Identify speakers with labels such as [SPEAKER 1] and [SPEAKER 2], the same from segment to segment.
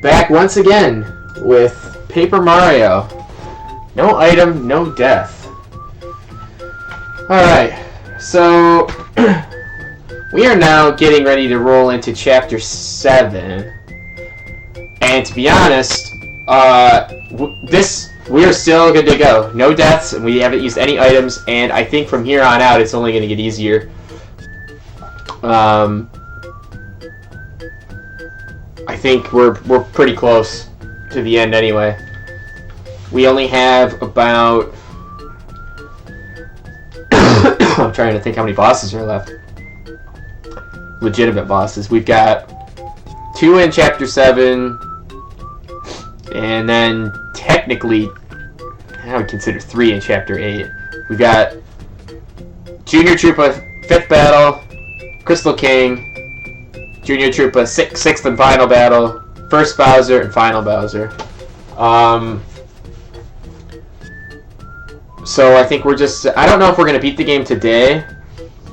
[SPEAKER 1] Back once again with Paper Mario. No item, no death. Alright, so we are now getting ready to roll into Chapter 7. And to be honest, we are still good to go. No deaths, and we haven't used any items, and I think from here on out it's only going to get easier. I think we're pretty close to the end anyway. We only have about... I'm trying to think how many bosses are left. Legitimate bosses. We've got 2 in Chapter 7, and then technically, I would consider 3 in Chapter 8. We've got Junior Troopa 5th battle, Crystal King, Junior Troopa 6th and final battle, first Bowser, and final Bowser. So I think we're just... I don't know if we're going to beat the game today,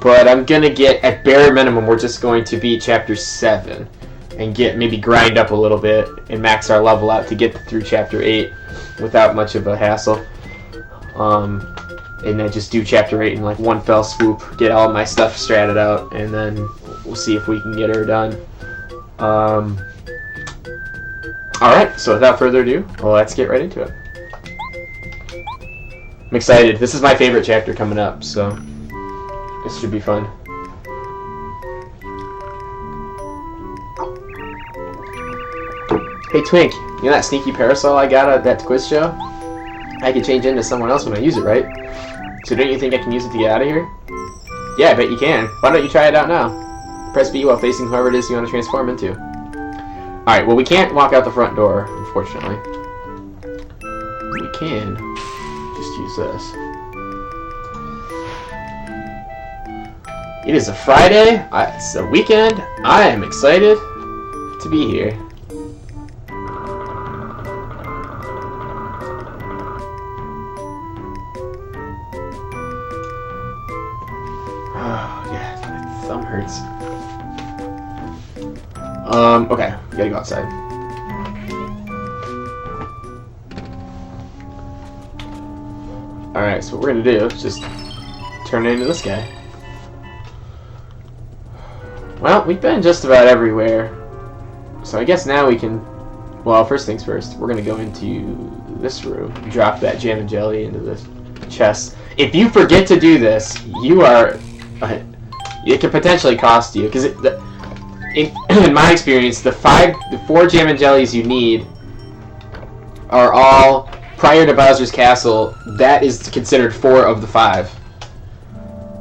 [SPEAKER 1] but I'm going to get, at bare minimum, we're just going to beat Chapter 7 and maybe grind up a little bit and max our level out to get through Chapter 8 without much of a hassle. And then just do Chapter 8 in like one fell swoop, get all my stuff stratted out, and then we'll see if we can get her done. Alright, so without further ado, well, let's get right into it. I'm excited. This is my favorite chapter coming up, so this should be fun. Hey Twink, you know that sneaky parasol I got at that quiz show? I can change into someone else when I use it, right? So don't you think I can use it to get out of here? Yeah, I bet you can. Why don't you try it out now? Press B while facing whoever it is you want to transform into. Alright, well we can't walk out the front door, unfortunately. We can just use this. It is a Friday. It's a weekend. I am excited to be here. Hurts. Okay, we gotta go outside. Alright, so what we're gonna do is just turn it into this guy. Well, we've been just about everywhere. So I guess now we can... Well, first things first, we're gonna go into this room, drop that jam and jelly into this chest. If you forget to do this, you are... it can potentially cost you, because in my experience, the 4 jam and jellies you need are all prior to Bowser's Castle. That is considered 4 of the 5.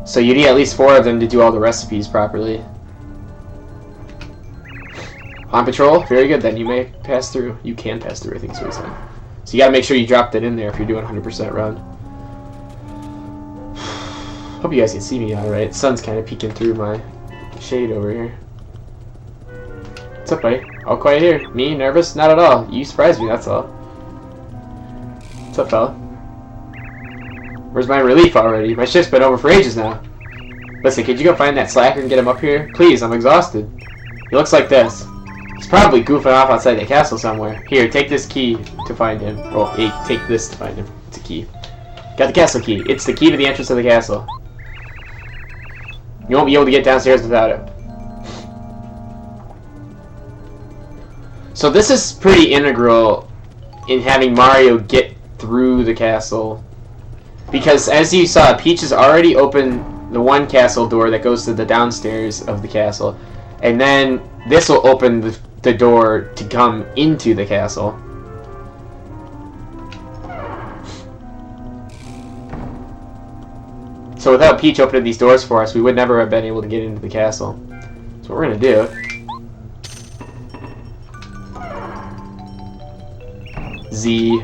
[SPEAKER 1] So you need at least 4 of them to do all the recipes properly. On patrol, very good. Then you may pass through. You can pass through, I think is what he said. So you gotta make sure you drop that in there if you're doing 100% run. Hope you guys can see me alright. The sun's kind of peeking through my shade over here. What's up, buddy? All quiet here. Me? Nervous? Not at all. You surprised me, that's all. What's up, fella? Where's my relief already? My shift's been over for ages now. Listen, could you go find that slacker and get him up here? Please, I'm exhausted. He looks like this. He's probably goofing off outside the castle somewhere. Here, take this key to find him. Well, hey, take this to find him. It's a key. Got the castle key. It's the key to the entrance of the castle. You won't be able to get downstairs without it. So this is pretty integral in having Mario get through the castle. Because as you saw, Peach has already opened the one castle door that goes to the downstairs of the castle. And then this will open the door to come into the castle. So without Peach opening these doors for us, we would never have been able to get into the castle. So what we're going to do... Z.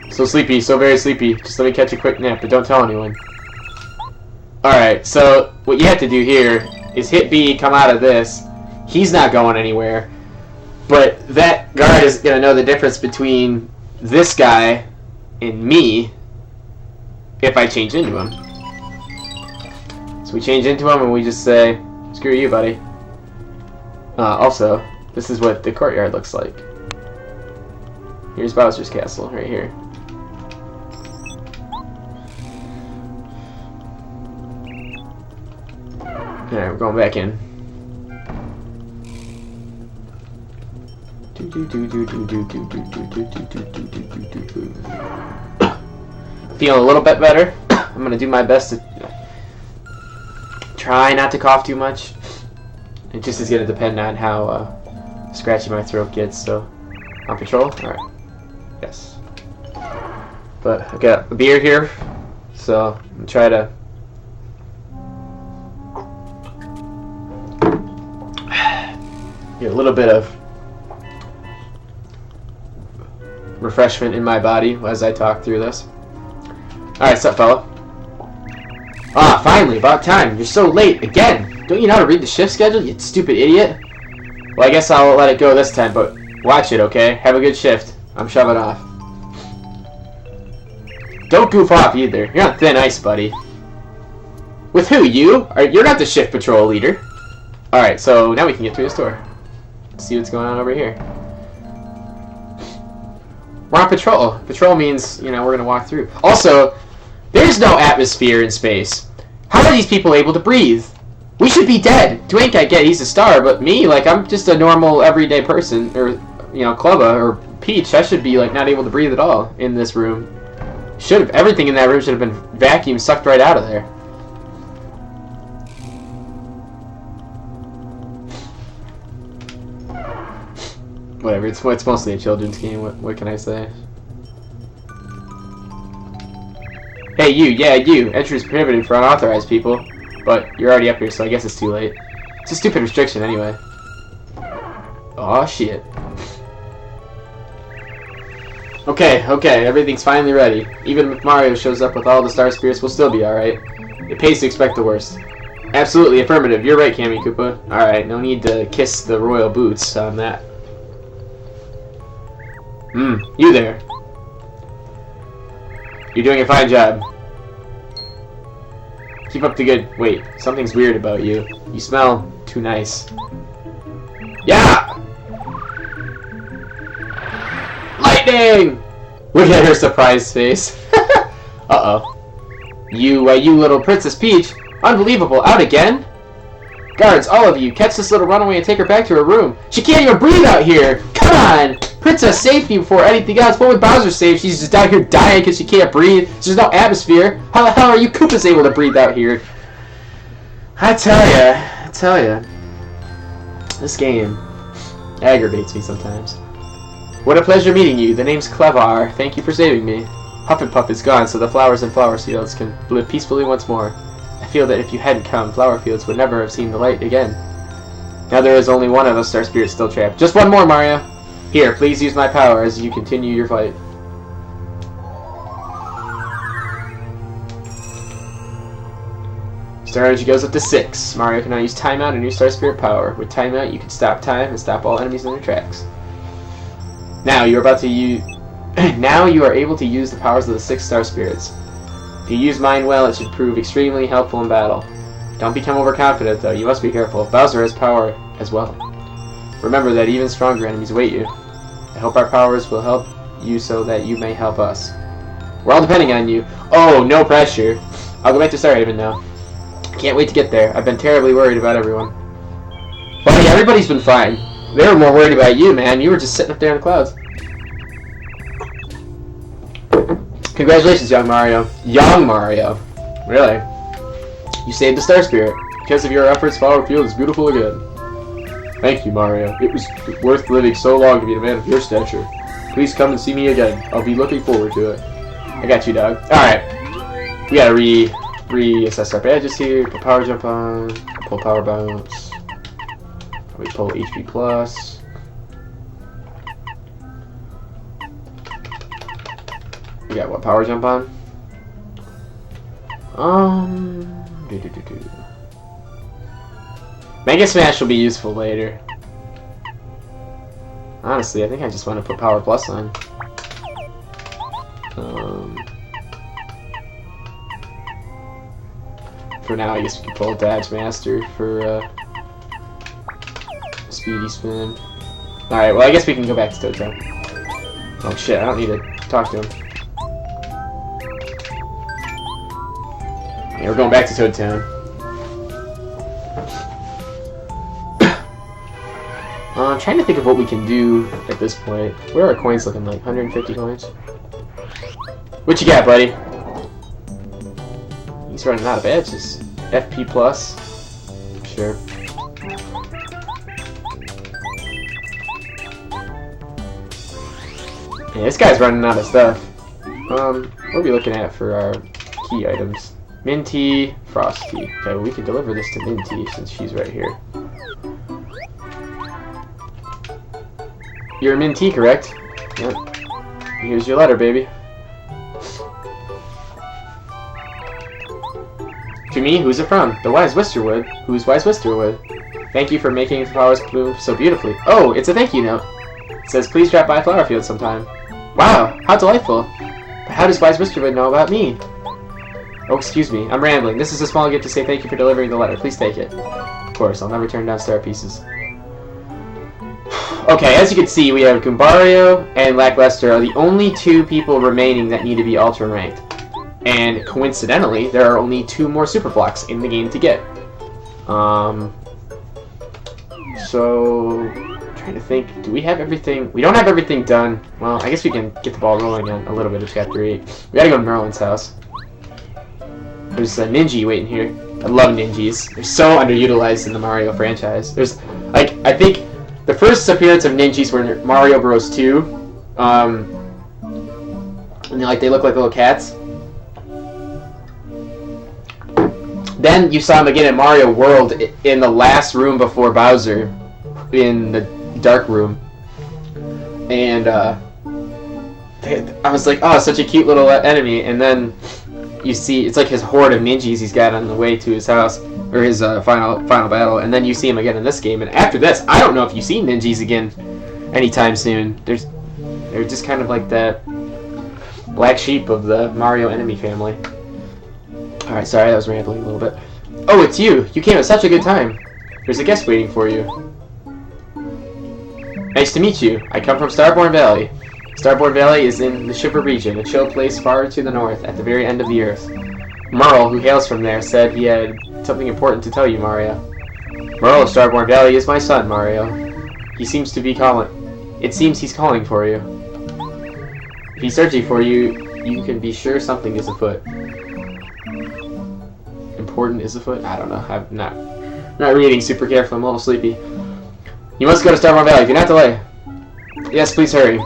[SPEAKER 1] So sleepy, so very sleepy. Just let me catch a quick nap, but don't tell anyone. Alright, so what you have to do here is hit B, come out of this. He's not going anywhere. But that guard is going to know the difference between this guy and me if I change into him. So we change into him and we just say, screw you, buddy. Also, this is what the courtyard looks like. Here's Bowser's castle, right here. Alright, we're going back in. Feeling a little bit better. I'm gonna do my best to try not to cough too much. It just is gonna depend on how scratchy my throat gets. So, on patrol. All right. Yes. But I got a beer here, so I'm gonna try to get a little bit of refreshment in my body as I talk through this. Alright, what's up, fella? Ah, finally, about time. You're so late again. Don't you know how to read the shift schedule, you stupid idiot? Well, I guess I'll let it go this time, but watch it, okay? Have a good shift. I'm shoving off. Don't goof off either. You're on thin ice, buddy. With who? You? You're not the shift patrol leader. Alright, so now we can get through the store. Let's see what's going on over here. We're on patrol. Patrol means, you know, we're going to walk through. Also, there's no atmosphere in space. How are these people able to breathe? We should be dead. Dwayne, I get he's a star, but me, like, I'm just a normal, everyday person. Or, you know, Clubba or Peach, I should be, like, not able to breathe at all in this room. Should have. Everything in that room should have been vacuum sucked right out of there. Whatever, it's mostly a children's game, what can I say? Hey you, yeah you, entry is prohibited for unauthorized people, but you're already up here so I guess it's too late. It's a stupid restriction anyway. Aw shit. Okay, everything's finally ready. Even if Mario shows up with all the Star Spirits, we'll still be alright. It pays to expect the worst. Absolutely affirmative, you're right, Cammy Koopa. Alright, no need to kiss the royal boots on that. You there. You're doing a fine job. Keep up the good... Wait, something's weird about you. You smell too nice. Yeah! Lightning! Look at her surprised face. Uh-oh. You little Princess Peach. Unbelievable. Out again? Guards, all of you, catch this little runaway and take her back to her room. She can't even breathe out here! Come on! Princess saved me before anything else. What would Bowser save? She's just out here dying because she can't breathe. There's no atmosphere. How the hell are you Koopas able to breathe out here? I tell ya. This game aggravates me sometimes. What a pleasure meeting you. The name's Clevar. Thank you for saving me. Huff and Puff is gone, so the flowers and flower fields can live peacefully once more. I feel that if you hadn't come, flower fields would never have seen the light again. Now there is only one of us Star Spirits still trapped. Just one more, Mario. Here, please use my power as you continue your fight. Star energy goes up to 6. Mario can now use timeout and use Star Spirit power. With timeout, you can stop time and stop all enemies in their tracks. Now you are about to use. Now you are able to use the powers of the 6 Star Spirits. If you use mine well, it should prove extremely helpful in battle. Don't become overconfident, though. You must be careful. Bowser has power as well. Remember that even stronger enemies await you. I hope our powers will help you so that you may help us. We're all depending on you. Oh, no pressure. I'll go back to Starhaven now. Can't wait to get there. I've been terribly worried about everyone. Buddy, everybody's been fine. They were more worried about you, man. You were just sitting up there in the clouds. Congratulations, young Mario. Young Mario. Really? You saved the Star Spirit. Because of your efforts, Flower Field is beautiful again. Thank you, Mario. It was worth living so long to be a man of your stature. Please come and see me again. I'll be looking forward to it. I got you, dog. Alright. We gotta reassess our badges here. Put power jump on. Pull power bounce. We pull HP plus. We got what? Power jump on? Mega Smash will be useful later. Honestly, I think I just want to put Power Plus on. For now, I guess we can pull Dodge Master for speedy spin. Alright, well I guess we can go back to Toad Town. Oh shit, I don't need to talk to him. Yeah, we're going back to Toad Town. I'm trying to think of what we can do at this point. Where are our coins looking like? 150 coins? What you got, buddy? He's running out of badges. FP plus. Sure. Yeah, this guy's running out of stuff. What are we looking at for our key items? Minty, Frosty. Okay, well we can deliver this to Minty since she's right here. You're a Minty, correct? Yep. Here's your letter, baby. To me, who's it from? The Wise Wisterwood. Who's Wise Wisterwood? Thank you for making the flowers bloom so beautifully. Oh, it's a thank you note. It says, please drop by Flowerfield sometime. Wow, how delightful. But how does Wise Wisterwood know about me? Oh, excuse me, I'm rambling. This is a small gift to say thank you for delivering the letter. Please take it. Of course, I'll never turn down star pieces. Okay, as you can see, we have Goombario and Lackluster are the only two people remaining that need to be Ultra ranked. And coincidentally, there are only 2 more Super Blocks in the game to get. So, I'm trying to think, do we have everything? We don't have everything done. Well, I guess we can get the ball rolling on a little bit of Chapter 8. We gotta go to Merlin's house. There's a Ninja waiting here. I love Ninjas. They're so underutilized in the Mario franchise. There's, like, I think the first appearance of Ninjas were in Mario Bros. 2. And they look like little cats. Then you saw him again in Mario World in the last room before Bowser, in the dark room. And I was like, oh, such a cute little enemy. And then you see, it's like his horde of ninjas he's got on the way to his house, or his final battle. And then you see him again in this game. And after this, I don't know if you see ninjas again anytime soon. They're just kind of like that black sheep of the Mario enemy family. Alright, sorry, I was rambling a little bit. Oh, it's you! You came at such a good time. There's a guest waiting for you. Nice to meet you. I come from Starborn Valley. Starborn Valley is in the Shiver region, a chill place far to the north, at the very end of the earth. Merle, who hails from there, said he had something important to tell you, Mario. Merle of Starborn Valley is my son, Mario. He seems to be calling. It seems he's calling for you. If he's searching for you, you can be sure something is afoot. Important is afoot? I don't know. I'm not reading super carefully. I'm a little sleepy. You must go to Starborn Valley. Do not delay. Yes, please hurry.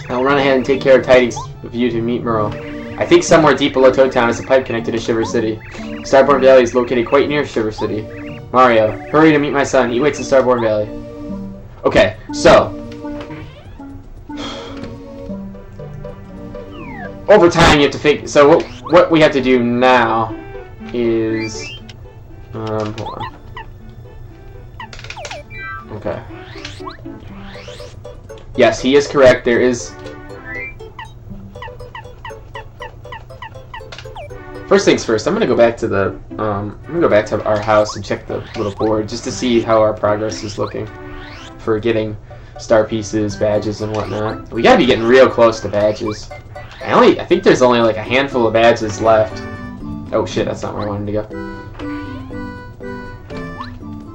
[SPEAKER 1] I will run ahead and take care of tidings of you to meet Merle. I think somewhere deep below Toad Town is a pipe connected to Shiver City. Starborn Valley is located quite near Shiver City. Mario, hurry to meet my son. He waits in Starborn Valley. Okay, so over time you have to figure. So what we have to do now is hold on. Okay. Yes, he is correct. There is. First things first. I'm gonna go back to the. I'm gonna go back to our house and check the little board just to see how our progress is looking for getting star pieces, badges, and whatnot. We gotta be getting real close to badges. I think there's only like a handful of badges left. Oh shit, that's not where I wanted to go.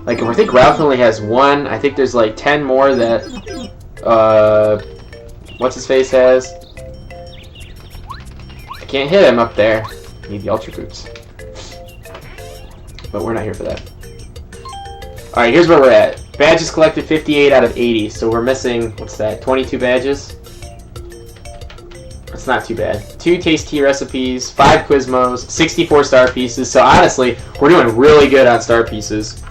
[SPEAKER 1] Like, I think Ralph only has 1. I think there's like 10 more that, what's-his-face has. I can't hit him up there. I need the Ultra Boots. But we're not here for that. Alright, here's where we're at. Badges collected 58 out of 80, so we're missing, what's that, 22 badges? That's not too bad. 2 tasty recipes, 5 Quizmos, 64 star pieces. So honestly, we're doing really good on star pieces.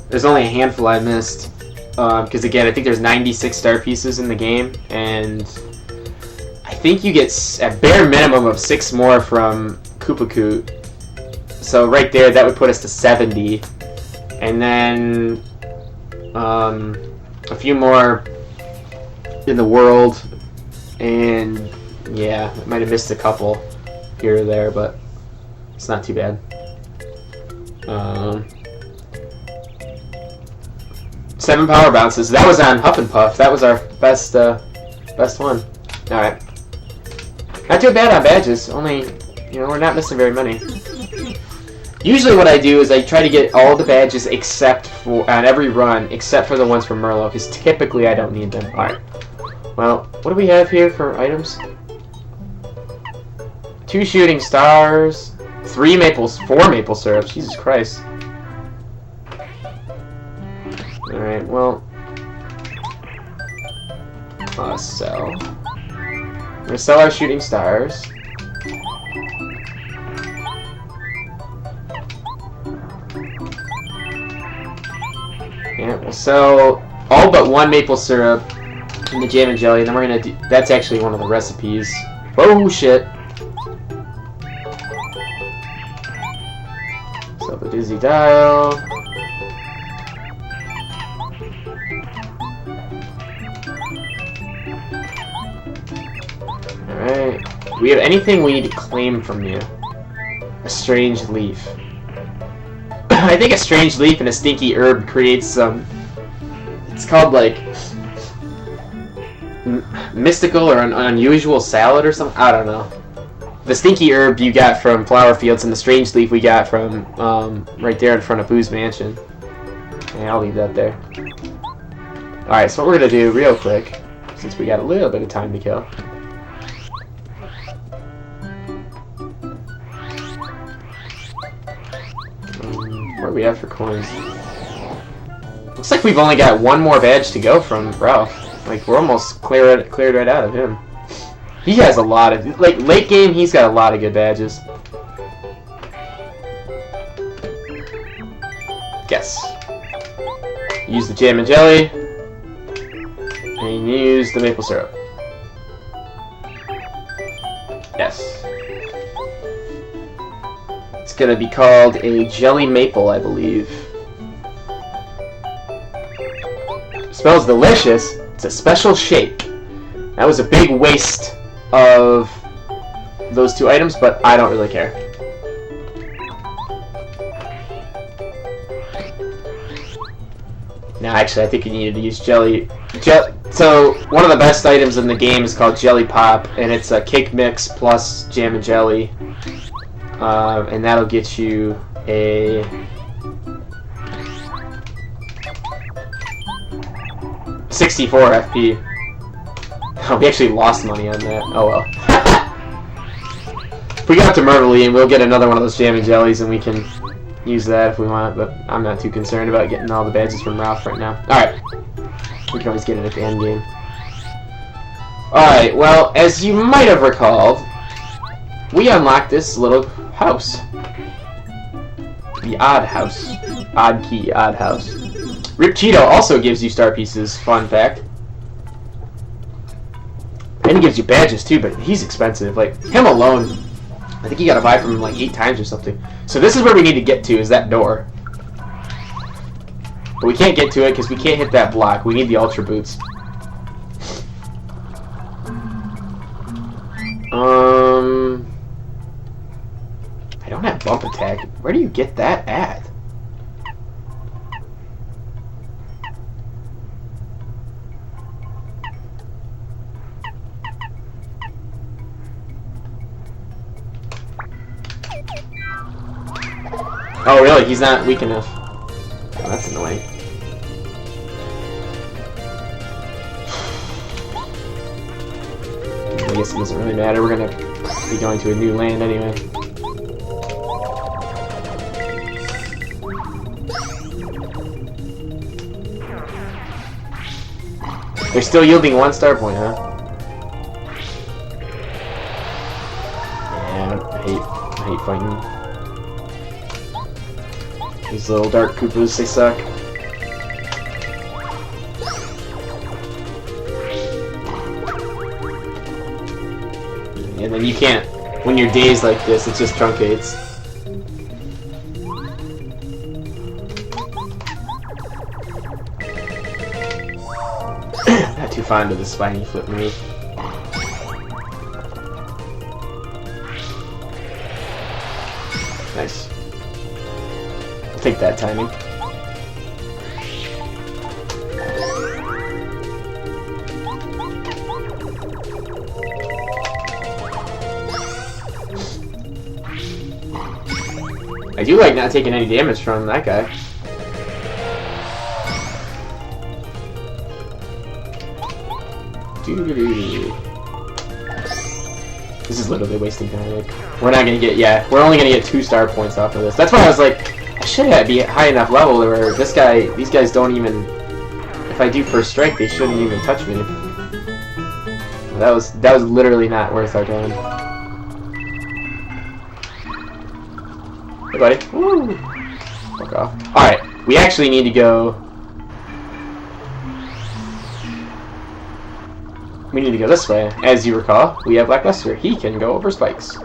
[SPEAKER 1] There's only a handful I missed. Because again, I think there's 96 star pieces in the game. And I think you get a bare minimum of 6 more from Koopakoot. So right there, that would put us to 70. And then a few more in the world. And yeah, I might have missed a couple here or there, but it's not too bad. 7 power bounces. That was on Huff and Puff. That was our best one. Alright. Not too bad on badges. Only, you know, we're not missing very many. Usually what I do is I try to get all the badges except for, on every run, except for the ones from Merlot, because typically I don't need them. Alright. Well, what do we have here for items? 2 shooting stars, 4 maple syrups. Jesus Christ. Alright, well, sell. We're gonna sell our shooting stars. Yeah, we'll sell all but 1 maple syrup and the jam and jelly. And then we're gonna do. That's actually one of the recipes. Oh shit! Sell the dizzy dial. Alright. Do we have anything we need to claim from you? A strange leaf. I think a strange leaf and a stinky herb creates some... It's called, like... mystical or an unusual salad or something? I don't know. The stinky herb you got from Flower Fields and the strange leaf we got from right there in front of Boo's Mansion. Yeah, I'll leave that there. Alright, so what we're going to do real quick, since we got a little bit of time to kill... What do we have for coins? Looks like we've only got 1 more badge to go from Ralph. Like, we're almost cleared right out of him. He has a lot of... Like, late game, he's got a lot of good badges. Guess. Use the jam and jelly. And use the maple syrup. Yes. It's gonna be called a jelly maple, I believe. Smells delicious. It's a special shake. That was a big waste of those 2 items, but I don't really care. No, actually, I think you needed to use jelly. So, one of the best items in the game is called Jelly Pop, and it's a cake mix plus jam and jelly. And that'll get you a... $64 FP. Oh, we actually lost money on that. Oh well. If we got to Merveline, we'll get another one of those jam and jellies and we can use that if we want, but I'm not too concerned about getting all the badges from Ralph right now. Alright. We can always get it at the end game. Alright, well, as you might have recalled, we unlocked this little house. The odd house. Odd key, odd house. Rip Cheeto also gives you star pieces, fun fact. And he gives you badges too, but he's expensive. Like, him alone, I think you gotta buy from him like 8 times or something. So this is where we need to get to, is that door. But we can't get to it because we can't hit that block. We need the Ultra Boots. I don't have bump attack. Where do you get that at? Oh really? He's not weak enough. Oh, that's annoying. I guess it doesn't really matter. We're gonna be going to a new land anyway. They're still yielding 1 star point, huh? Yeah, I hate fighting. These little dark Koopas, they suck. And then you can't, when you're dazed like this, it just truncates. Not too fond of the spiny flip move. Nice. I'll take that timing. I do like not taking any damage from that guy. This is literally wasting time. Like, we're not gonna get, yeah, we're only gonna get 2 star points off of this. That's why I was like, I should be at high enough level where these guys don't even, if I do first strike, they shouldn't even touch me. That was literally not worth our time. Hey, buddy. Woo! Fuck off. Alright, we actually need to go... We need to go this way. As you recall, we have Blackluster. He can go over spikes.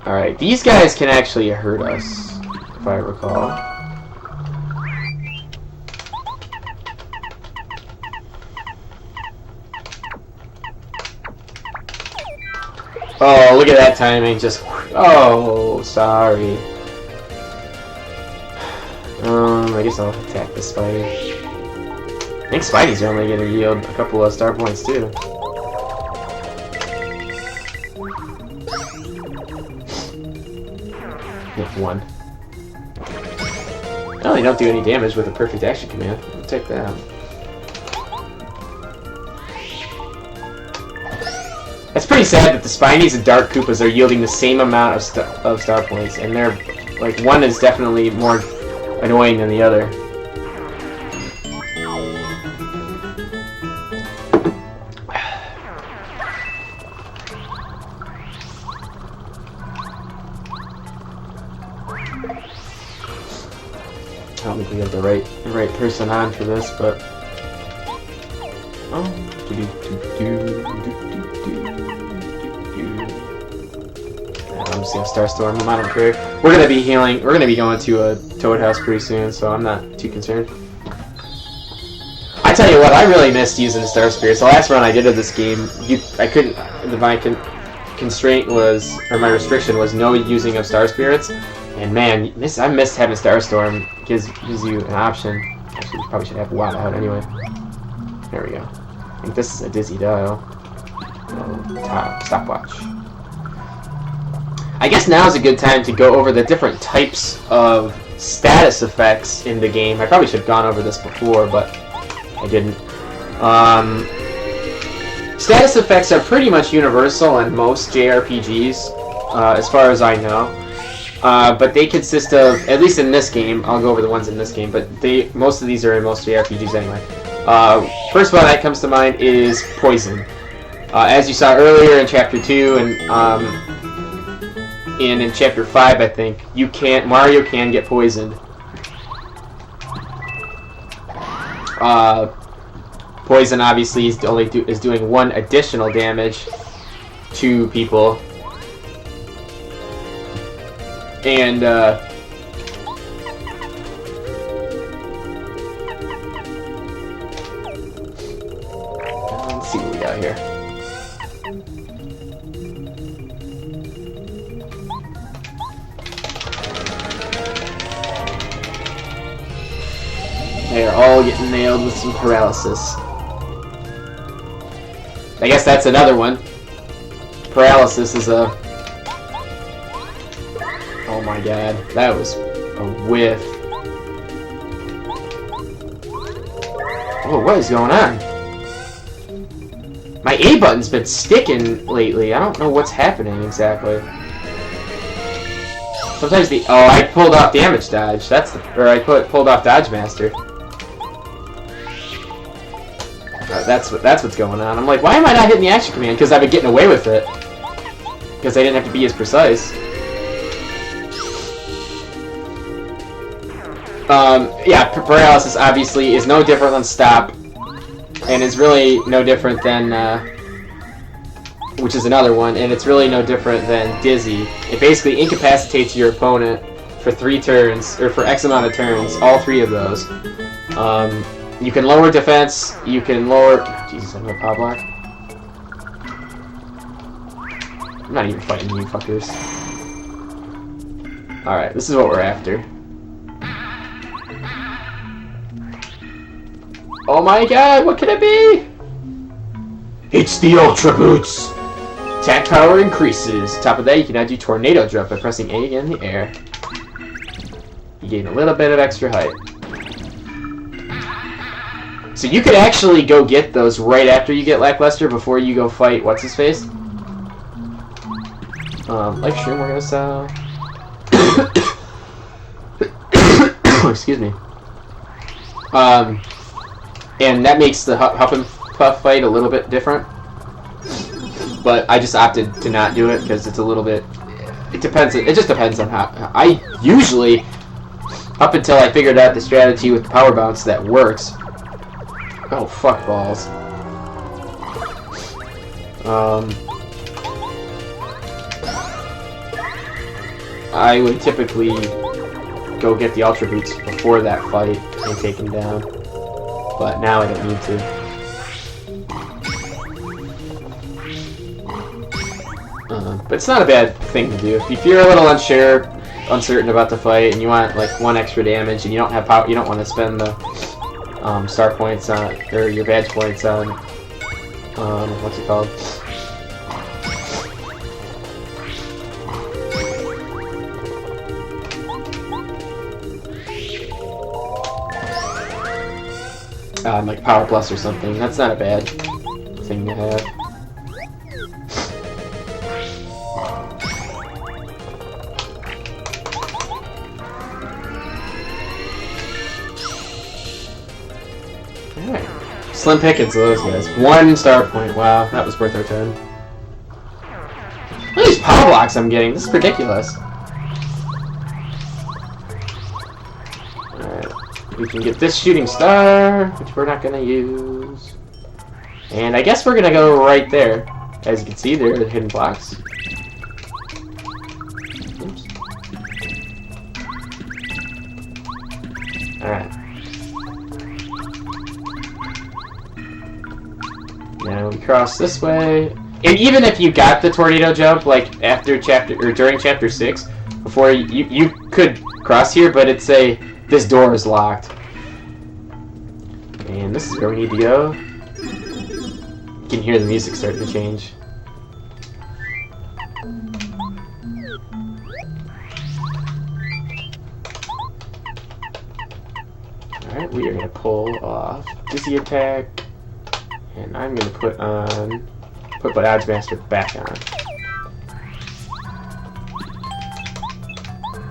[SPEAKER 1] Alright, these guys can actually hurt us, if I recall. Oh, look at that timing, just... Oh, sorry. I guess I'll attack the spider. I think Spidey's are only going to yield a couple of star points, too. With 1. No, they don't do any damage with a perfect action command. I'll take that. It's pretty sad that the Spinies and Dark Koopas are yielding the same amount of star points, and they're, like, one is definitely more annoying than the other. I don't think we have the right person on for this, but I'm just gonna Starstorm him, I don't care. We're gonna be healing, we're gonna be going to a Toad House pretty soon, so I'm not too concerned. I tell you what, I really missed using Star Spirits. The last run I did of this game, I couldn't, my constraint was, or my restriction was no using of Star Spirits, and man, I missed having Starstorm. Gives you an option. Actually, we probably should have WAD out anyway. There we go. I think this is a Dizzy dial. Stopwatch. I guess now is a good time to go over the different types of status effects in the game. I probably should have gone over this before, but I didn't. Status effects are pretty much universal in most JRPGs, as far as I know. But they consist of, at least in this game, I'll go over the ones in this game, but most of these are in most JRPGs anyway. First one that comes to mind is poison. As you saw earlier in Chapter 2 and in Chapter 5, I think, Mario can get poisoned. Poison obviously is doing 1 additional damage to people. And let's see what we got here. They are all getting nailed with some paralysis. I guess that's another one. Paralysis is a... Oh my god, that was a whiff. Oh, what is going on? My A button's been sticking lately. I don't know what's happening exactly. Sometimes I pulled off damage dodge. I pulled off dodge master. That's what's going on. I'm like, why am I not hitting the action command? Because I've been getting away with it. Because I didn't have to be as precise. Yeah, paralysis obviously is no different than stop, and is really no different than, which is another one, and it's really no different than Dizzy. It basically incapacitates your opponent for 3 turns, or for X amount of turns, all 3 of those. You can lower defense, you can lower... Jesus, I'm gonna power block. I'm not even fighting you fuckers. Alright, this is what we're after. Oh my god, what could it be? It's the Ultra Boots! Attack power increases. Top of that, you can now do tornado jump by pressing A in the air. You gain a little bit of extra height. So you could actually go get those right after you get Lackluster before you go fight what's-his-face. Life stream we're gonna sell. Excuse me. And that makes the Huff and Puff fight a little bit different. But I just opted to not do it because it's a little bit... It depends. It just depends on how... I usually, up until I figured out the strategy with the power bounce that works... Oh, fuck balls. I would typically go get the Ultra Boots before that fight and take him down. But now I don't need to. But it's not a bad thing to do. If you're a little uncertain about the fight, and you want like 1 extra damage, and you don't have power, you don't want to spend the star points on, or your badge points on, what's it called? Like Power Plus or something. That's not a bad thing to have. Alright. Slim pickings of those guys. 1 star point. Wow, that was worth our time. Look at these power blocks I'm getting. This is ridiculous. We can get this shooting star, which we're not going to use. And I guess we're going to go right there. As you can see, there are the hidden blocks. Oops. Alright. Now we cross this way. And even if you got the tornado jump, like after chapter, or during chapter 6, before you could cross here, but it'd say, this door is locked. And this is where we need to go. You can hear the music starting to change. Alright, we are going to pull off Dizzy Attack. And I'm going to put Odds Master back on.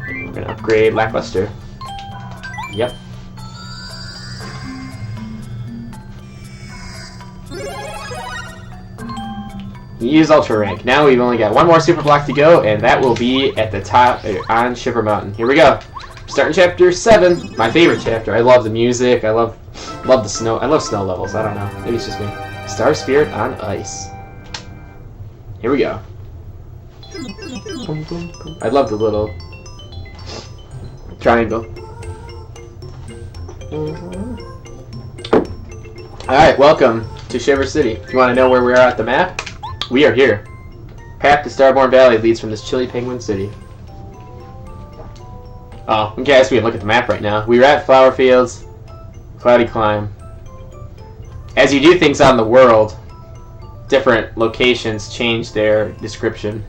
[SPEAKER 1] And we're going to upgrade Lackluster. Yep. Use Ultra Rank. Now we've only got 1 more super block to go, and that will be at the top on Shiver Mountain. Here we go. Starting chapter 7, my favorite chapter. I love the music. I love the snow. I love snow levels. I don't know. Maybe it's just me. Star Spirit on Ice. Here we go. Boom, boom, boom. I love the little triangle. Alright, welcome to Shiver City. If you want to know where we are at the map, we are here. Path to Starborn Valley leads from this chilly penguin city. Oh, okay, I guess we can look at the map right now. We are at Flower Fields, Cloudy Climb. As you do things on the world, different locations change their description.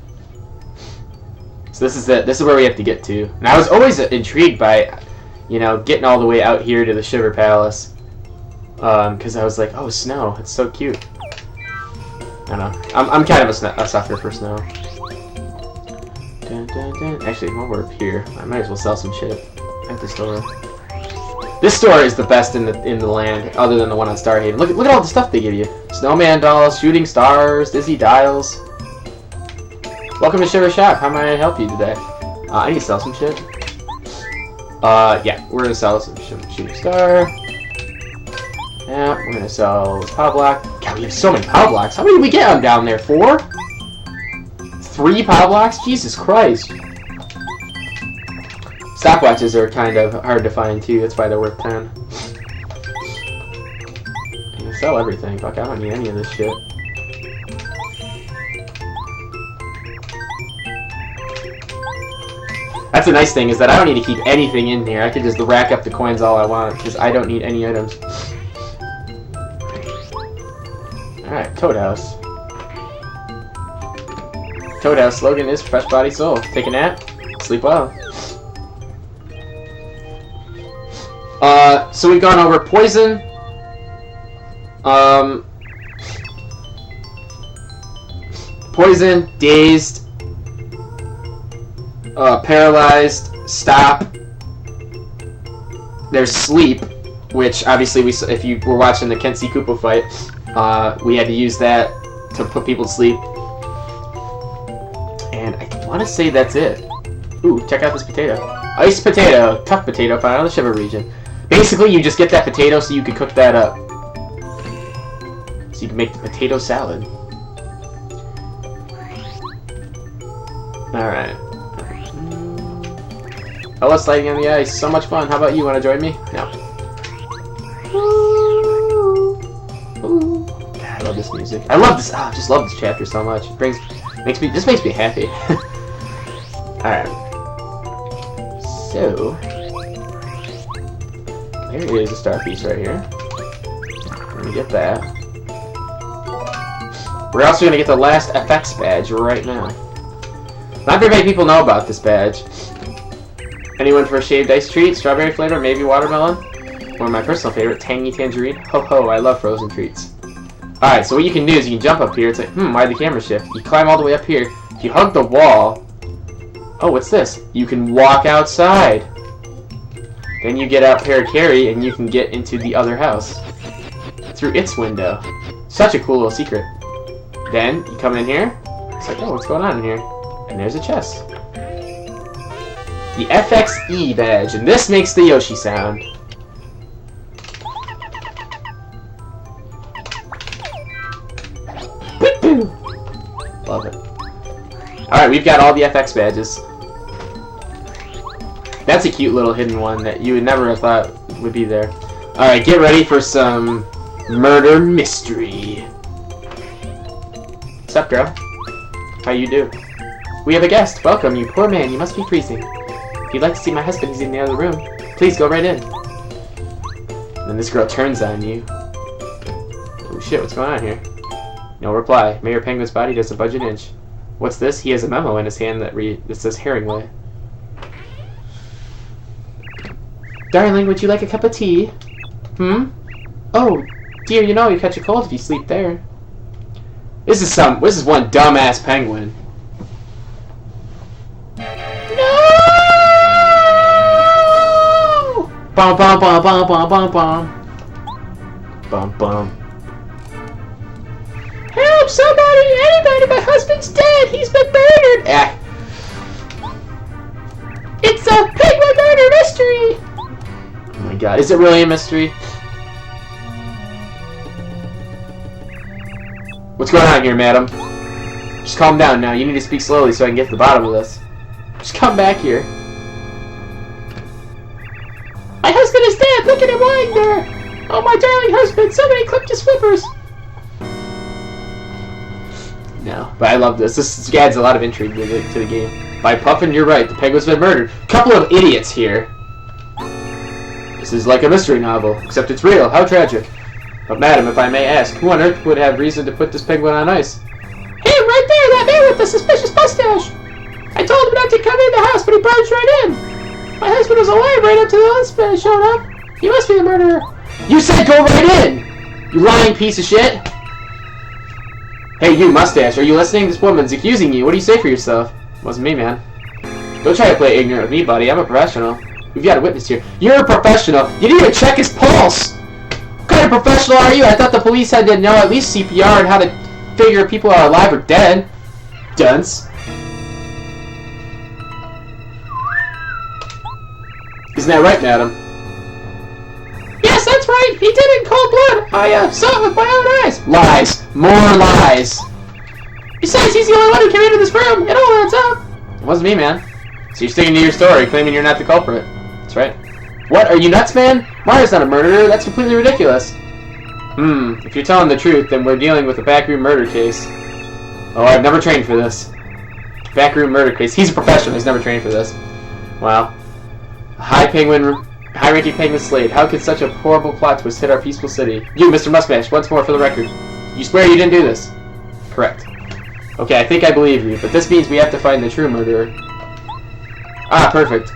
[SPEAKER 1] So this is where we have to get to. And I was always intrigued by, you know, getting all the way out here to the Shiver Palace. Because I was like, oh, snow, it's so cute. I don't know. I'm kind of a sucker for snow. Dun, dun, dun. Actually, while we're up here, I might as well sell some shit at the store. This store is the best in the land, other than the one on Starhaven. Look at all the stuff they give you. Snowman dolls, shooting stars, Dizzy dials. Welcome to Shiver Shop. How may I help you today? I need to sell some shit. Yeah, we're gonna sell some shooting star. Yeah, we're gonna sell this power block. God, we have so many power blocks. How many did we get on down there? 4? 3 power blocks? Jesus Christ. Stopwatches are kind of hard to find too. That's why they're worth 10. I can sell everything. Fuck, I don't need any of this shit. That's the nice thing, is that I don't need to keep anything in here. I can just rack up the coins all I want, because I don't need any items. Alright, Toad House. Toad House slogan is fresh body soul. Take a nap, sleep well. So we've gone over poison. Poison, dazed, paralyzed, stop. There's sleep, which obviously if you were watching the Kenshi Koopa fight, we had to use that to put people to sleep. And I want to say that's it. Ooh, check out this potato. Iced potato, tough potato, found on the Shiver region. Basically, you just get that potato so you can cook that up. So you can make the potato salad. Alright. I love sliding on the ice. So much fun. How about you? Want to join me? No. Ooh. God, I love this music. I love this. I just love this chapter so much. It this makes me happy. Alright. So there is a star piece right here. Let me get that. We're also gonna get the last FX badge right now. Not very many people know about this badge. Anyone for a shaved ice treat? Strawberry flavor, maybe watermelon? Or my personal favorite, tangy tangerine? Ho ho, I love frozen treats. Alright, so what you can do is you can jump up here. It's like, why'd the camera shift? You climb all the way up here. If you hug the wall... Oh, what's this? You can walk outside. Then you get out Parakarry and you can get into the other house. Through its window. Such a cool little secret. Then, you come in here. It's like, oh, what's going on in here? And there's a chest. The FXE badge, and this makes the Yoshi sound. Love it. Alright, we've got all the FX badges. That's a cute little hidden one that you would never have thought would be there. Alright, get ready for some murder mystery. What's up, girl? How you do? We have a guest. Welcome, you poor man. You must be freezing. If you'd like to see my husband, he's in the other room. Please go right in. And then this girl turns on you. Oh shit, what's going on here? No reply. Mayor Penguin's body doesn't budge an inch. What's this? He has a memo in his hand that says Herringway. Darling, would you like a cup of tea? Oh, dear, you know you catch a cold if you sleep there. This is one dumbass penguin. No! Bum bum bum bum bum bum bum. Bum bum. Help somebody! Anybody! My husband's dead! He's been murdered! It's a penguin murder mystery! Oh my god, is it really a mystery? What's going on here, madam? Just calm down now. You need to speak slowly so I can get to the bottom of this. Just come back here. My husband is dead! Look at him lying there! Oh, my darling husband! Somebody clipped his flippers! No, but I love this. This adds a lot of intrigue to the game. By Puffin, you're right. The penguin's been murdered. Couple of idiots here. This is like a mystery novel, except it's real. How tragic. But madam, if I may ask, who on earth would have reason to put this penguin on ice? Him, right there! That man with the suspicious mustache! I told him not to come in the house, but he barged right in! My husband was alive right up to the husband showed up! He must be the murderer! You said go right in! You lying piece of shit! Hey, you, mustache, are you listening? This woman's accusing you. What do you say for yourself? It wasn't me, man. Don't try to play ignorant with me, buddy. I'm a professional. We've got a witness here. You're a professional! You didn't even check his pulse! What kind of professional are you? I thought the police had to know at least CPR and how to figure if people are alive or dead. Dunce. Isn't that right, madam? Yes, that's right. He did it in cold blood. I saw it with my own eyes. Lies. More lies. Besides, he's the only one who came into this room. It all adds up. It wasn't me, man. So you're sticking to your story, claiming you're not the culprit. That's right. What? Are you nuts, man? Myra's not a murderer. That's completely ridiculous. If you're telling the truth, then we're dealing with a backroom murder case. Oh, I've never trained for this. Backroom murder case. He's a professional. He's never trained for this. Wow. High-ranking penguin Slade. How could such a horrible plot twist hit our peaceful city? You, Mr. Mustache, once more for the record. You swear you didn't do this? Correct. Okay, I think I believe you, but this means we have to find the true murderer. Ah, perfect.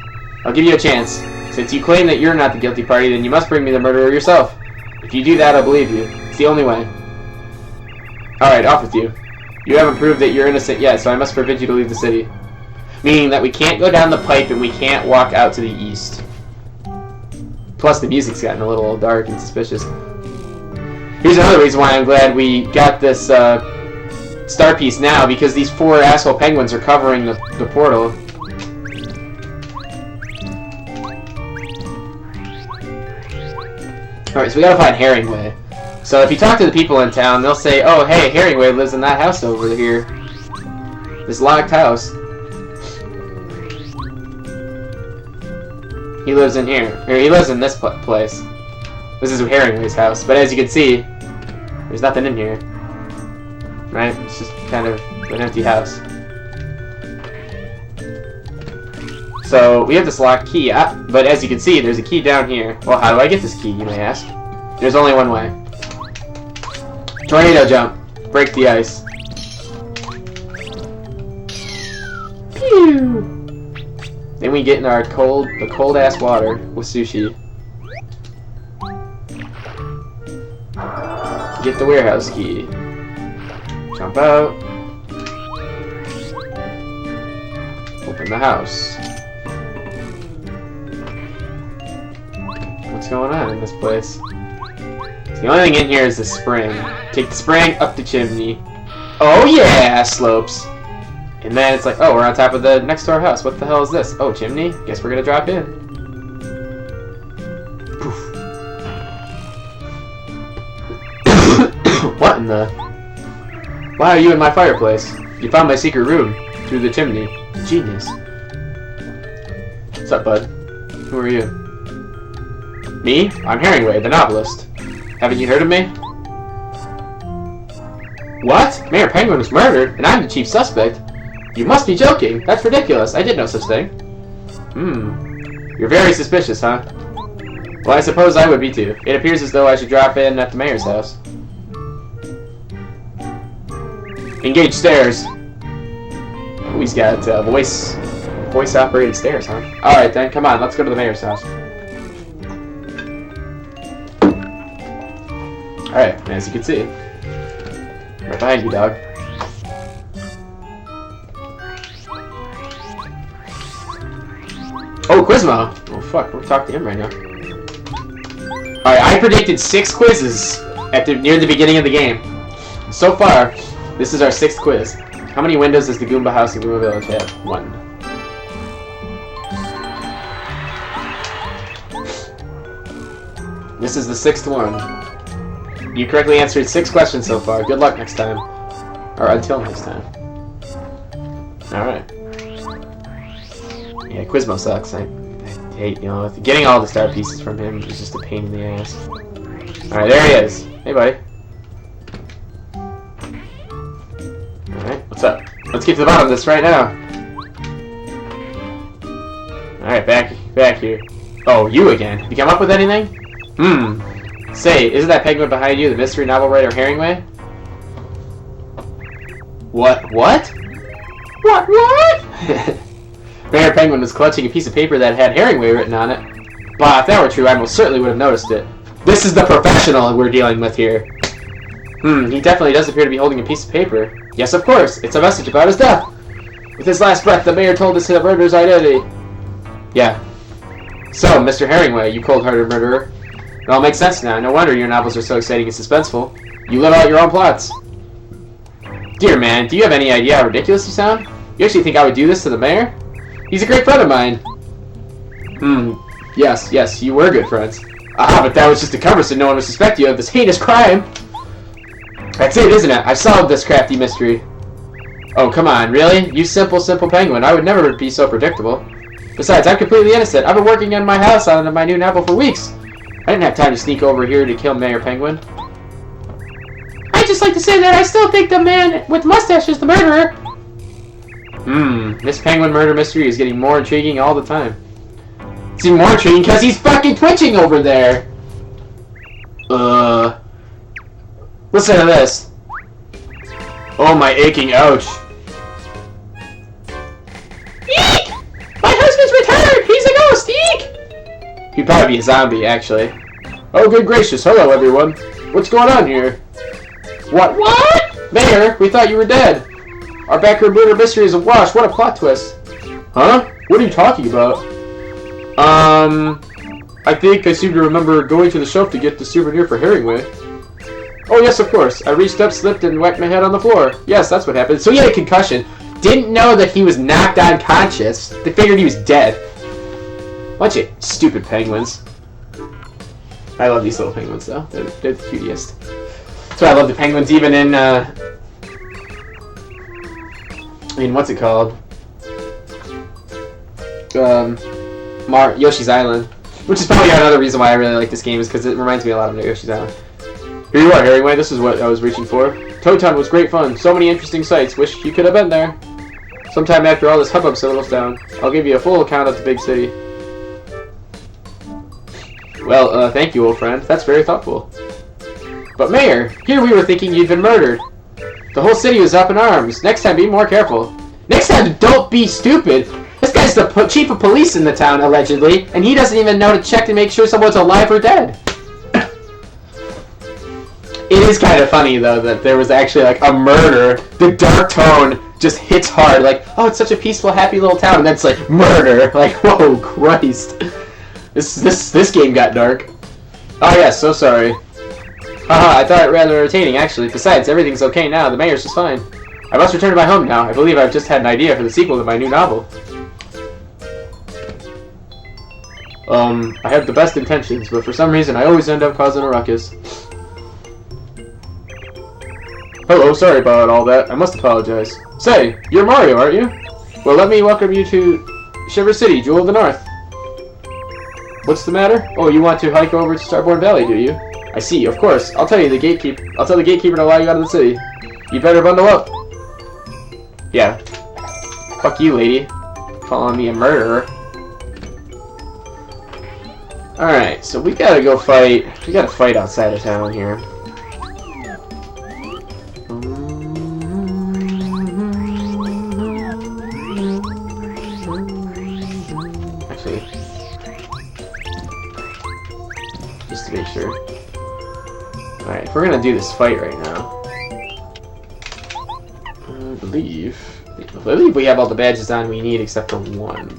[SPEAKER 1] I'll give you a chance. Since you claim that you're not the guilty party, then you must bring me the murderer yourself. If you do that, I'll believe you. It's the only way. Alright, off with you. You haven't proved that you're innocent yet, so I must forbid you to leave the city. Meaning that we can't go down the pipe and we can't walk out to the east. Plus, the music's gotten a little dark and suspicious. Here's another reason why I'm glad we got this star piece now, because these 4 asshole penguins are covering the portal. Alright, so we gotta find Herringway. So if you talk to the people in town, they'll say, oh, hey, Herringway lives in that house over here. This locked house. He lives in here. Or he lives in this place. This is Herringway's house. But as you can see, there's nothing in here. Right? It's just kind of an empty house. So we have this locked key. But as you can see, there's a key down here. Well, how do I get this key, you may ask? There's only one way. Tornado jump. Break the ice. Pew! Then we get in our the cold ass water with sushi. Get the warehouse key. Jump out. Open the house. What's going on in this place? The only thing in here is the spring. Take the spring up the chimney. Oh yeah, slopes. And then it's like, oh, we're on top of the next door house. What the hell is this? Oh, chimney? Guess we're gonna drop in. Poof. What in the... Why are you in my fireplace? You found my secret room through the chimney. Genius. What's up, bud? Who are you? Me? I'm Herringway, the novelist. Haven't you heard of me? What? Mayor Penguin was murdered, and I'm the chief suspect? You must be joking. That's ridiculous. I did no such thing. You're very suspicious, huh? Well, I suppose I would be too. It appears as though I should drop in at the mayor's house. Engage stairs. Oh, he's got voice-operated stairs, huh? Alright then, come on, let's go to the mayor's house. Alright, as you can see. Right behind you, dog. Oh, Quizmo! Oh, fuck, we'll talk to him right now. Alright, I predicted 6 quizzes near the beginning of the game. So far, this is our 6th quiz. How many windows does the Goomba house in Goomba Village have? 1. This is the 6th one. You correctly answered 6 questions so far. Good luck next time. Or until next time. Alright. Yeah, Quizmo sucks. I hate, getting all the star pieces from him is just a pain in the ass. Alright, there he is. Hey, buddy. Alright, what's up? Let's get to the bottom of this right now. Alright, back here. Oh, you again. Have you come up with anything? Say, isn't that penguin behind you the mystery novel writer Herringway? What? What? Mayor Penguin was clutching a piece of paper that had Herringway written on it. Bah, if that were true, I most certainly would have noticed it. This is the professional we're dealing with here. He definitely does appear to be holding a piece of paper. Yes, of course. It's a message about his death. With his last breath, the mayor told us the murderer's identity. Yeah. So, Mr. Herringway, you cold-hearted murderer. It all makes sense now. No wonder your novels are so exciting and suspenseful. You live out your own plots. Dear man, do you have any idea how ridiculous you sound? You actually think I would do this to the mayor? He's a great friend of mine. Yes, you were good friends. Ah, but that was just a cover so no one would suspect you of this heinous crime. That's it, isn't it? I've solved this crafty mystery. Oh, come on, really? You simple penguin. I would never be so predictable. Besides, I'm completely innocent. I've been working on my house on my new novel for weeks. I didn't have time to sneak over here to kill Mayor Penguin. I'd just like to say that I still think the man with the mustache is the murderer. This penguin murder mystery is getting more intriguing all the time. It's even more intriguing because he's fucking twitching over there. Listen to this. Oh, my aching ouch.
[SPEAKER 2] Eek! My husband's returned! He's a ghost! Eek!
[SPEAKER 1] He'd probably be a zombie, actually. Oh, good gracious. Hello, everyone. What's going on here? What? Mayor, we thought you were dead. Our backroom murder mystery is a wash. What a plot twist. Huh? What are you talking about? I think I seem to remember going to the shelf to get the souvenir for Herringway. Oh, yes, of course. I reached up, slipped, and whacked my head on the floor. Yes, that's what happened. So he had a concussion. Didn't know that he was knocked unconscious. They figured he was dead. Bunch of stupid penguins. I love these little penguins, though. They're the cutest. That's why I love the penguins, even in what's it called? Yoshi's Island. Which is probably another reason why I really like this game, is because it reminds me a lot of Yoshi's Island. Here you are, Herringway. This is what I was reaching for. Toad Town was great fun. So many interesting sights. Wish you could have been there. Sometime after all this hubbub settles down, I'll give you a full account of the big city. Well, thank you, old friend. That's very thoughtful. But Mayor, here we were thinking you'd been murdered. The whole city was up in arms. Next time, be more careful. Next time, don't be stupid. This guy's the chief of police in the town, allegedly, and he doesn't even know to check to make sure someone's alive or dead. It is kind of funny, though, that there was actually, like, a murder. The dark tone just hits hard. Like, oh, it's such a peaceful, happy little town. And then it's like, murder. Like, whoa, Christ. This game got dark. Oh, yeah, so sorry. Haha, I thought it rather entertaining, actually. Besides, everything's okay now. The mayor's just fine. I must return to my home now. I believe I've just had an idea for the sequel to my new novel. I have the best intentions, but for some reason I always end up causing a ruckus. Hello, sorry about all that. I must apologize. Say, you're Mario, aren't you? Well, let me welcome you to Shiver City, Jewel of the North. What's the matter? Oh, you want to hike over to Starborn Valley, do you? I see, of course. I'll tell the gatekeeper to allow you out of the city. You better bundle up. Yeah. Fuck you, lady. Calling me a murderer. Alright, so we gotta go fight. We gotta fight outside of town here. Actually, just to make sure. Alright, if we're gonna do this fight right now, I believe we have all the badges on we need except for one.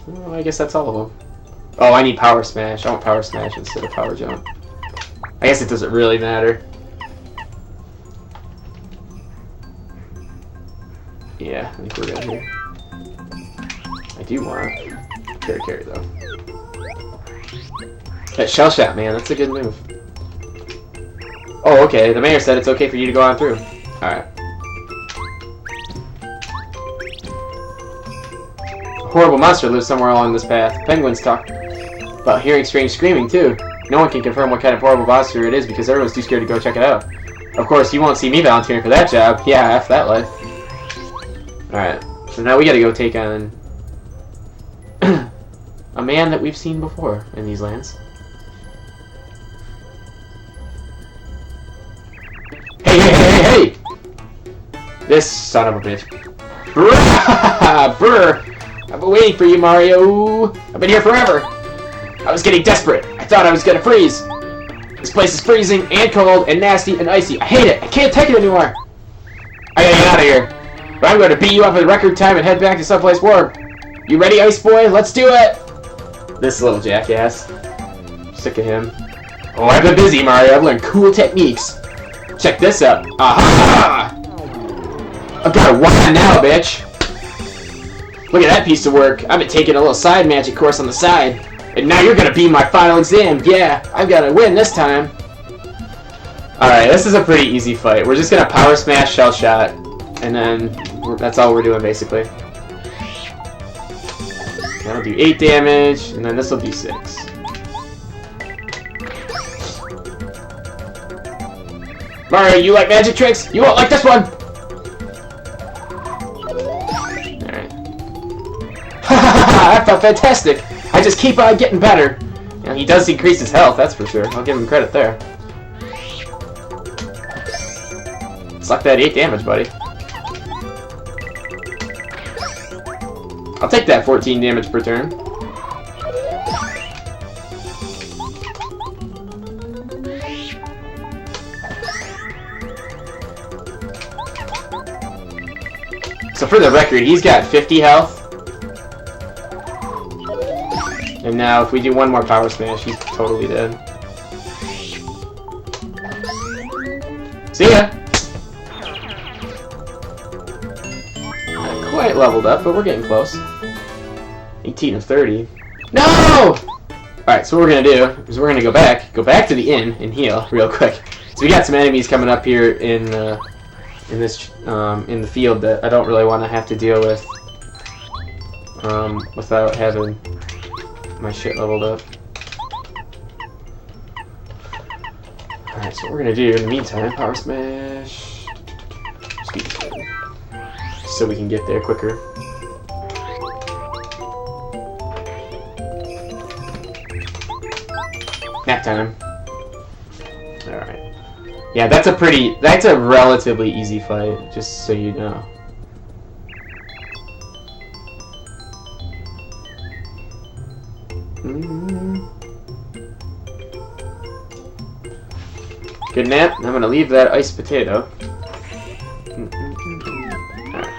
[SPEAKER 1] Well, I guess that's all of them. Oh, I need Power Smash. I want Power Smash instead of Power Jump. I guess it doesn't really matter. Yeah, I think we're good here. I do want carry though. That Shell Shot, man, that's a good move. Oh, okay. The mayor said it's okay for you to go on through. Alright. A horrible monster lives somewhere along this path. Penguins talk about hearing strange screaming, too. No one can confirm what kind of horrible monster it is because everyone's too scared to go check it out. Of course, you won't see me volunteering for that job. Yeah, F that life. Alright. So now we gotta go take on a man that we've seen before in these lands. Hey! This son of a bitch. Brr! I've been waiting for you, Mario. I've been here forever. I was getting desperate. I thought I was gonna freeze. This place is freezing and cold and nasty and icy. I hate it. I can't take it anymore. I gotta get out of here. But I'm gonna beat you up in record time and head back to someplace warm. You ready, Ice Boy? Let's do it! This little jackass. Sick of him. Oh, I've been busy, Mario. I've learned cool techniques. Check this out. Aha! I've got a wand now, bitch. Look at that piece of work. I've been taking a little side magic course on the side. And now you're gonna be my final exam. Yeah, I've gotta win this time. Alright, this is a pretty easy fight. We're just gonna Power Smash Shell Shot. And then that's all we're doing, basically. That'll do 8 damage, and then this will do 6. Mario, you like magic tricks? You won't like this one! Alright. Ha ha ha! That felt fantastic! I just keep on getting better! Now, he does increase his health, that's for sure. I'll give him credit there. Suck that 8 damage, buddy. I'll take that 14 damage per turn. So for the record, he's got 50 health. And now if we do one more power smash, he's totally dead. See ya! Not quite leveled up, but we're getting close. 18 of 30. No! Alright, so what we're gonna do is we're gonna go back to the inn and heal real quick. So we got some enemies coming up here in the field that I don't really want to have to deal with without having my shit leveled up. Alright, so what we're gonna do in the meantime, power smash, so we can get there quicker. Nap time. Alright. Yeah, that's a relatively easy fight, just so you know. Good nap. I'm gonna leave that iced potato. Alright.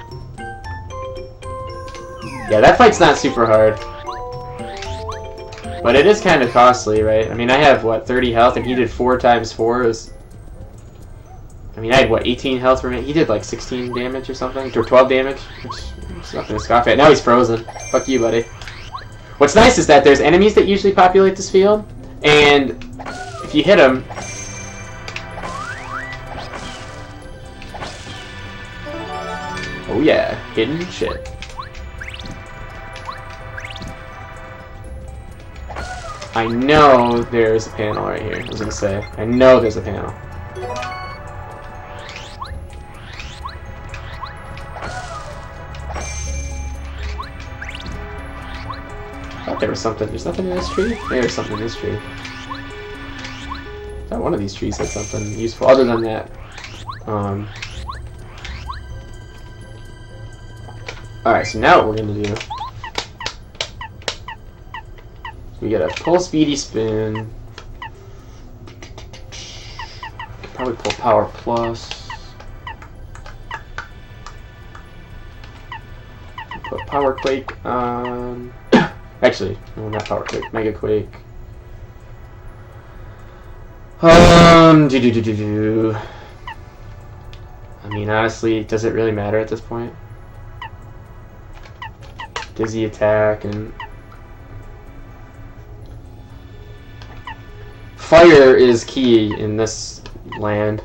[SPEAKER 1] Yeah, that fight's not super hard. But it is kind of costly, right? I mean, I have, what, 30 health, and he did 4 times 4 is... I mean, I had, what, 18 health per minute? He did, like, 16 damage or something? Or 12 damage? It's nothing to scoff at. Now he's frozen. Fuck you, buddy. What's nice is that there's enemies that usually populate this field, and if you hit them... Oh yeah, hidden shit. I know there's a panel right here. I was gonna say. I know there's a panel. I thought there was something. There's nothing in this tree? There's something in this tree. I thought one of these trees had something useful other than that. Alright, so now what we're gonna do... We gotta pull Speedy Spin. Could probably pull Power Plus. Put Power Quake on. Actually, no, not Power Quake. Mega Quake. I mean, honestly, does it really matter at this point? Dizzy attack and. Fire is key in this land.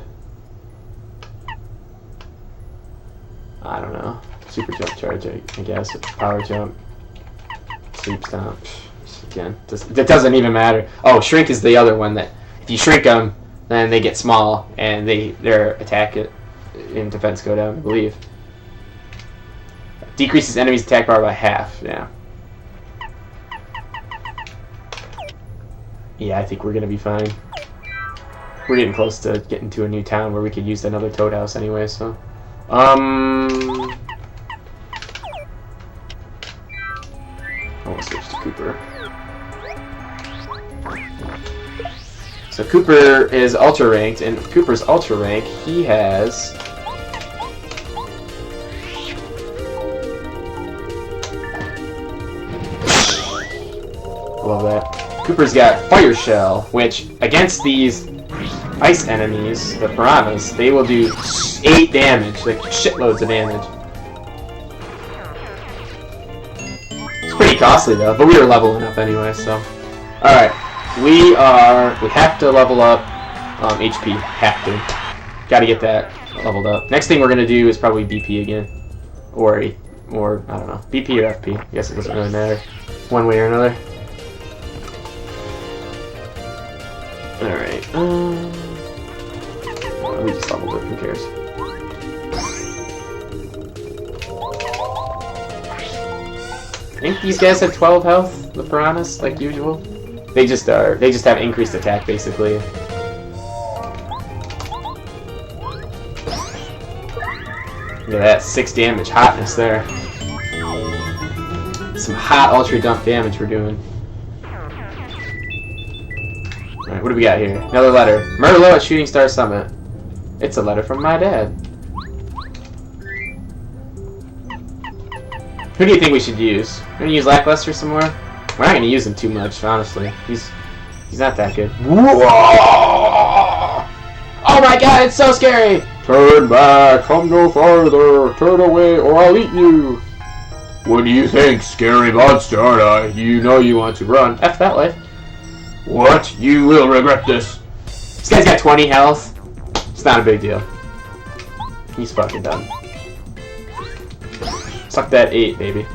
[SPEAKER 1] I don't know. Super jump charge, I guess. Power jump. Sleep stomp. Again, that doesn't even matter. Oh, shrink is the other one that if you shrink them, then they get small and their attack and defense go down, I believe. Decreases enemy's attack power by half. Yeah. Yeah, I think we're gonna be fine. We're getting close to getting to a new town where we could use another Toad House anyway, so... I'll switch to Cooper. So Cooper is Ultra Ranked, and Cooper's Ultra Rank, he has... Love that. Cooper's got Fire Shell, which, against these ice enemies, the piranhas, they will do 8 damage, like shitloads of damage. It's pretty costly though, but we were leveling up anyway, so. Alright, we have to level up HP, have to. Gotta get that leveled up. Next thing we're gonna do is probably BP again. Or I don't know, BP or FP, I guess it doesn't really matter, one way or another. Alright, we just leveled it, who cares? I think these guys had 12 health, the piranhas, like usual. They just have increased attack, basically. Look at that, 6 damage, hotness there. Some hot ultra dump damage we're doing. Alright, what do we got here? Another letter. Merlot at Shooting Star Summit. It's a letter from my dad. Who do you think we should use? We're gonna use Lackluster some more? We're not gonna use him too much, honestly. He's not that good. Whoa! Oh my god, it's so scary! Turn back, come no farther, turn away, or I'll eat you! What do you think, scary monster? You know you want to run. F that way. What? You will regret this. This guy's got 20 health. It's not a big deal. He's fucking done. Suck that 8, baby.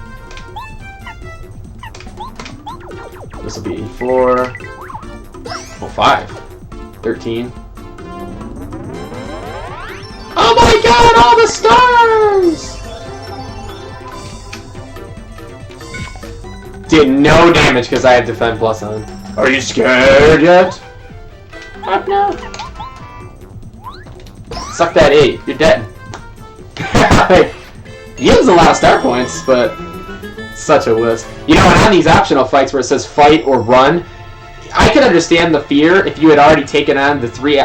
[SPEAKER 1] This will be 4. Oh, 5. 13. Oh my god, all the stars! Did no damage because I have Defend Plus on. Are you scared yet? Fuck no. Suck that 8. You're dead. He has a lot of star points, but such a list. You know, on these optional fights where it says fight or run, I could understand the fear if you had already taken on the 3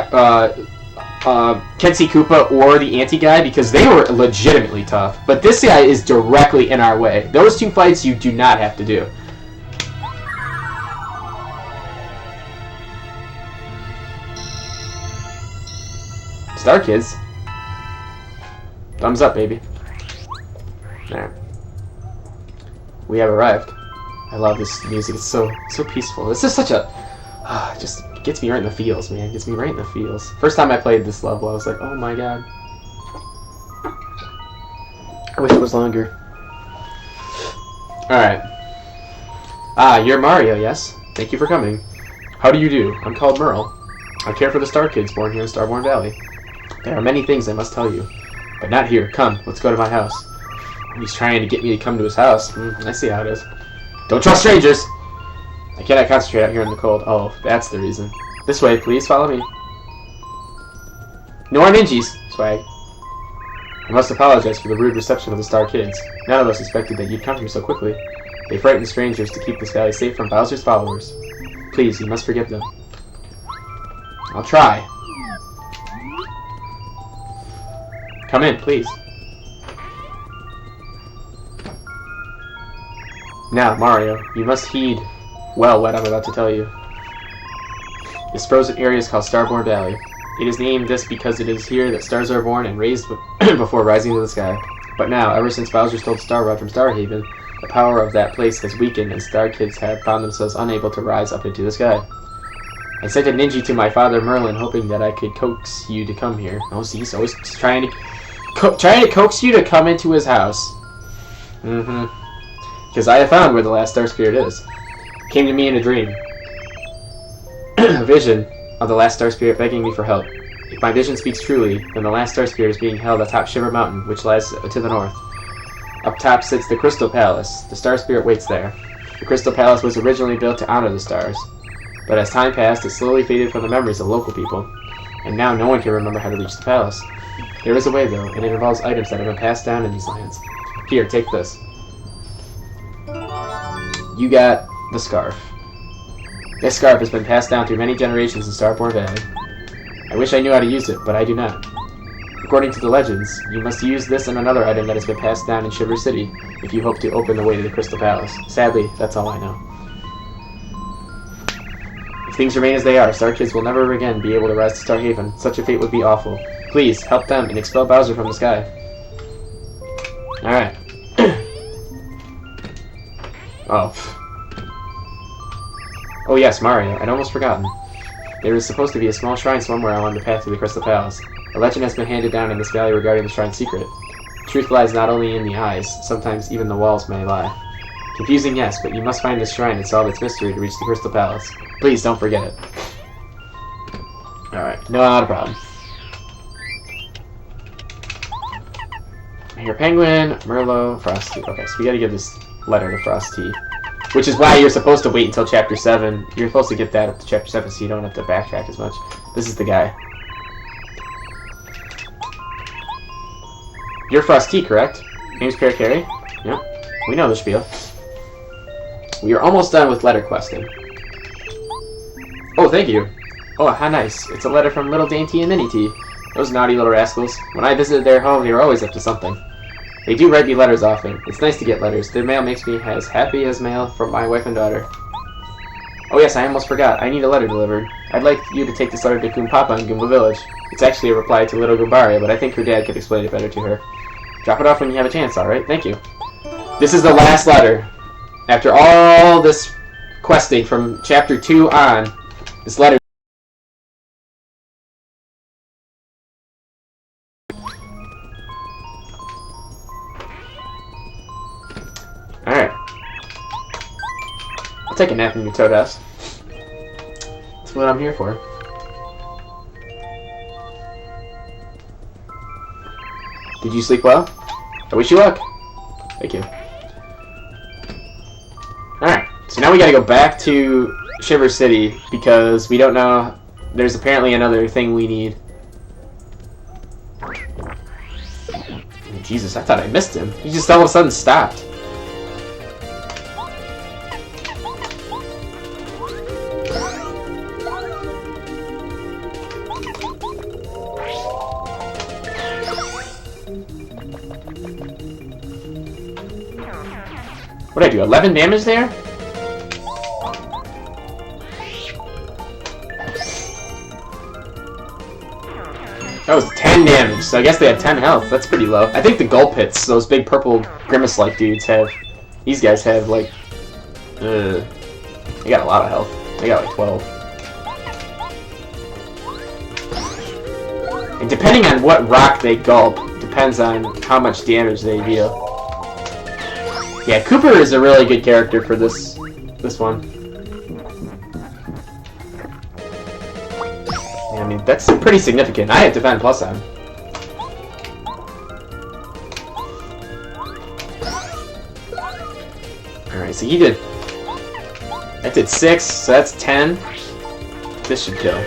[SPEAKER 1] Kenshi Koopa or the anti-guy, because they were legitimately tough. But this guy is directly in our way. Those 2 fights you do not have to do. Star Kids. Thumbs up, baby. There. We have arrived. I love this music. It's so peaceful. This is such a... just gets me right in the feels, man. Gets me right in the feels. First time I played this level, I was like, oh my god. I wish it was longer. Alright. You're Mario, yes? Thank you for coming. How do you do? I'm called Merle. I care for the Star Kids born here in Starborn Valley. There are many things I must tell you. But not here. Come, let's go to my house. He's trying to get me to come to his house. I see how it is. Don't trust strangers! I cannot concentrate out here in the cold. Oh, that's the reason. This way, please follow me. No more ninjas, swag. I must apologize for the rude reception of the Star Kids. None of us expected that you'd come here so quickly. They frightened strangers to keep this valley safe from Bowser's followers. Please, you must forgive them. I'll try. Come in, please. Now, Mario, you must heed well what I'm about to tell you. This frozen area is called Starborn Valley. It is named this because it is here that stars are born and raised before rising to the sky. But now, ever since Bowser stole the Star Rod from Starhaven, the power of that place has weakened and Star Kids have found themselves unable to rise up into the sky. I sent a ninja to my father Merlin, hoping that I could coax you to come here. Oh, see, he's always trying to coax you to come into his house. Because I have found where the last Star Spirit is. It came to me in a dream. A vision of the last Star Spirit begging me for help. If my vision speaks truly, then the last Star Spirit is being held atop Shiver Mountain, which lies to the north. Up top sits the Crystal Palace. The Star Spirit waits there. The Crystal Palace was originally built to honor the stars. But as time passed, it slowly faded from the memories of local people. And now no one can remember how to reach the palace. There is a way, though, and it involves items that have been passed down in these lands. Here, take this. You got the scarf. This scarf has been passed down through many generations in Starborn Valley. I wish I knew how to use it, but I do not. According to the legends, you must use this and another item that has been passed down in Shiver City if you hope to open the way to the Crystal Palace. Sadly, that's all I know. If things remain as they are, Star Kids will never again be able to rise to Starhaven. Such a fate would be awful. Please, help them and expel Bowser from the sky. Alright. Oh. Oh yes, Mario. I'd almost forgotten. There is supposed to be a small shrine somewhere along the path to the Crystal Palace. A legend has been handed down in this valley regarding the shrine's secret. Truth lies not only in the eyes, sometimes even the walls may lie. Confusing, yes, but you must find this shrine and solve its mystery to reach the Crystal Palace. Please don't forget it. Alright, no, not a problem. Here, Penguin, Merlot, Frosty. Okay, so we gotta give this letter to Frosty. Which is why you're supposed to wait until Chapter 7. You're supposed to get that up to Chapter 7 so you don't have to backtrack as much. This is the guy. You're Frosty, correct? Name's Carry. Yep. We know the spiel. We are almost done with letter questing. Oh, thank you. Oh, how nice. It's a letter from Little Dainty and Minnie T. Those naughty little rascals. When I visited their home, they were always up to something. They do write me letters often. It's nice to get letters. Their mail makes me as happy as mail from my wife and daughter. Oh yes, I almost forgot. I need a letter delivered. I'd like you to take this letter to Goompapa in Goomba Village. It's actually a reply to little Goombaria, but I think her dad could explain it better to her. Drop it off when you have a chance, alright? Thank you. This is the last letter. After all this questing from Chapter 2 on, this letter... Alright. I'll take a nap in your toad house. That's what I'm here for. Did you sleep well? I wish you luck. Thank you. Alright, so now we gotta go back to Shiver City because we don't know. There's apparently another thing we need. Jesus, I thought I missed him. He just all of a sudden stopped. What'd I do? 11 damage there? That was 10 damage, so I guess they had 10 health. That's pretty low. I think the Gulp Hits, those big purple Grimace-like dudes have... These guys have, like... they got a lot of health. They got, like, 12. And depending on what rock they gulp, depends on how much damage they deal. Yeah, Cooper is a really good character for this one. Yeah, I mean, that's pretty significant. I had Defend Plus on. Alright, so he did... That did 6, so that's 10. This should kill.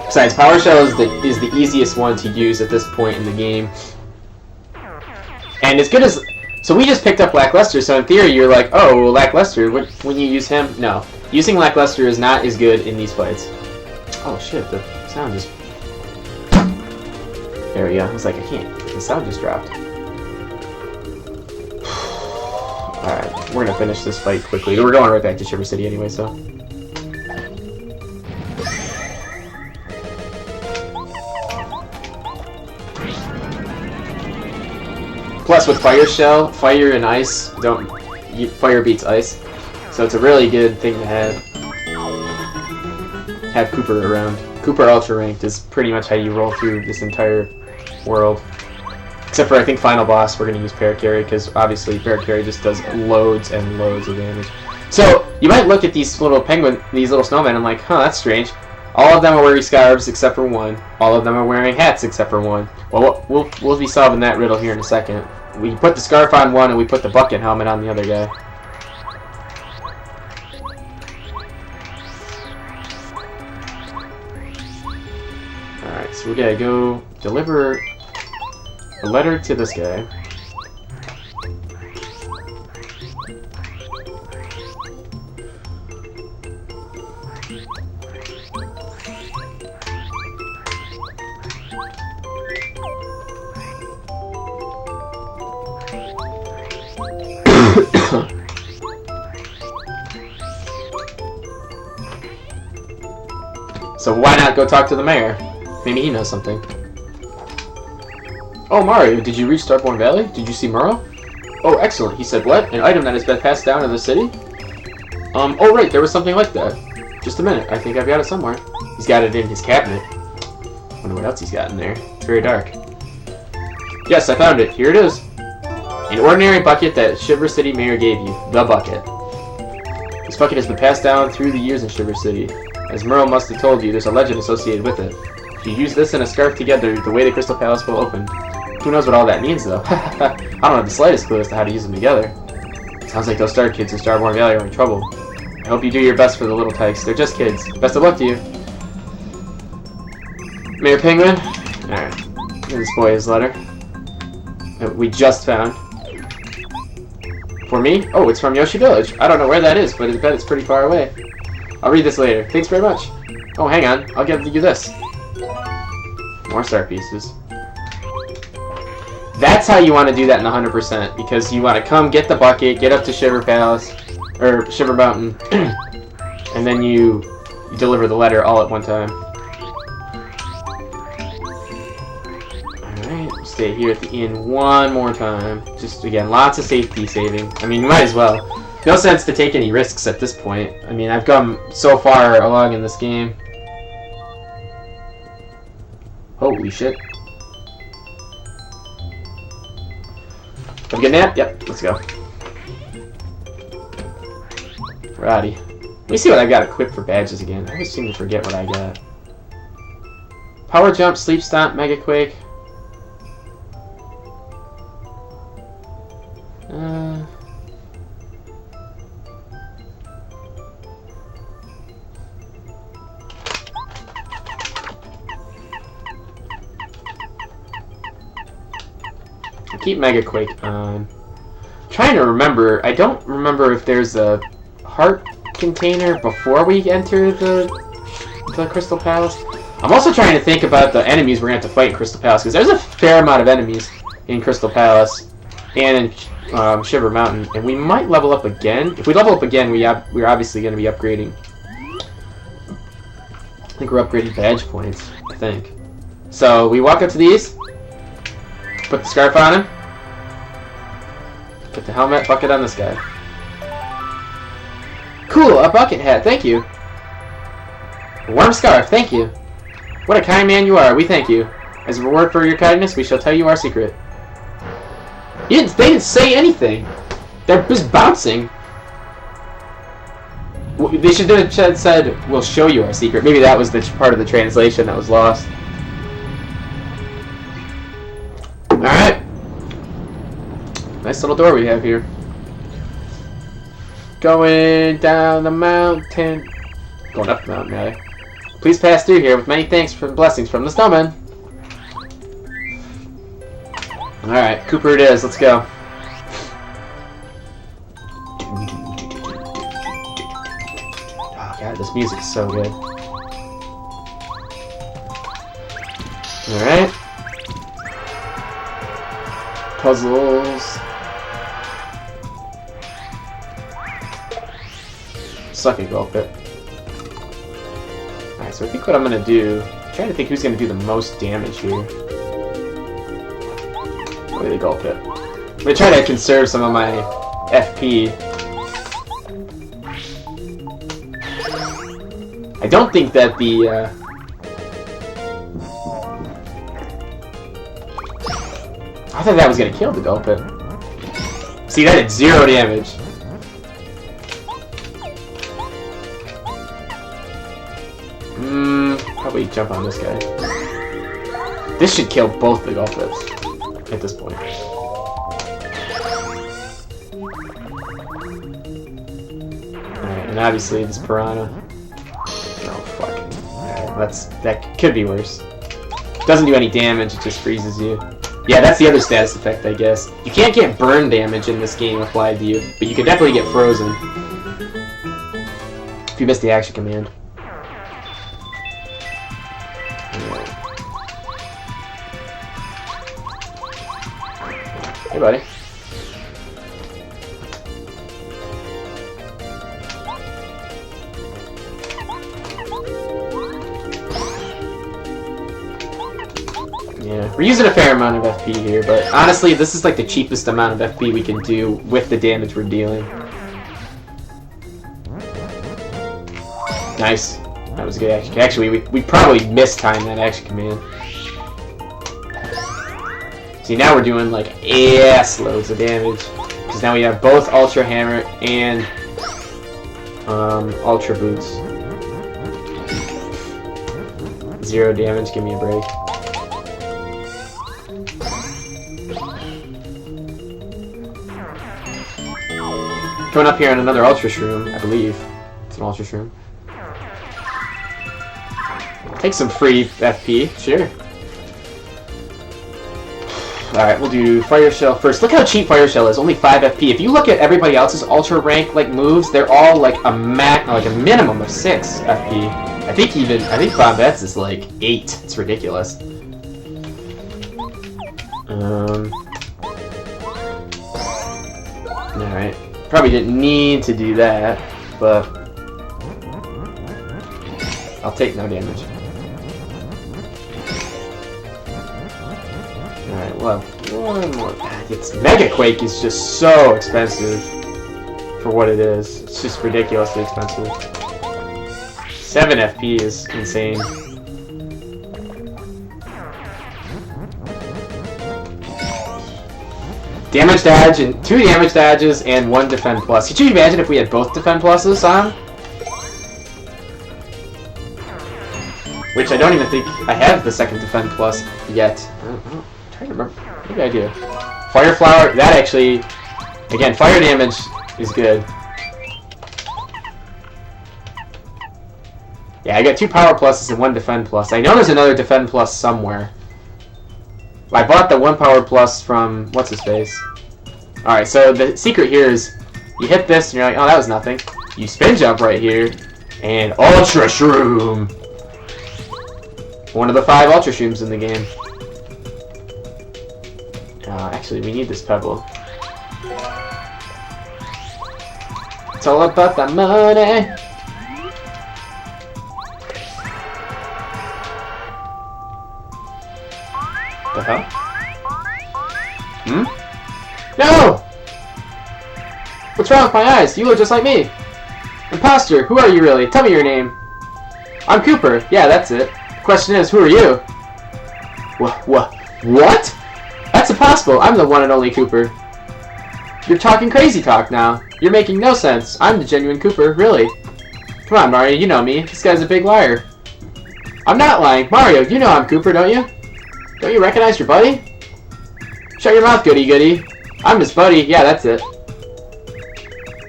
[SPEAKER 1] Besides, Power Shell is the easiest one to use at this point in the game. And as good as... So we just picked up Lackluster, so in theory you're like, oh, well, Lackluster, when you use him? No. Using Lackluster is not as good in these fights. Oh shit, the sound just... There we go. I was like, I can't. The sound just dropped. Alright, we're gonna finish this fight quickly. We're going right back to Shiver City anyway, so... Plus, with Fire Shell, Fire and Ice Fire beats Ice, so it's a really good thing to have Cooper around. Cooper Ultra Ranked is pretty much how you roll through this entire world. Except for, I think, Final Boss, we're going to use Paracarry, because obviously Paracarry just does loads and loads of damage. So, you might look at these little snowmen, and like, huh, that's strange. All of them are wearing scarves except for one. All of them are wearing hats except for one. Well, we'll be solving that riddle here in a second. We put the scarf on one and we put the bucket helmet on the other guy. Alright, so we gotta go deliver a letter to this guy. So why not go talk to the mayor? Maybe he knows something. Oh, Mario, did you reach Starborn Valley? Did you see Merle? Oh, excellent. He said what? An item that has been passed down in the city? Oh right, there was something like that. Just a minute, I think I've got it somewhere. He's got it in his cabinet. Wonder what else he's got in there. It's very dark. Yes, I found it. Here it is. An ordinary bucket that Shiver City Mayor gave you. The bucket. This bucket has been passed down through the years in Shiver City. As Merle must have told you, there's a legend associated with it. If you use this and a scarf together, the way to Crystal Palace will open. Who knows what all that means, though? I don't have the slightest clue as to how to use them together. Sounds like those Star Kids in Starborn Valley are in trouble. I hope you do your best for the little tykes. They're just kids. Best of luck to you. Mayor Penguin? Alright. Give this boy his letter. That we just found. For me? Oh, it's from Yoshi Village. I don't know where that is, but I bet it's pretty far away. I'll read this later. Thanks very much. Oh, hang on. I'll give you this. More star pieces. That's how you want to do that in 100%, because you want to come, get the bucket, get up to Shiver Palace, or Shiver Mountain, and then you deliver the letter all at one time. Alright, we'll stay here at the inn one more time. Just, again, lots of safety saving. I mean, you might as well. No sense to take any risks at this point. I mean, I've come so far along in this game. Holy shit. Have a good nap? Yep, let's go. Righty. Let me see what I've got equipped for badges again. I always seem to forget what I got. Power Jump, Sleep Stomp, Mega Quake. Keep Mega Quake on. Trying to remember. I don't remember if there's a heart container before we enter the Crystal Palace. I'm also trying to think about the enemies we're going to have to fight in Crystal Palace, because there's a fair amount of enemies in Crystal Palace and in Shiver Mountain, and we might level up again. If we level up again, we're obviously going to be upgrading. I think we're upgrading badge points, I think. So we walk up to these. Put the scarf on him. Put the helmet, bucket on this guy. Cool, a bucket hat, thank you. A warm scarf, thank you. What a kind man you are, we thank you. As a reward for your kindness, we shall tell you our secret. They didn't say anything. They're just bouncing. They should have said, we'll show you our secret. Maybe that was the part of the translation that was lost. Alright. Nice little door we have here. Going down the mountain. Going up the mountain, rather. Please pass through here with many thanks for blessings from the snowman. Alright, Cooper it is. Let's go. Oh god, this music is so good. Alright. Puzzles. Suck it, go pit. Alright, so I think what I'm gonna do. I'm trying to think who's gonna do the most damage here. Probably the Gulp Pit. I'm gonna try to conserve some of my FP. I don't think that the I thought that was gonna kill the Gulp Pit. See, that did 0 damage. Probably jump on this guy. This should kill both the Gulp Pits at this point. Alright, and obviously this Piranha. Oh fuck. Alright, that could be worse. Doesn't do any damage, it just freezes you. Yeah, that's the other status effect, I guess. You can't get burn damage in this game applied to you, but you can definitely get frozen if you miss the action command. Hey, buddy. Yeah, we're using a fair amount of FP here, but honestly, this is like the cheapest amount of FP we can do with the damage we're dealing. Nice. That was a good action. Actually, we probably mistimed that action command. See, now we're doing like ass loads of damage. Because now we have both Ultra Hammer and Ultra Boots. 0 damage, give me a break. Coming up here on another Ultra Shroom, I believe. It's an Ultra Shroom. Take some free FP, sure. Alright, we'll do Fire Shell first. Look how cheap Fire Shell is, only 5 FP. If you look at everybody else's Ultra rank like moves, they're all like a minimum of 6 FP. I think Bombette's is like 8. It's ridiculous. Alright. Probably didn't need to do that, but I'll take no damage. Alright, well, one more. Mega Quake is just so expensive for what it is. It's just ridiculously expensive. 7 FP is insane. Damage dodge and 2 damage dodges and 1 defend plus. Could you imagine if we had both defend pluses on? Which I don't even think I have the second defend plus yet. I'm trying to remember. Maybe I do. Fire Flower, that actually, again, fire damage is good. Yeah, I got 2 power pluses and 1 defend plus. I know there's another defend plus somewhere. I bought the 1 power plus from what's his face. Alright, so the secret here is you hit this and you're like, oh, that was nothing. You spin jump right here and Ultra Shroom. One of the 5 Ultra Shrooms in the game. Actually, we need this pebble. It's all about the money. The hell? Hmm? No! What's wrong with my eyes? You look just like me. Imposter, who are you really? Tell me your name. I'm Cooper. Yeah, that's it. The question is, who are you? What? That's impossible. I'm the one and only Cooper. You're talking crazy talk now. You're making no sense. I'm the genuine Cooper, really. Come on, Mario, you know me. This guy's a big liar. I'm not lying. Mario, you know I'm Cooper, don't you? Don't you recognize your buddy? Shut your mouth, goody-goody. I'm his buddy. Yeah, that's it.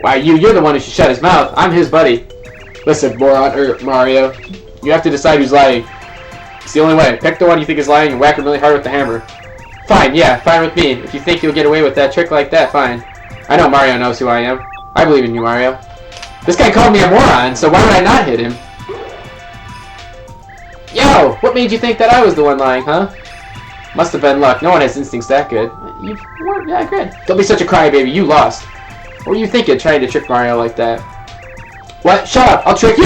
[SPEAKER 1] Why, you're the one who should shut his mouth. I'm his buddy. Listen, Mario. You have to decide who's lying. It's the only way. Pick the one you think is lying and whack him really hard with the hammer. Fine, yeah, fine with me. If you think you'll get away with that trick like that, fine. I know Mario knows who I am. I believe in you, Mario. This guy called me a moron, so why would I not hit him? Yo! What made you think that I was the one lying, huh? Must have been luck. No one has instincts that good. You weren't that good. Don't be such a crybaby. You lost. What were you thinking, trying to trick Mario like that? What? Shut up! I'll trick you!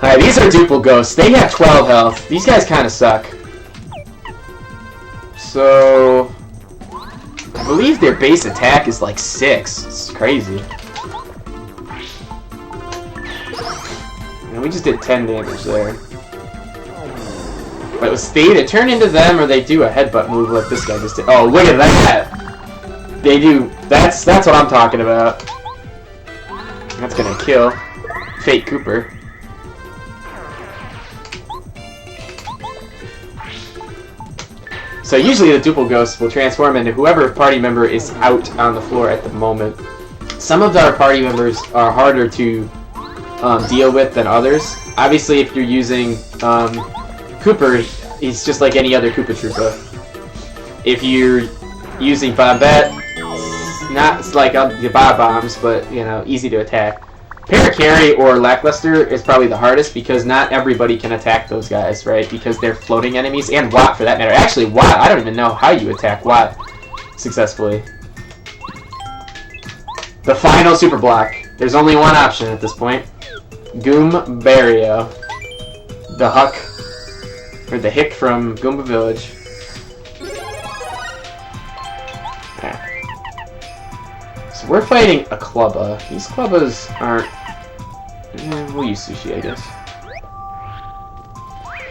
[SPEAKER 1] Alright, these are duple ghosts. They have 12 health. These guys kind of suck. So I believe their base attack is like 6. It's crazy. And we just did 10 damage there. But it was they either turn into them or they do a headbutt move like this guy just did. Oh, look at that! They do. That's what I'm talking about. That's gonna kill Fake Cooper. So usually the duple ghosts will transform into whoever party member is out on the floor at the moment. Some of our party members are harder to deal with than others. Obviously, if you're using Cooper, he's just like any other Koopa Troopa. If you're using Bombette, not like the Bob Bombs, but you know, easy to attack. Paracarry or Lackluster is probably the hardest because not everybody can attack those guys, right? Because they're floating enemies, and Watt for that matter. Actually, Watt, I don't even know how you attack Watt successfully. The final super block. There's only one option at this point. Goombario. The Huck. Or the Hick from Goomba Village. Okay. So we're fighting a Clubba. These Clubbas aren't... we'll use Sushi, I guess.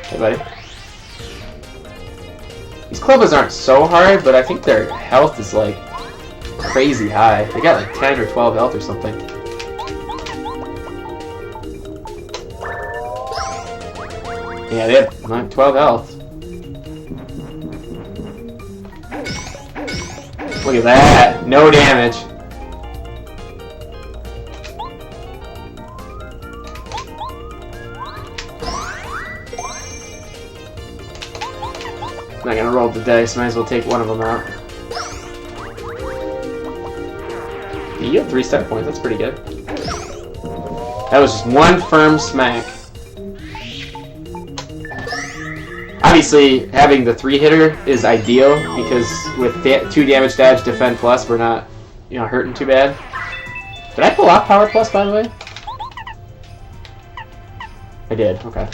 [SPEAKER 1] Hey, buddy. These Clubbas aren't so hard, but I think their health is, like, crazy high. They got, like, 10 or 12 health or something. Yeah, they have like 12 health. Look at that. No damage. I'm not gonna roll the dice, might as well take one of them out. You have 3 star points, that's pretty good. That was just one firm smack. Obviously, having the 3-hitter is ideal, because with 2 damage dodge, defend plus, we're not, you know, hurting too bad. Did I pull off power plus, by the way? I did, okay.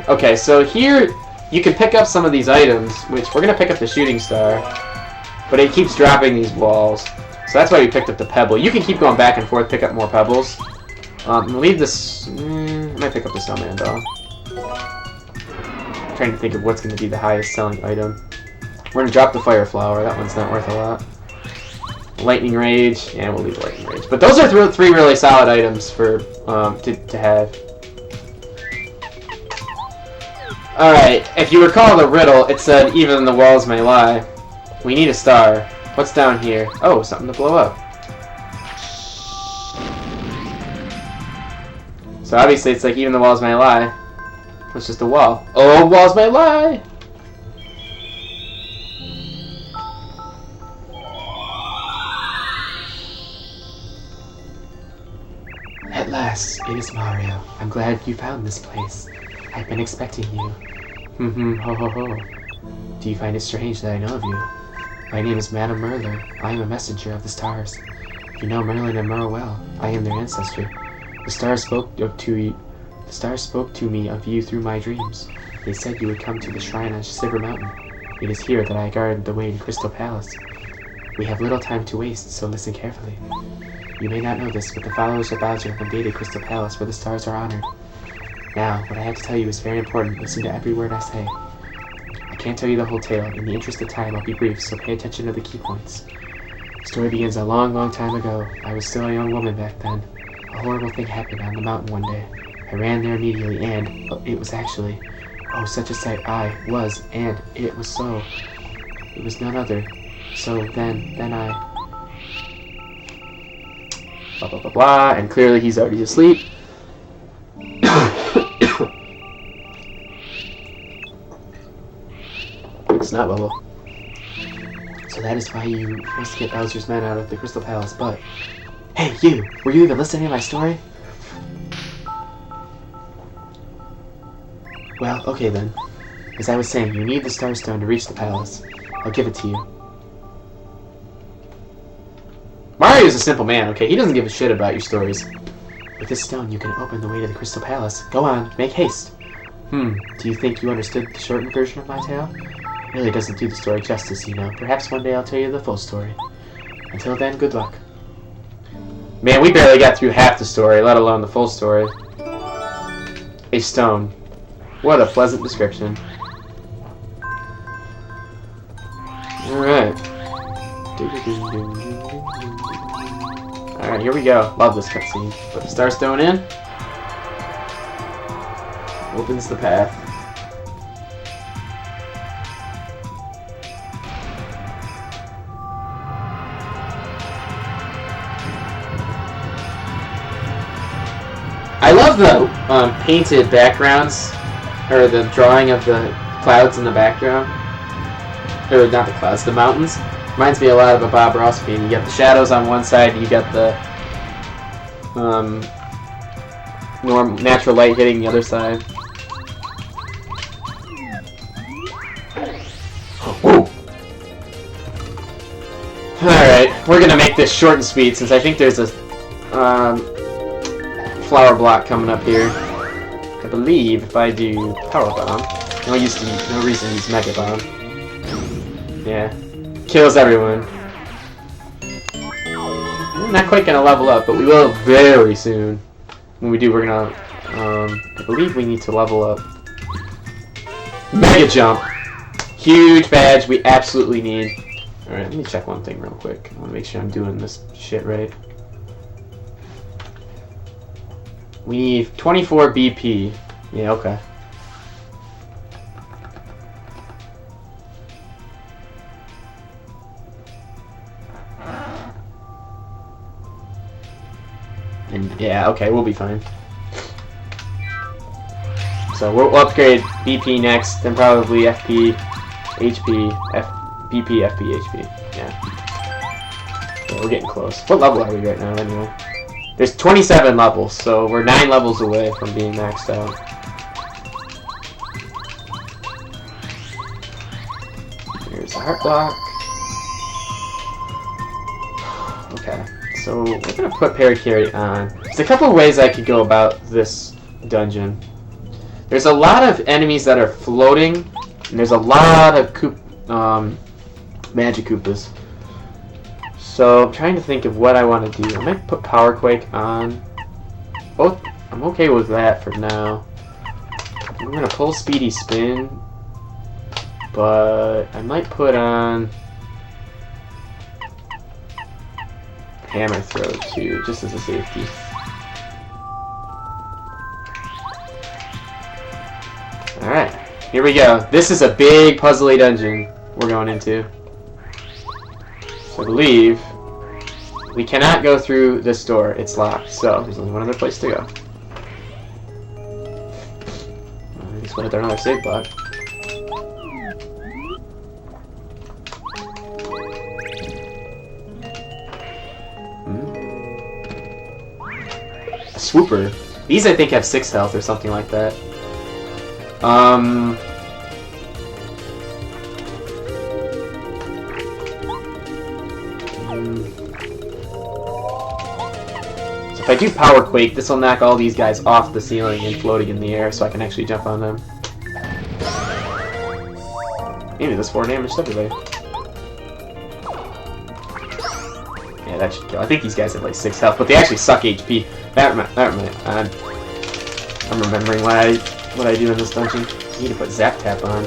[SPEAKER 1] Okay, so here you can pick up some of these items, which we're gonna pick up the shooting star, but it keeps dropping these walls, so that's why we picked up the pebble. You can keep going back and forth, pick up more pebbles. Leave this. I might pick up the snowman though. I'm trying to think of what's gonna be the highest selling item. We're gonna drop the fire flower. That one's not worth a lot. Lightning rage, and we'll leave lightning rage. But those are 3 really solid items for to have. Alright, if you recall the riddle, it said, even the walls may lie. We need a star. What's down here? Oh, something to blow up. So obviously it's like, even the walls may lie. It's just a wall. Oh, walls may lie! At last, it is Mario. I'm glad you found this place. I've been expecting you. Ho ho ho. Do you find it strange that I know of you? My name is Madame Merlin. I am a messenger of the stars. You know Merlin and Merle well. I am their ancestor. The stars spoke to me of you through my dreams. They said you would come to the shrine on Silver Mountain. It is here that I guard the way to Crystal Palace. We have little time to waste, so listen carefully. You may not know this, but the followers of Bowser have invaded Crystal Palace where the stars are honored. Now, what I have to tell you is very important. Listen to every word I say. I can't tell you the whole tale. In the interest of time, I'll be brief, so pay attention to the key points. The story begins a long, long time ago. I was still a young woman back then. A horrible thing happened on the mountain one day. I ran there immediately, and it was actually... Oh, such a sight I was, and it was so... It was none other. So then I... Blah, blah, blah, blah, and clearly he's already asleep. Snot bubble. So that is why you must get Bowser's men out of the Crystal Palace, but... Hey, you! Were you even listening to my story? Well, okay then. As I was saying, you need the Star Stone to reach the palace. I'll give it to you. Mario's a simple man, okay? He doesn't give a shit about your stories. With this stone, you can open the way to the Crystal Palace. Go on, make haste. Do you think you understood the shortened version of my tale? It really doesn't do the story justice, you know. Perhaps one day I'll tell you the full story. Until then, good luck. Man, we barely got through half the story, let alone the full story. A stone. What a pleasant description. Alright. Alright, here we go. Love this cutscene. Put the Star Stone in. Opens the path. I love the painted backgrounds, or the drawing of the clouds in the background. Or not the clouds, the mountains. Reminds me a lot of a Bob Ross painting. You got the shadows on one side, you got the natural light hitting the other side. Alright, we're gonna make this short and sweet since I think there's a flower block coming up here. I believe if I do Power Bomb, no reason to use Mega Bomb. Yeah. Kills everyone. We're not quite gonna level up, but we will very soon. When we do, we're gonna, I believe we need to level up. Mega Jump! Huge badge we absolutely need. Alright, let me check one thing real quick. I wanna make sure I'm doing this shit right. We need 24 BP. Yeah, okay. Yeah, okay, we'll be fine. So we'll upgrade BP next, then probably FP, HP, BP, FP, HP. Yeah. We're getting close. What level are we right now, anyway? There's 27 levels, so we're 9 levels away from being maxed out. Here's the heart block. Okay, so we're gonna put Parakarry on. There's a couple of ways I could go about this dungeon. There's a lot of enemies that are floating, and there's a lot of Magic Koopas. So I'm trying to think of what I want to do. I might put Power Quake on. Both. I'm okay with that for now. I'm gonna pull Speedy Spin, but I might put on Hammer Throw too, just as a safety. Alright, here we go. This is a big puzzly dungeon we're going into. So I believe we cannot go through this door. It's locked, so there's only one other place to go. I just want to throw another save block. A swooper. These I think have 6 health or something like that. So if I do Power Quake, this will knock all these guys off the ceiling and floating in the air so I can actually jump on them. Maybe this 4 damage to everybody. Yeah, that should kill. I think these guys have like 6 health, but they actually suck HP. I'm remembering what I do in this dungeon. I need to put Zap Tap on.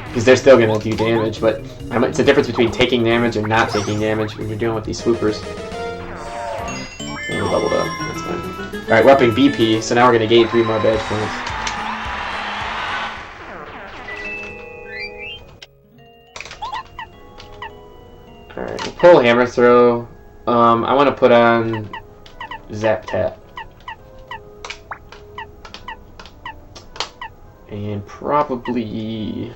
[SPEAKER 1] Because they're still going to do damage, but it's a difference between taking damage and not taking damage when you're dealing with these swoopers. And we're leveled up. That's fine. Alright, we're upping BP, so now we're going to gain 3 more badge points. Alright, we'll pull Hammer Throw. I want to put on Zap Tap. And probably,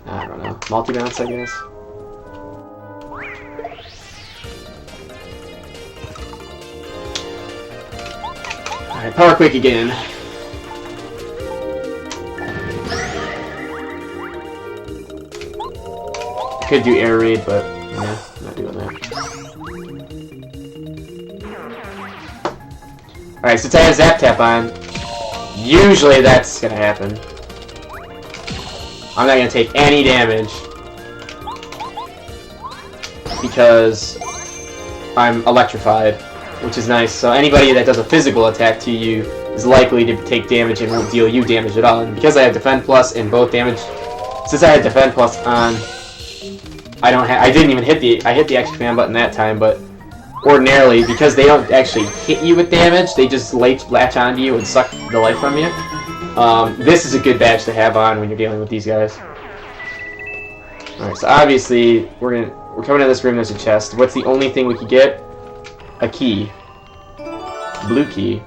[SPEAKER 1] I don't know, multi-bounce, I guess. Alright, Power Quake again. Could do Air Raid, but yeah, not doing that. Alright, since I have Zap Tap on, usually that's gonna happen. I'm not gonna take any damage because I'm electrified, which is nice. So anybody that does a physical attack to you is likely to take damage and won't deal you damage at all. And because I have Defend Plus and both damage, since I had Defend Plus on, I didn't even hit the extra command button that time, but ordinarily, because they don't actually hit you with damage, they just latch onto you and suck the life from you. This is a good badge to have on when you're dealing with these guys. Alright, so obviously we're coming in this room, there's a chest. What's the only thing we could get? A key. Blue key.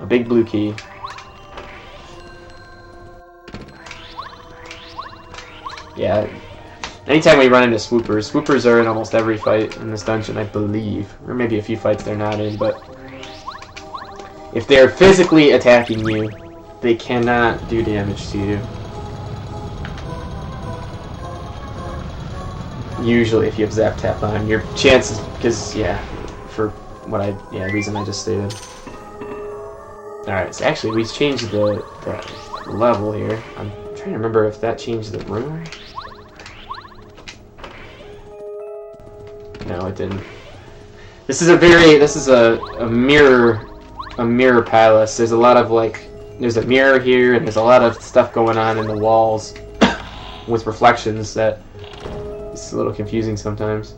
[SPEAKER 1] A big blue key. Yeah. Anytime we run into swoopers are in almost every fight in this dungeon, I believe. Or maybe a few fights they're not in, but if they're physically attacking you, they cannot do damage to you. Usually if you have Zap Tap on, your chances, because, yeah, for reason I just stated. Alright, so actually we changed the level here. I'm trying to remember if that changed the room. No, it didn't. This is a mirror palace. There's a lot of there's a mirror here, and there's a lot of stuff going on in the walls with reflections that it's a little confusing sometimes.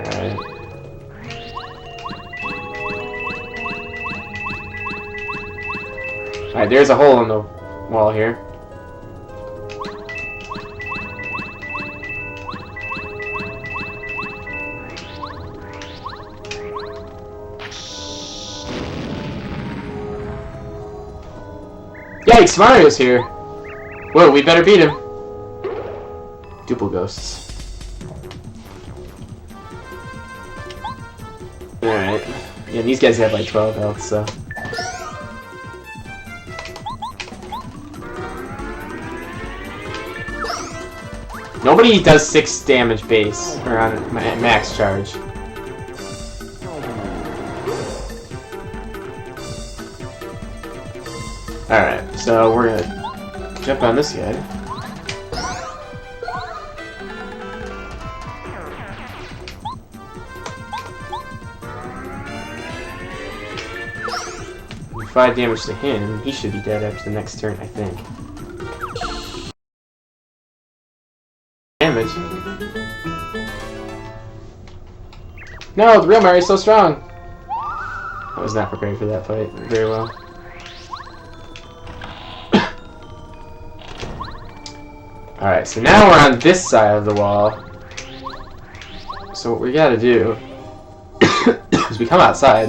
[SPEAKER 1] Alright. Alright, there's a hole in the wall here. Yikes, Mario's here! Whoa, we better beat him. Duple ghosts. Alright. Yeah, these guys have like 12 health, so. Nobody does 6 damage base, or on max charge. Alright, so we're gonna jump on this guy. With 5 damage to him, he should be dead after the next turn, I think. Damage. No, the real Mario's so strong! I was not prepared for that fight very well. Alright, so now we're on this side of the wall. So what we gotta do is we come outside,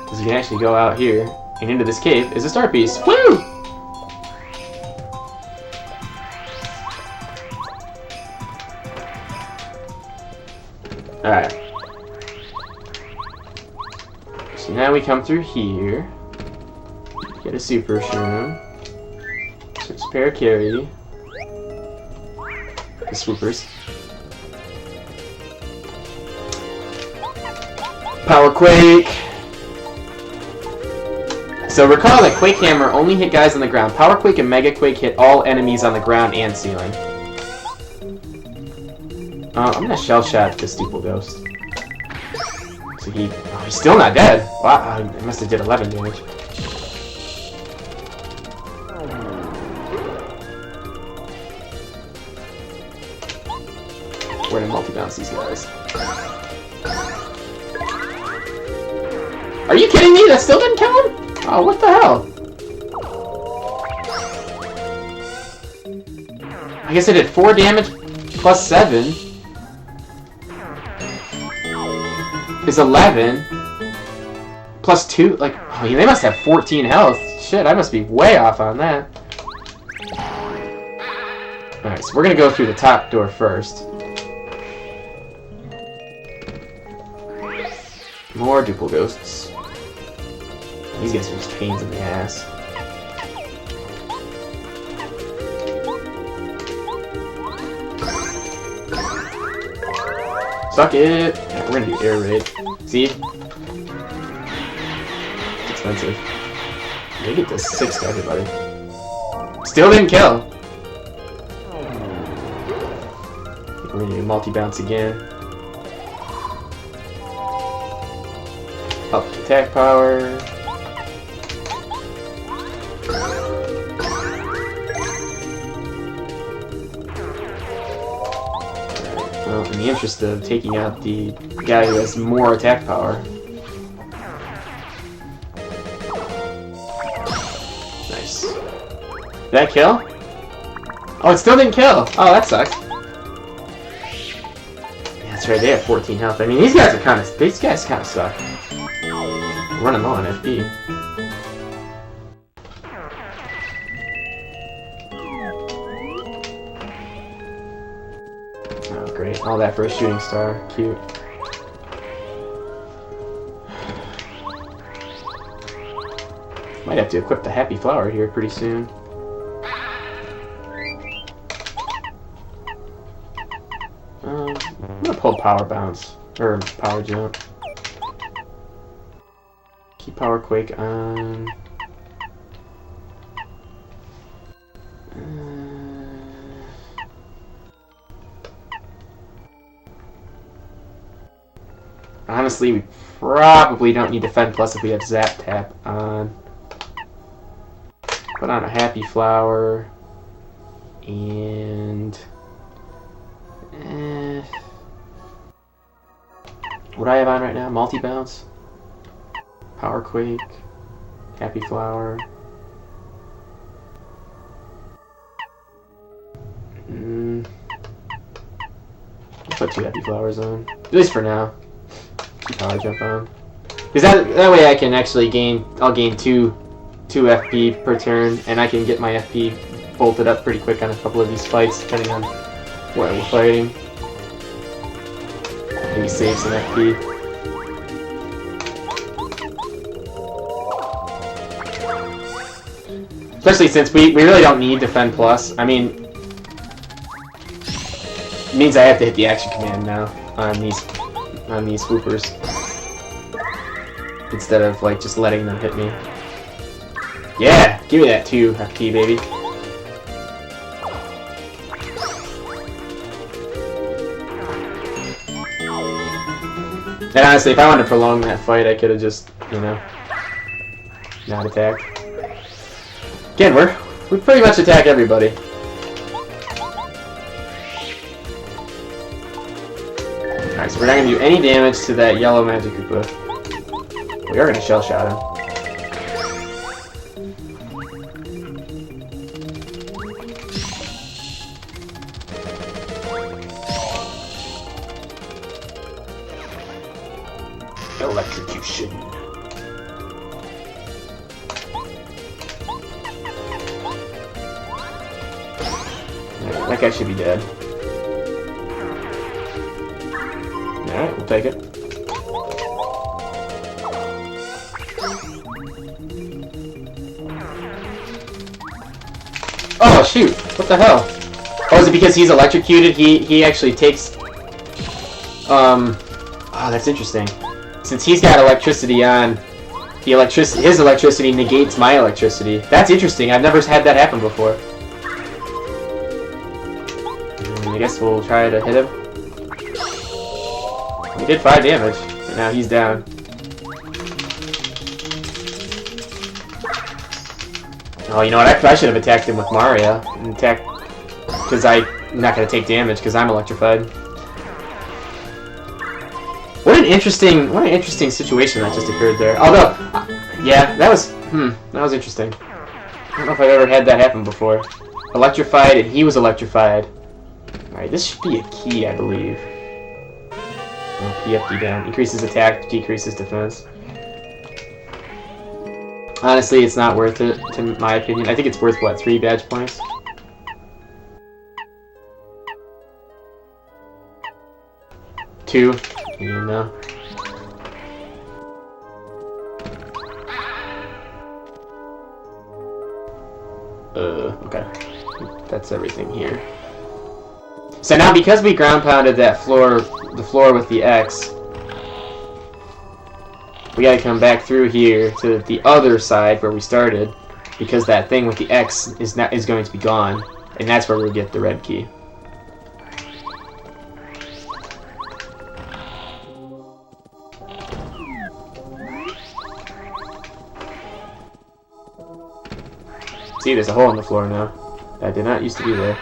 [SPEAKER 1] because we can actually go out here, and into this cave is a star piece. Woo! Alright. So now we come through here, get a super shroom, switch Paracarry, the swoopers. Power Quake! So recall that Quake Hammer only hit guys on the ground. Power Quake and Mega Quake hit all enemies on the ground and ceiling. I'm gonna Shell Shot this Duple Ghost. So he's still not dead! Wow, I must have did 11 damage. We're gonna multi-bounce these guys. Are you kidding me? That still didn't kill him? Oh, what the hell? I guess I did 4 damage plus 7 is 11 plus 2. Like, oh, yeah, they must have 14 health. Shit, I must be way off on that. Alright, so we're gonna go through the top door first. More Duple Ghosts. These guys are just pains in the ass. Suck it! Yeah, we're gonna do air raid. See? It's expensive. Maybe it does 6 to everybody. Still didn't kill! We're gonna do multi-bounce again. Up attack power. Well, in the interest of taking out the guy who has more attack power. Nice. Did that kill? Oh, it still didn't kill! Oh, that sucks. Yeah, that's right, they have 14 health. I mean, these guys kind of suck. Running low on FP. Oh, great. All that for a shooting star. Cute. Might have to equip the Happy Flower here pretty soon. I'm gonna pull Power Bounce. Or Power Jump. Keep Power Quake on. Honestly, we probably don't need Defend Plus if we have Zap Tap on. Put on a Happy Flower. And... what do I have on right now? Multi-Bounce? Power Quake, Happy Flower. put 2 happy flowers on. At least for now. Power jump on. Because that way I can actually gain, I'll gain 2 FP per turn, and I can get my FP bolted up pretty quick on a couple of these fights, depending on what we're fighting. Maybe save some FP. Especially since we really don't need Defend Plus. I mean, it means I have to hit the action command now on these swoopers. Instead of like just letting them hit me. Yeah! Give me that 2 FP, baby. And honestly, if I wanted to prolong that fight, I could have just, you know, not attacked. Again, we pretty much attack everybody. Alright, so we're not going to do any damage to that yellow Magic Koopa. We are going to shell shot him. Electrocution. Alright, that guy should be dead. Alright, we'll take it. Oh shoot! What the hell? Oh, is it because he's electrocuted? He actually takes... Oh, that's interesting. Since he's got electricity on, his electricity negates my electricity. That's interesting. I've never had that happen before. I guess we'll try to hit him. He did 5 damage, and now he's down. Oh, you know what? I should have attacked him with Mario. And attacked... Because I'm not going to take damage, because I'm electrified. What an interesting situation that just occurred there. Although, yeah, that was interesting. I don't know if I've ever had that happen before. Electrified, and he was electrified. Alright, this should be a key, I believe. Oh, PFD down. Increases attack, decreases defense. Honestly, it's not worth it, in my opinion. I think it's worth, what, 3 badge points? Two. You know. Okay. That's everything here. So now, because we ground pounded that floor, the floor with the X, we gotta come back through here to the other side where we started, because that thing with the X is going to be gone, and that's where we'll get the red key. See, there's a hole in the floor now. That did not used to be there.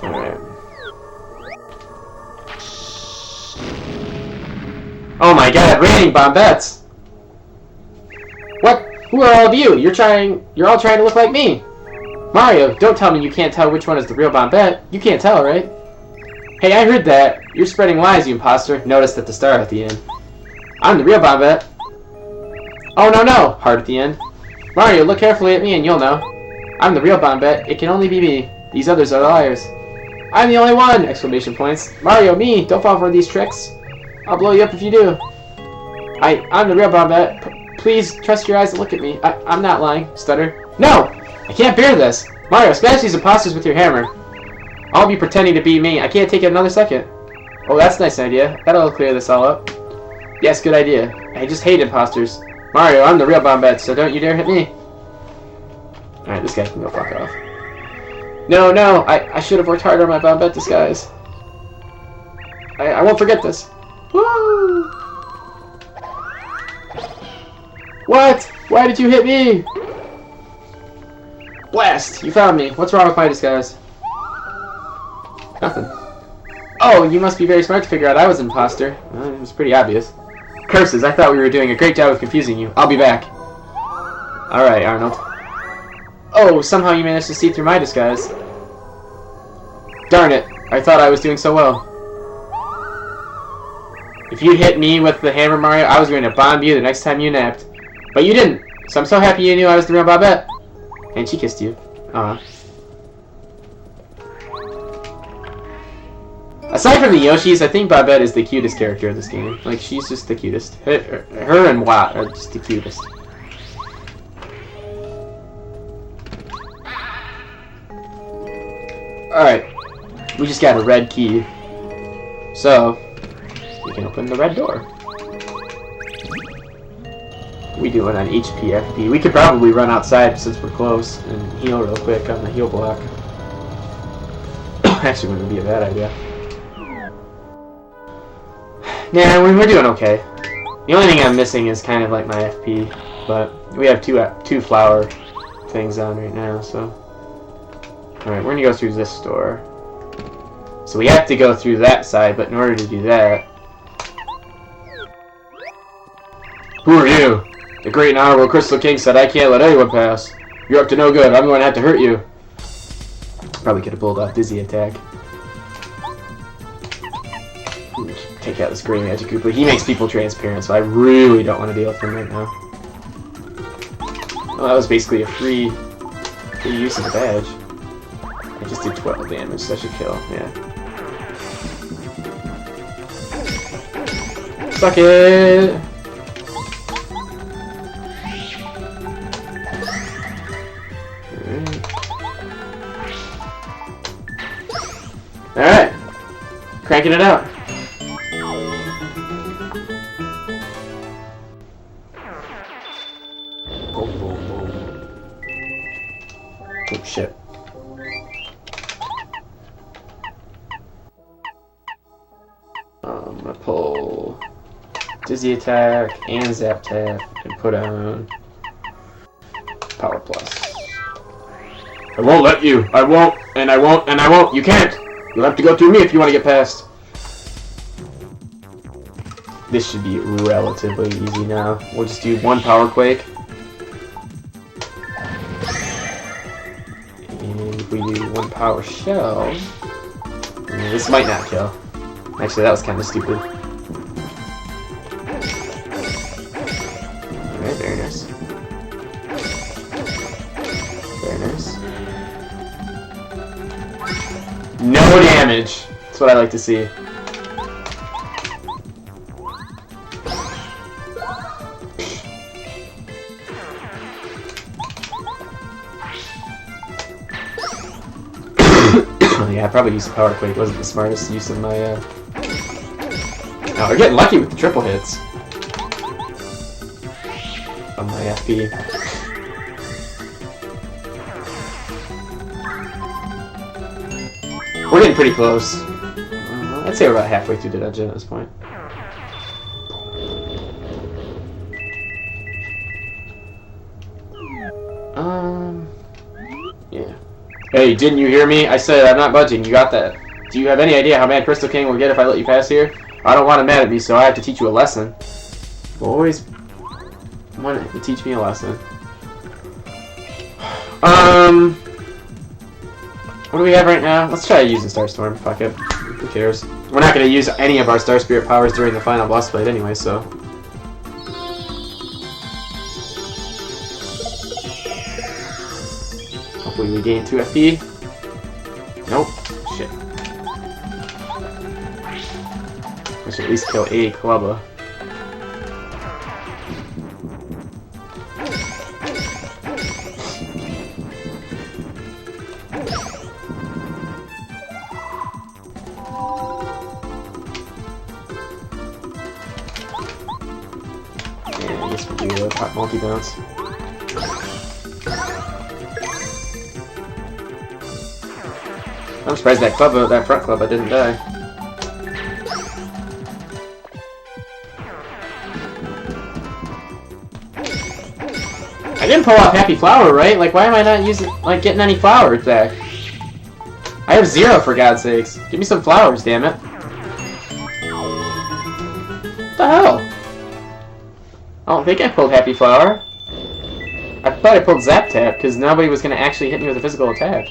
[SPEAKER 1] Alright. Oh my god, raining bombettes! What? Who are all of you? You're all trying to look like me! Mario, don't tell me you can't tell which one is the real bombette. You can't tell, right? Hey, I heard that. You're spreading lies, you imposter. Notice that the star at the end. I'm the real bombette. Oh, no. Heart at the end. Mario, look carefully at me and you'll know. I'm the real bombette. It can only be me. These others are liars. I'm the only one! Exclamation points. Mario, me! Don't fall for these tricks. I'll blow you up if you do. I'm the real bombette. Please trust your eyes and look at me. I'm not lying. Stutter. No! I can't bear this. Mario, smash these imposters with your hammer. I'll be pretending to be me. I can't take it another second. Oh, that's a nice idea. That'll clear this all up. Yes, good idea. I just hate imposters. Mario, I'm the real bombette, so don't you dare hit me. Alright, this guy can go fuck off. No, I should have worked harder on my bombette disguise. I won't forget this. Woo! What? Why did you hit me? Blast! You found me. What's wrong with my disguise? Nothing. Oh, you must be very smart to figure out I was an imposter. Well, it was pretty obvious. Curses, I thought we were doing a great job of confusing you. I'll be back. Alright, Arnold. Oh, somehow you managed to see through my disguise. Darn it, I thought I was doing so well. If you hit me with the hammer, Mario, I was going to bomb you the next time you napped. But you didn't, so I'm so happy you knew I was the real Bobette. And she kissed you. Aw. Aside from the Yoshis, I think Bobette is the cutest character of this game. Like, she's just the cutest. Her and Watt are just the cutest. Alright. We just got a red key. So, we can open the red door. We do it on HP, FP. We could probably run outside since we're close and heal real quick on the heal block. Actually, wouldn't be a bad idea. Nah, we're doing okay. The only thing I'm missing is kind of like my FP, but we have two flower things on right now, so. Alright, we're gonna go through this door. So we have to go through that side, but in order to do that... Who are you? The great and honorable Crystal King said I can't let anyone pass. You're up to no good. I'm going to have to hurt you. Probably could have pulled off Dizzy Attack. Take out this green Magic Koopa. He makes people transparent, so I really don't want to deal with him right now. Well, that was basically a free use of the badge. I just did 12 damage, so that should kill. Yeah. Suck it! Alright. Cranking it out. Boom, boom, boom. Oh, shit. I'm gonna pull Dizzy Attack and Zap Tap and put on Power Plus. I won't let you. I won't, and I won't, and I won't. You can't. You'll have to go through me if you want to get past. This should be relatively easy now. We'll just do one Power Quake. And if we do one Power Shell... this might not kill. Actually, that was kind of stupid. Alright, very nice. Very nice. No damage! That's what I like to see. Yeah, I probably used Power Quake. Wasn't the smartest use of my, Oh, we're getting lucky with the triple hits. On my FP. We're getting pretty close. I'd say we're about halfway through the dungeon at this point. Yeah. Hey, didn't you hear me? I said I'm not budging. You got that. Do you have any idea how mad Crystal King will get if I let you pass here? I don't want him mad at me, so I have to teach you a lesson. Always want to teach me a lesson. What do we have right now? Let's try using Starstorm. Fuck it. Who cares? We're not going to use any of our Star Spirit powers during the final boss fight anyway, so... Hopefully we gain 2 FP. Nope. Shit. I should at least kill a Clubba. And I guess we'll do a top multi-bounce. I'm surprised that front Clubba didn't die. I didn't pull off Happy Flower, right? Like, why am I not using, like, getting any flowers back? I have 0, for God's sakes. Give me some flowers, damn it. What the hell? I don't think I pulled Happy Flower. I thought I pulled Zap Tap because nobody was going to actually hit me with a physical attack.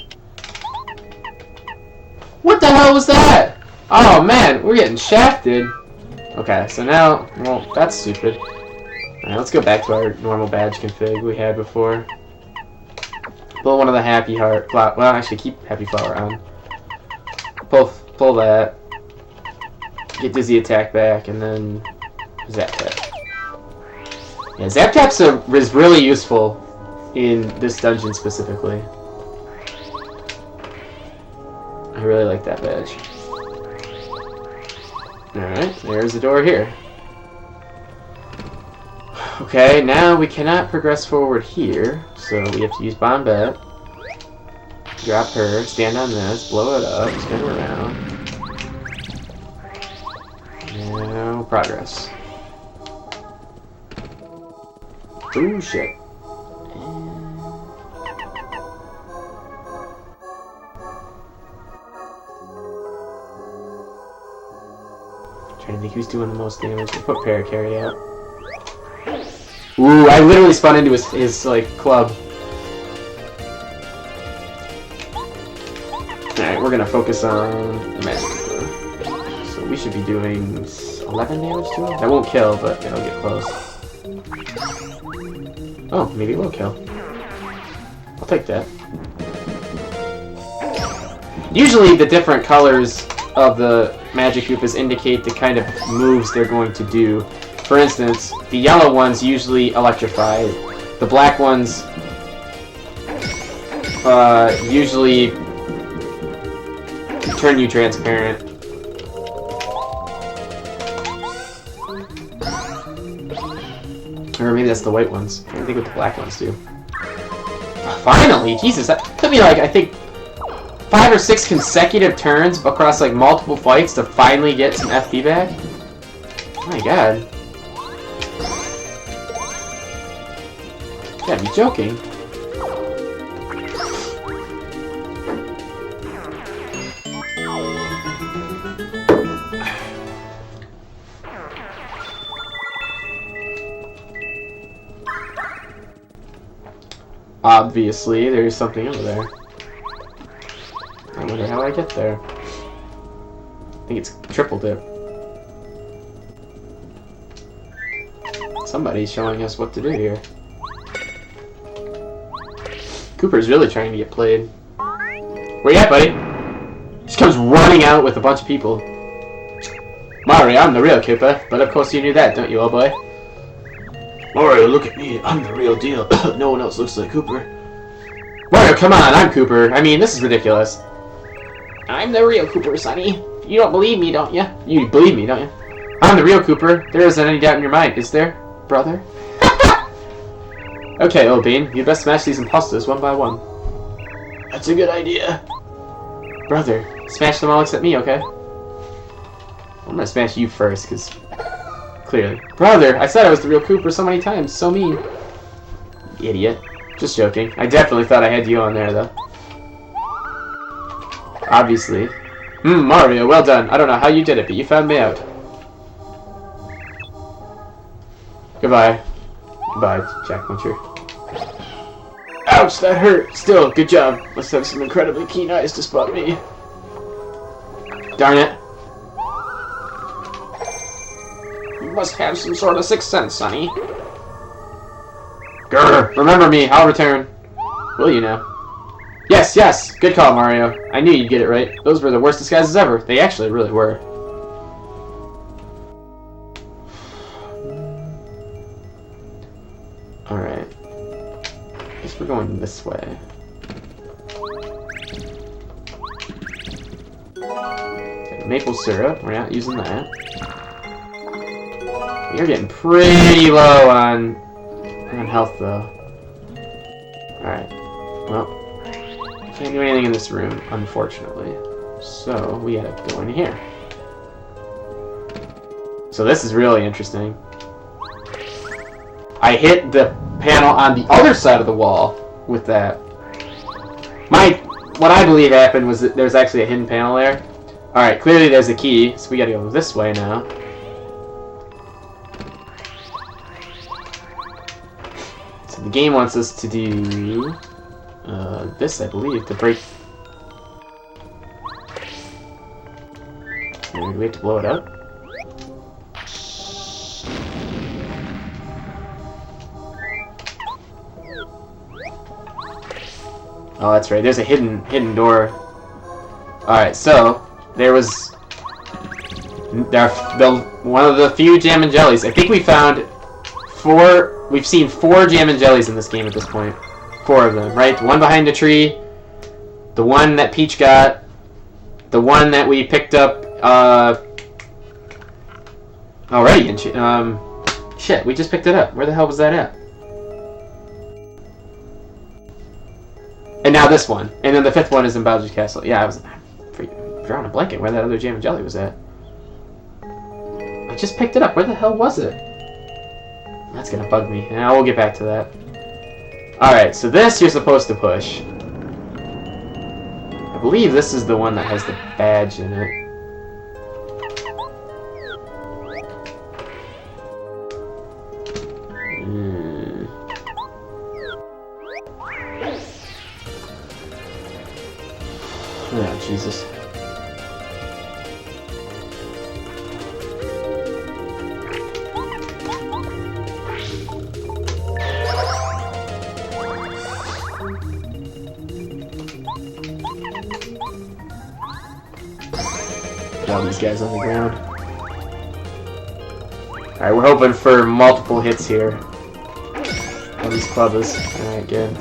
[SPEAKER 1] What the hell was that? Oh man, we're getting shafted. Okay, so now, well, that's stupid. Alright, let's go back to our normal badge config we had before. Pull one of the Happy Heart, well, actually keep Happy Flower on. Pull that. Get Dizzy Attack back, and then Zap Tap. Yeah, Zap Tap's is really useful in this dungeon specifically. I really like that badge. Alright, there's the door here. Okay, now we cannot progress forward here, so we have to use Bombette. Drop her, stand on this, blow it up, spin around. No progress. Ooh, shit. Trying to think who's doing the most damage. We'll put Paracarry out. Ooh, I literally spun into his like, club. Alright, we're gonna focus on the magic. So we should be doing 11 damage to him? That won't kill, but it'll get close. Oh, maybe it will kill. I'll take that. Usually the different colors of the magic Koopas indicate the kind of moves they're going to do. For instance, the yellow ones usually electrify. The black ones usually turn you transparent. Or maybe that's the white ones. I think what the black ones do. Finally! Jesus, that took me like, I think, 5 or 6 consecutive turns across like multiple fights to finally get some FP back. Oh my god. You gotta be joking. Obviously, there's something over there. I wonder how I get there. I think it's triple dip. Somebody's showing us what to do here. Cooper's really trying to get played. Where you at, buddy? She comes running out with a bunch of people. Mario, I'm the real Koopa, but of course you knew that, don't you, old boy? Mario, look at me. I'm the real deal. No one else looks like Cooper. Mario, come on. I'm Cooper. I mean, this is ridiculous. I'm the real Cooper, Sonny. You don't believe me, don't you? You believe me, don't you? I'm the real Cooper. There isn't any doubt in your mind, is there, brother? Okay, old bean. You best smash these imposters one by one. That's a good idea. Brother, smash them all except me, okay? I'm gonna smash you first, because... clearly. Brother, I said I was the real Cooper so many times. So mean. Idiot. Just joking. I definitely thought I had you on there, though. Obviously. Mario, well done. I don't know how you did it, but you found me out. Goodbye. Goodbye, Jack Muncher. Ouch, that hurt. Still, good job. Must have some incredibly keen eyes to spot me. Darn it. You must have some sort of sixth sense, Sonny. Grr, remember me, I'll return. Will you now? Yes, yes, good call, Mario. I knew you'd get it right. Those were the worst disguises ever. They actually really were. Alright. Guess we're going this way. Okay, maple syrup, we're not using that. You're getting pretty low on health, though. Alright. Well, can't do anything in this room, unfortunately. So, we gotta go in here. So this is really interesting. I hit the panel on the other side of the wall with that. What I believe happened was that there's actually a hidden panel there. Alright, clearly there's a key, so we gotta go this way now. the game wants us to do this, I believe, to break. Do we have to blow it up? Oh, that's right. There's a hidden door. All right, so there was one of the few jam and jellies. I think we found 4. We've seen 4 jam and jellies in this game at this point. 4 of them, right? The one behind the tree, the one that Peach got, the one that we picked up already. And shit, we just picked it up. Where the hell was that at? And now this one. And then the 5th one is in Bowser's Castle. Yeah, I'm drawing a blanket where that other jam and jelly was at. I just picked it up. Where the hell was it? That's gonna bug me. Yeah, we'll get back to that. Alright, so this you're supposed to push. I believe this is the one that has the badge in it. Oh, Jesus. All these guys on the ground. Alright, we're hoping for multiple hits here. All these clubbers. Alright, good.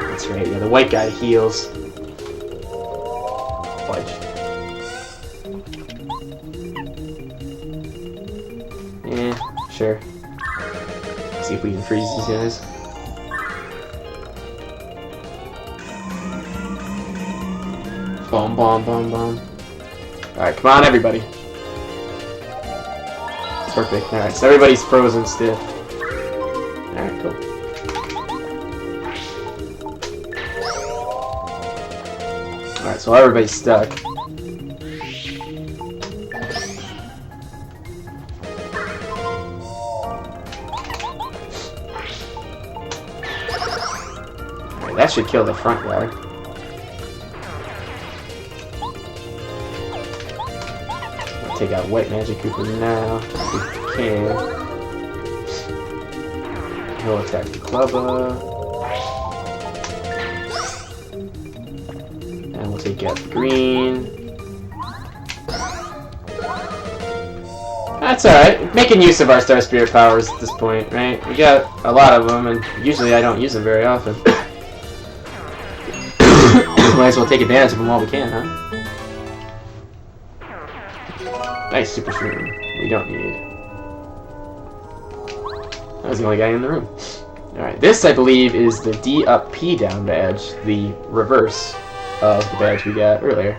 [SPEAKER 1] That's right, yeah, the white guy heals. Fudge. Yeah, sure. See if we can freeze these guys. Boom, boom, boom, boom. Alright, come on, everybody. Perfect. Alright, so everybody's frozen stiff. Alright, cool. Alright, so everybody's stuck. Alright, that should kill the front guy. Take out White Magic Cooper now, if we can. He'll attack the Clubba. And we'll take out the green. That's alright. Making use of our Star Spirit powers at this point, right? We got a lot of them, and usually I don't use them very often. Might as well take advantage of them while we can, huh? Nice, super shroom. We don't need. That was the only guy in the room. Alright, this I believe is the D up P down badge, the reverse of the badge we got earlier.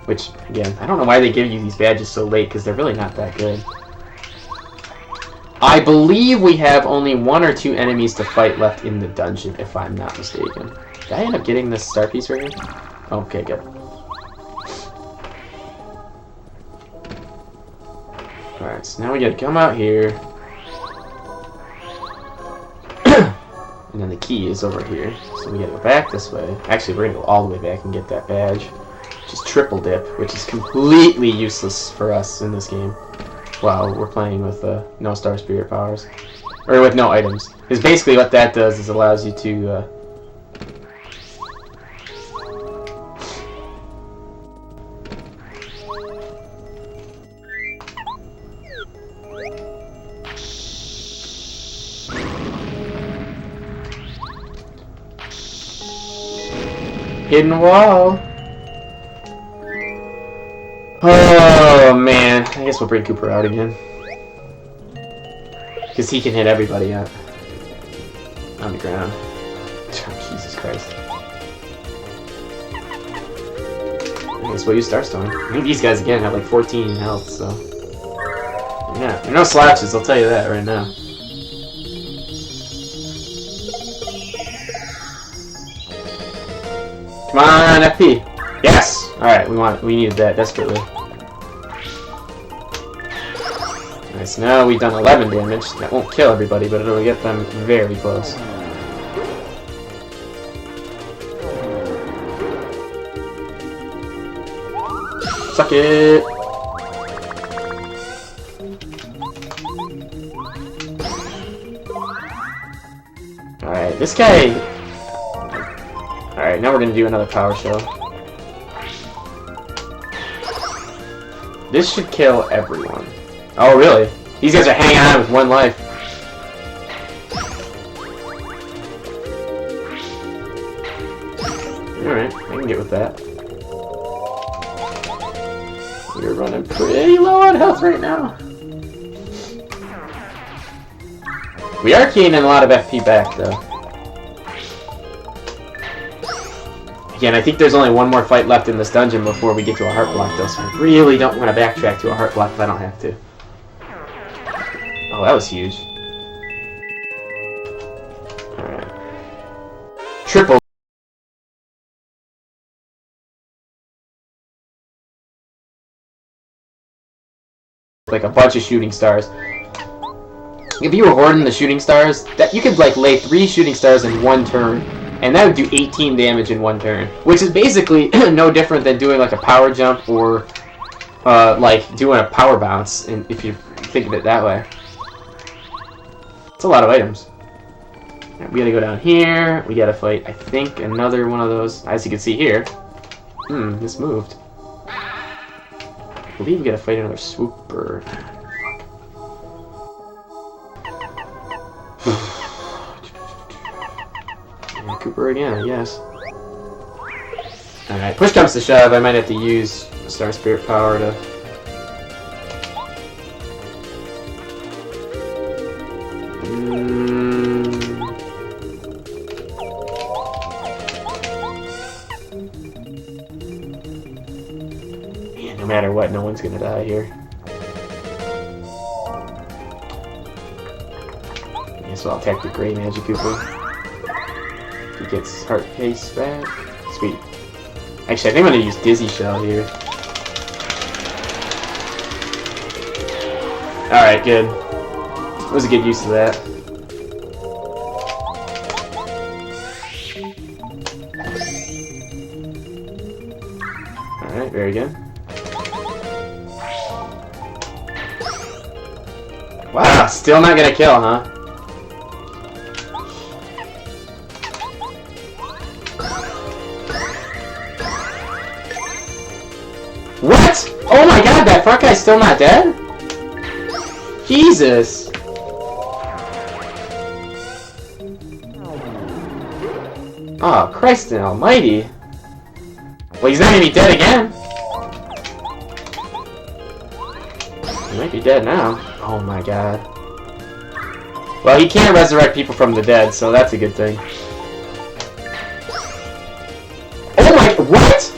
[SPEAKER 1] Which, again, I don't know why they give you these badges so late, because they're really not that good. I believe we have only 1 or 2 enemies to fight left in the dungeon, if I'm not mistaken. Did I end up getting this star piece right here? Okay, good. Alright, so now we gotta come out here. And then the key is over here. So we gotta go back this way. Actually, we're gonna go all the way back and get that badge. Which is triple dip, which is completely useless for us in this game. While we're playing with no Star Spirit powers. Or with no items. Because basically what that does is allows you to... Hidden wall. Oh man, I guess we'll bring Cooper out again. Because he can hit everybody up on the ground. Oh, Jesus Christ. I guess we'll use Starstorm. I think these guys again have like 14 health, so. Yeah, they're no slouches, I'll tell you that right now. Come on, FP. Yes. All right, we needed that desperately. so now we've done 11 damage. That won't kill everybody, but it'll get them very close. Suck it! Alright, this guy... Alright, now we're gonna do another power show. This should kill everyone. Oh, really? These guys are hanging on with 1 life. Alright, I can get with that. We're running pretty low on health right now. We are gaining a lot of FP back, though. Again, I think there's only 1 more fight left in this dungeon before we get to a heart block, though, so I really don't want to backtrack to a heart block if I don't have to. Oh, that was huge. Alright. Triple. Like a bunch of shooting stars. If you were hoarding the shooting stars, that you could like lay 3 shooting stars in 1 turn, and that would do 18 damage in 1 turn, which is basically no different than doing like a power jump or like doing a power bounce. And if you think of it that way, it's a lot of items. Right, we gotta go down here. We gotta fight, I think, another one of those. As you can see here, this moved. I believe we gotta fight another swooper. Cooper again, I guess. Alright, push comes to shove, I might have to use Star Spirit power to... Man, no matter what, no one's gonna die here. So I'll attack the Gray Magic Cooper. He gets heart pace back. Sweet. Actually, I think I'm gonna use Dizzy Shell here. Alright, good. That was a good use of that. Alright, very good. Wow, still not gonna kill, huh? What? Oh my god, that front guy's still not dead? Jesus! Oh, Christ almighty. Well, he's not gonna be dead again. He might be dead now. Oh my god. Well, he can't resurrect people from the dead, so that's a good thing. Oh my... What?!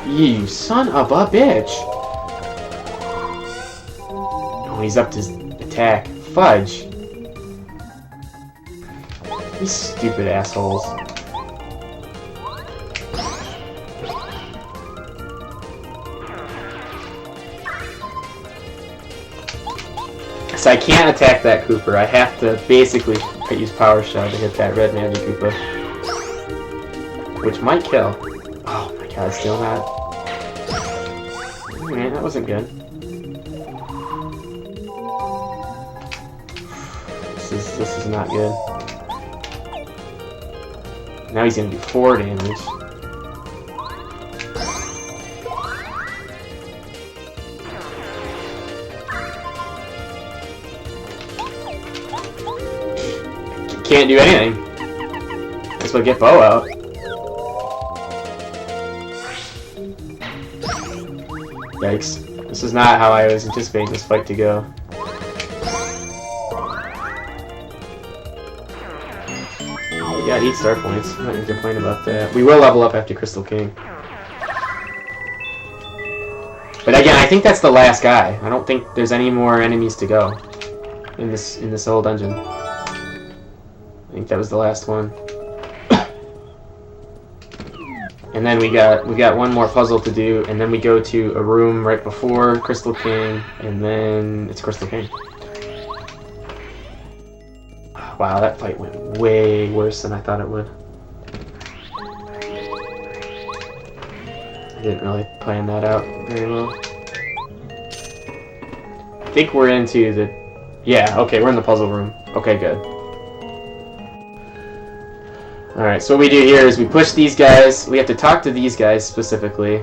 [SPEAKER 1] You son of a bitch! Oh, he's up to his attack. Fudge. These stupid assholes. So I can't attack that Kooper. I have to basically use Power Shell to hit that red Magic Koopa. Which might kill. Oh my god, still not. Alright, that wasn't good. This is not good. Now he's gonna do 4 damage. Can't do anything. Guess we'll get Bo out. Yikes. This is not how I was anticipating this fight to go. We got 8 star points. I'm not gonna complain about that. We will level up after Crystal King. But again, I think that's the last guy. I don't think there's any more enemies to go in this whole dungeon. I think that was the last one. And then we got one more puzzle to do, and then we go to a room right before Crystal King, and then it's Crystal King. Wow, that fight went way worse than I thought it would. I didn't really plan that out very well. I think we're into the... Yeah, okay, we're in the puzzle room. Okay, good. Alright, so what we do here is we push these guys. We have to talk to these guys specifically.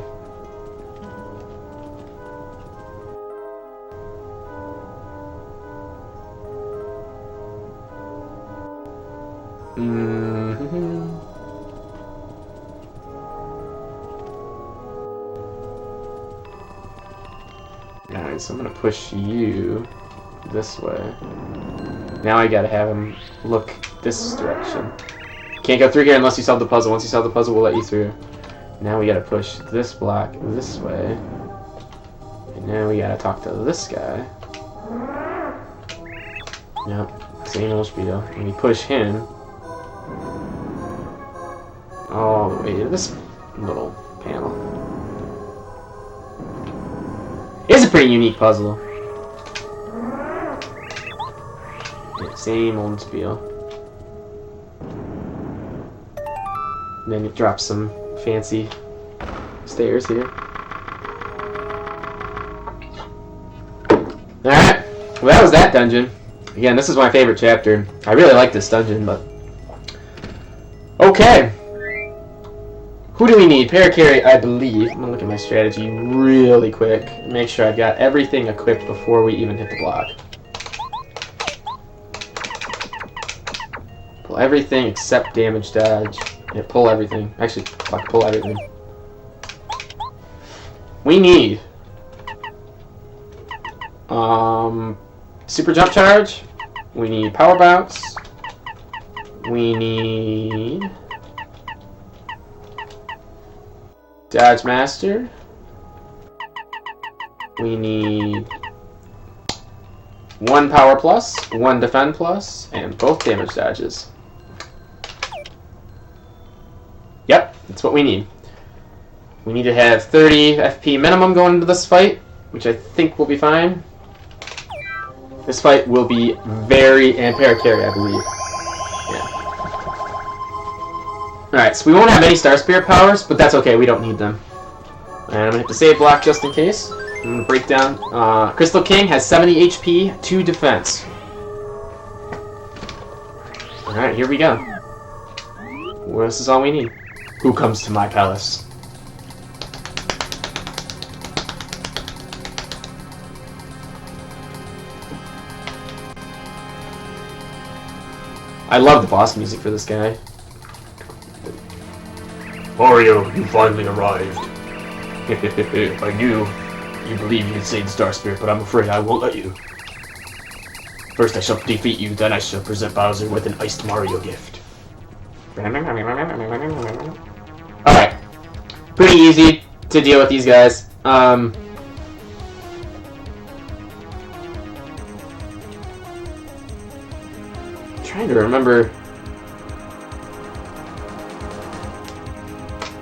[SPEAKER 1] Alright, so I'm gonna push you this way. Now I gotta have him look this direction. Can't go through here unless you solve the puzzle. Once you solve the puzzle, we'll let you through. Now we gotta push this block this way. And now we gotta talk to this guy. Yep, same old spiel. When you push him all the way to this little panel. It's a pretty unique puzzle. Yeah, same old spiel. And then it drops some fancy stairs here. Alright, well that was that dungeon. Again, this is my favorite chapter. I really like this dungeon, but... Okay! Who do we need? Paracarry, I believe. I'm gonna look at my strategy really quick. Make sure I've got everything equipped before we even hit the block. Pull everything except damage dodge. Yeah, pull everything. Actually, fuck, pull everything. We need... Super Jump Charge. We need Power Bounce. We need... Dodge Master. We need... 1 Power Plus, 1 Defend Plus, and both damage dodges. Yep, that's what we need. We need to have 30 FP minimum going into this fight, which I think will be fine. This fight will be very... and Paracarry, I believe. Yeah. Alright, so we won't have any Star Spirit powers, but that's okay, we don't need them. And I'm going to hit the save block just in case. I'm going to break down. Crystal King has 70 HP, 2 defense. Alright, here we go. Well, this is all we need. Who comes to my palace? I love the boss music for this guy. Mario, you finally arrived. I knew you believe you can save the Star Spirit, but I'm afraid I won't let you. First I shall defeat you, then I shall present Bowser with an iced Mario gift. Alright. Pretty easy to deal with these guys. Trying to remember.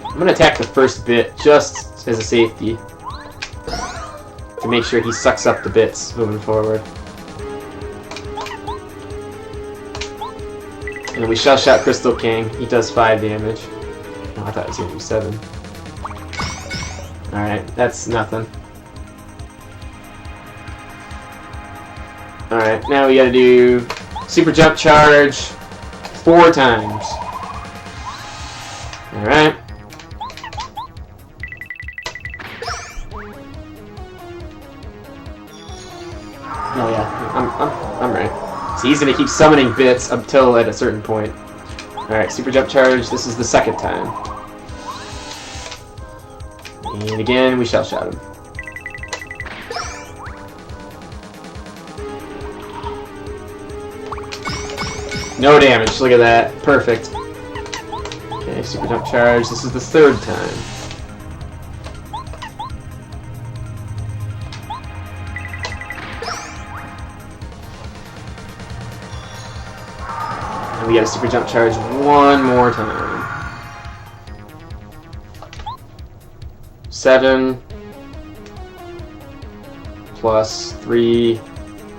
[SPEAKER 1] I'm gonna attack the first bit just as a safety to make sure he sucks up the bits moving forward. And then we shell shot Crystal King. He does 5 damage. Oh, I thought it was gonna do 7. Alright, that's nothing. Alright, now we gotta do Super Jump Charge 4 times. Alright. Oh yeah, I'm right. So he's gonna keep summoning bits until at a certain point. Alright, Super Jump Charge, this is the 2nd time. And again, we shell shot him. No damage, look at that. Perfect. Okay, Super Jump Charge. This is the 3rd time. And we got a Super Jump Charge one more time. 7 plus 3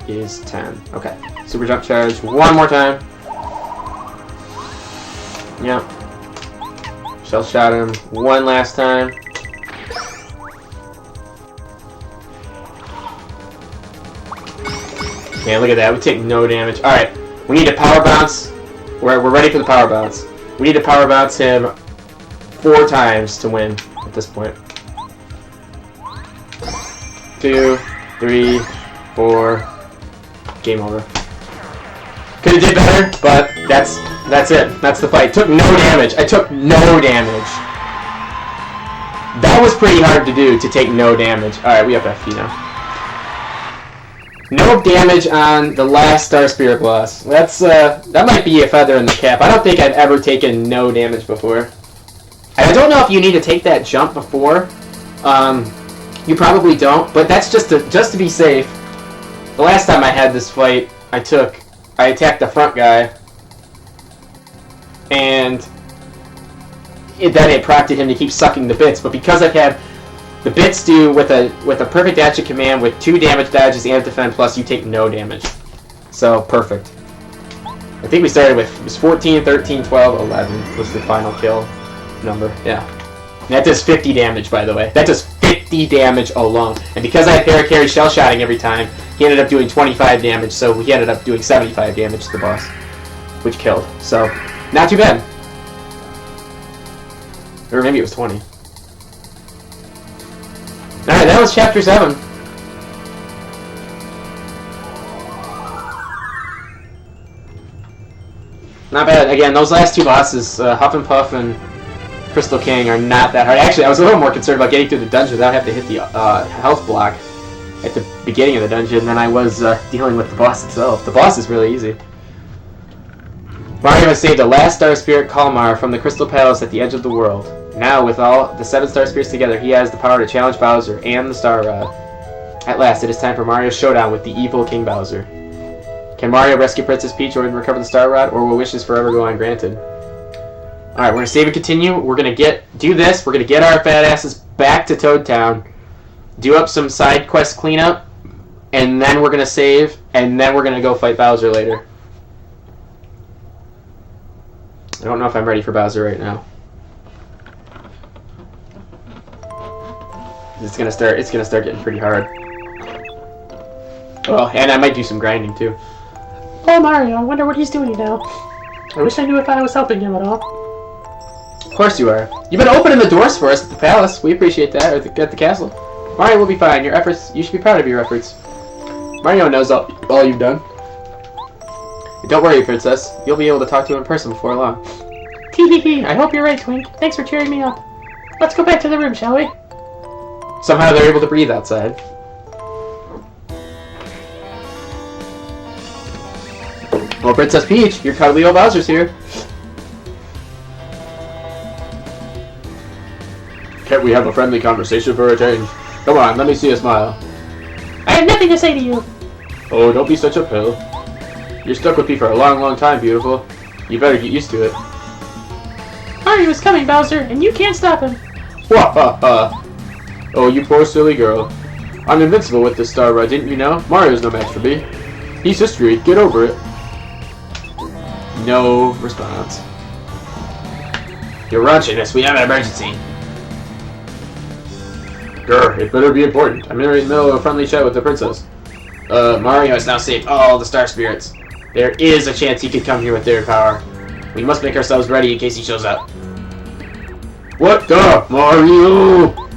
[SPEAKER 1] is 10. Okay. Super jump charge one more time. Yep. Shell shot him one last time. Man, look at that. We take no damage. Alright. We need to power bounce. We're ready for the power bounce. We need to power bounce him 4 times to win at this point. 2, 3, 4. Game over. Could have did better, but that's it. That's the fight. Took no damage. I took no damage. That was pretty hard to do, to take no damage. Alright, we up FP now. No damage on the last Star Spirit boss. That's that might be a feather in the cap. I don't think I've ever taken no damage before. I don't know if you need to take that jump before. You probably don't, but that's just to be safe. The last time I had this fight, I attacked the front guy, and then it prompted him to keep sucking the bits. But because I've had the bits do with a perfect action command with 2 damage dodges and defend plus, you take no damage. So perfect. I think we started with, it was 14, 13, 12, 11 was the final kill number. Yeah. And that does 50 damage, by the way. That does 50 damage alone. And because I paracarry shell shotting every time, he ended up doing 25 damage, so he ended up doing 75 damage to the boss, which killed. So, not too bad. Or maybe it was 20. Alright, that was Chapter 7. Not bad. Again, those last 2 bosses, Huff and Puff and Crystal King, are not that hard. Actually, I was a little more concerned about getting through the dungeon without having to hit the health block at the beginning of the dungeon than I was dealing with the boss itself. The boss is really easy. Mario has saved the last Star Spirit Kalmar from the Crystal Palace at the edge of the world. Now, with all the 7 Star Spirits together, he has the power to challenge Bowser and the Star Rod. At last, it is time for Mario's showdown with the evil King Bowser. Can Mario rescue Princess Peach or recover the Star Rod, or will wishes forever go ungranted? Alright, we're going to save and continue. We're going to do this. We're going to get our fat asses back to Toad Town, do up some side quest cleanup, and then we're going to save, and then we're going to go fight Bowser later. I don't know if I'm ready for Bowser right now. It's gonna start getting pretty hard. Oh, and I might do some grinding too.
[SPEAKER 2] Oh, Mario, I wonder what he's doing now. I wish I knew if I was helping him at all.
[SPEAKER 1] Of course you are. You've been opening the doors for us at the palace. We appreciate that, or at the castle. Mario will be fine. Your efforts, you should be proud of your efforts. Mario knows all you've done. Don't worry, Princess. You'll be able to talk to him in person before long.
[SPEAKER 2] Tee-hee-hee. I hope you're right, Twink. Thanks for cheering me up. Let's go back to the room, shall we?
[SPEAKER 1] Somehow they're able to breathe outside. Well, Princess Peach, your cuddly old Bowser's here. Can't we have a friendly conversation for a change? Come on, let me see a smile.
[SPEAKER 2] I have nothing to say to you.
[SPEAKER 1] Oh, don't be such a pill. You're stuck with me for a long, long time, beautiful. You better get used to it.
[SPEAKER 2] Mario is coming, Bowser, and you can't stop him.
[SPEAKER 1] Wah ha ha. Oh, you poor silly girl. I'm invincible with this Star Rod, didn't you know? Mario's no match for me. He's history, get over it. No response. Your raunchiness, we have an emergency. Grr, it better be important. I'm in the middle of a friendly chat with the princess. Mario has now saved all the Star Spirits. There is a chance he could come here with their power. We must make ourselves ready in case he shows up. What the? Mario!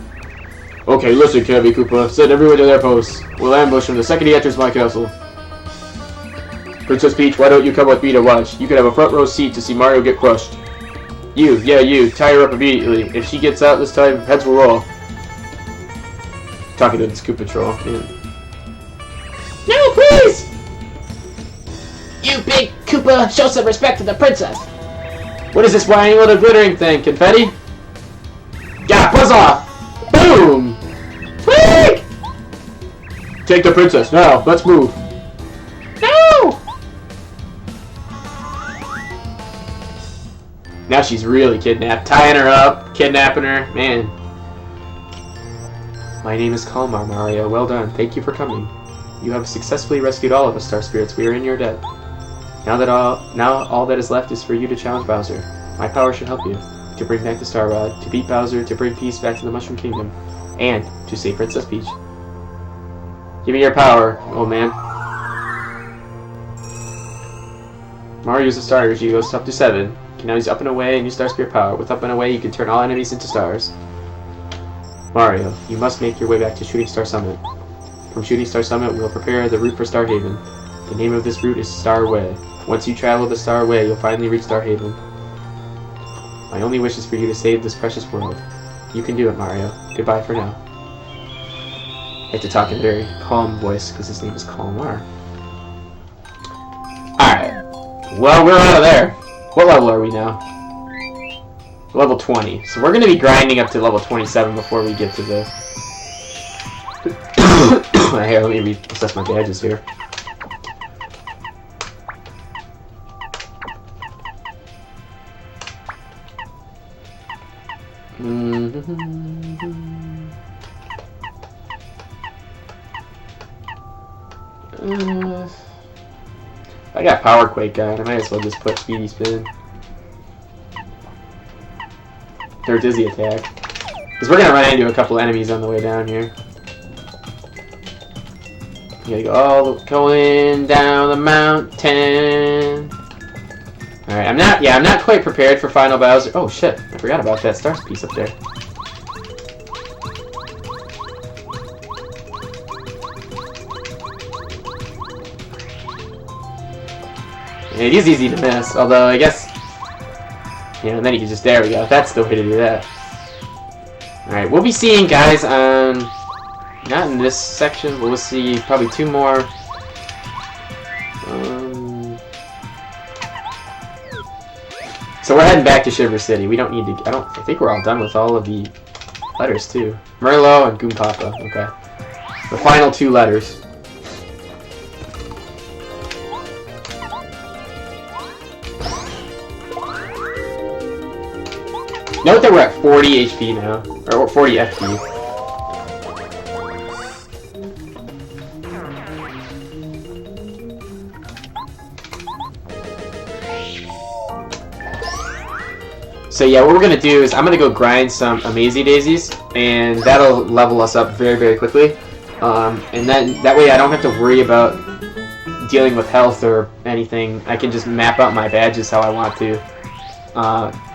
[SPEAKER 1] Okay, listen, Kevy Koopa. Send everyone to their posts. We'll ambush him the second he enters my castle. Princess Peach, why don't you come with me to watch? You could have a front row seat to see Mario get crushed. You, tie her up immediately. If she gets out this time, heads will roll. Talking to this Koopa troll. Man.
[SPEAKER 2] No, please!
[SPEAKER 3] You big Koopa, show some respect to the princess.
[SPEAKER 1] What is this whiny little glittering thing? Confetti? Yeah, buzz off! Boom!
[SPEAKER 2] Twig!
[SPEAKER 1] Take the princess, now, let's move.
[SPEAKER 2] No!
[SPEAKER 1] Now she's really kidnapped. Tying her up, kidnapping her. Man. My name is Kalmar, Mario. Well done. Thank you for coming. You have successfully rescued all of us, Star Spirits. We are in your debt. Now all that is left is for you to challenge Bowser. My power should help you. To bring back the Star Rod, to beat Bowser, to bring peace back to the Mushroom Kingdom, and to save Princess Peach. Give me your power, old man. Mario uses Star Energy, goes up to 7. You can now use up and away and use Star Spirit power. With up and away, you can turn all enemies into stars. Mario, you must make your way back to Shooting Star Summit. From Shooting Star Summit, we will prepare the route for Star Haven. The name of this route is Star Way. Once you travel the Star Way, you'll finally reach Star Haven. My only wish is for you to save this precious world. You can do it, Mario. Goodbye for now. I have to talk in a very calm voice because his name is Kalmar. Alright. Well, we're out of there. What level are we now? Level 20. So we're going to be grinding up to level 27 before we get to the... Here, let me reassess my badges here. I got Power Quake on. I might as well just put Speedy Spin. Or Dizzy Attack. Because we're going to run into a couple enemies on the way down here. You gotta go going down the mountain. Alright, I'm not quite prepared for Final Bowser. Oh shit, I forgot about that Stars piece up there. It is easy to miss, although I guess... Yeah, and then you can just... There we go, that's the way to do that. Alright, we'll be seeing guys on... Not in this section, but we'll see probably 2 more. So we're heading back to Shiver City. We don't need to... I think we're all done with all of the letters, too. Merlo and Goompapa, okay. The final 2 letters. Note that we're at 40 HP now, or 40 FP. So yeah, what we're going to do is I'm going to go grind some Amayzee Dayzees, and that'll level us up very, very quickly. And then that way I don't have to worry about dealing with health or anything. I can just map out my badges how I want to.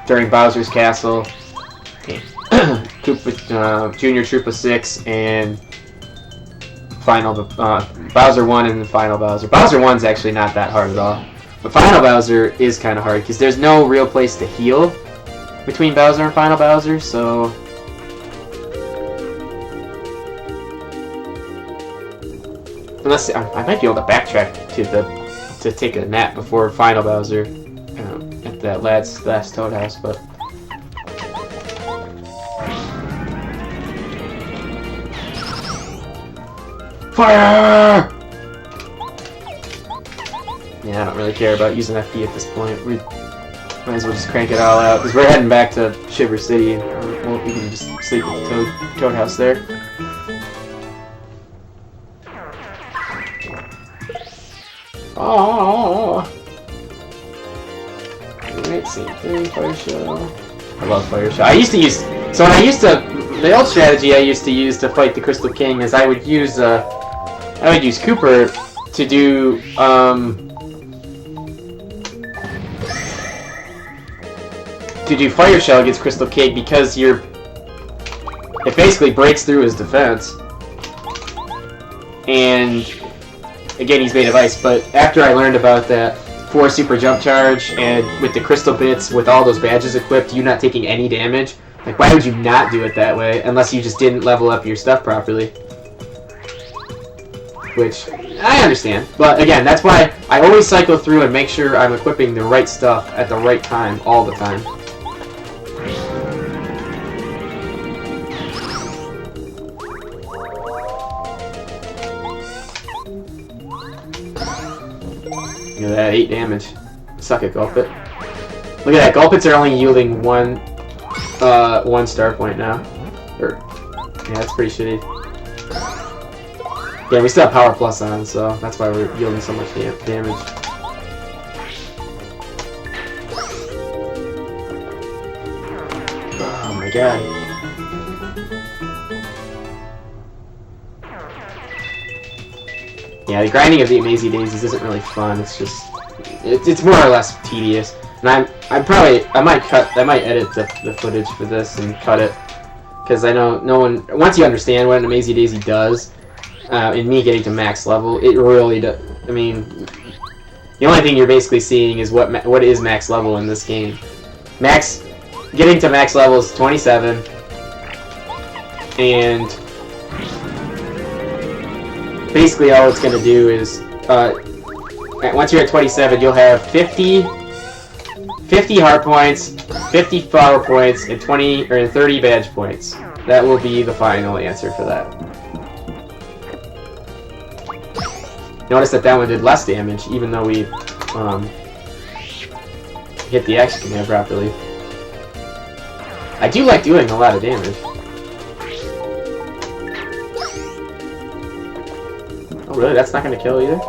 [SPEAKER 1] During Bowser's Castle, Junior Troopa 6, and Final Bowser 1 and then Final Bowser. Bowser 1's actually not that hard at all. But Final Bowser is kind of hard because there's no real place to heal between Bowser and Final Bowser, so... Unless I might be able to backtrack to take a nap before Final Bowser at that last Toad House, but... Fire! Yeah, I don't really care about using FP at this point. We might as well just crank it all out, because we're heading back to Shiver City, and we can just sleep at the Toad House there. Oh! Alright, same thing, Fire Show. I love Fire Show. The old strategy I used to use to fight the Crystal King is I would use Cooper to do, Fire Shell against Crystal King because it basically breaks through his defense. And again, he's made of ice, but after I learned about that 4 super jump charge and with the crystal bits with all those badges equipped, you not taking any damage, like why would you not do it that way unless you just didn't level up your stuff properly? Which I understand, but again, that's why I always cycle through and make sure I'm equipping the right stuff at the right time all the time. Look at that, 8 damage. Suck it, Gulpit. Look at that, Gulpits are only yielding one star point now. Yeah, that's pretty shitty. Yeah, we still have Power Plus on, so that's why we're yielding so much damage. Oh my god. Yeah, the grinding of the Amayzee Dayzees isn't really fun. It's just, it's more or less tedious. And I might edit the footage for this and cut it, because I know no one, once you understand what an Amayzee Daysee does, and me getting to max level, it really does. I mean, the only thing you're basically seeing is what is max level in this game. Getting to max level is 27, and basically all it's going to do is, once you're at 27, you'll have 50 heart points, 50 power points, and 30 badge points. That will be the final answer for that. Notice that one did less damage, even though we hit the action command properly. I do like doing a lot of damage. Oh really? That's not going to kill either?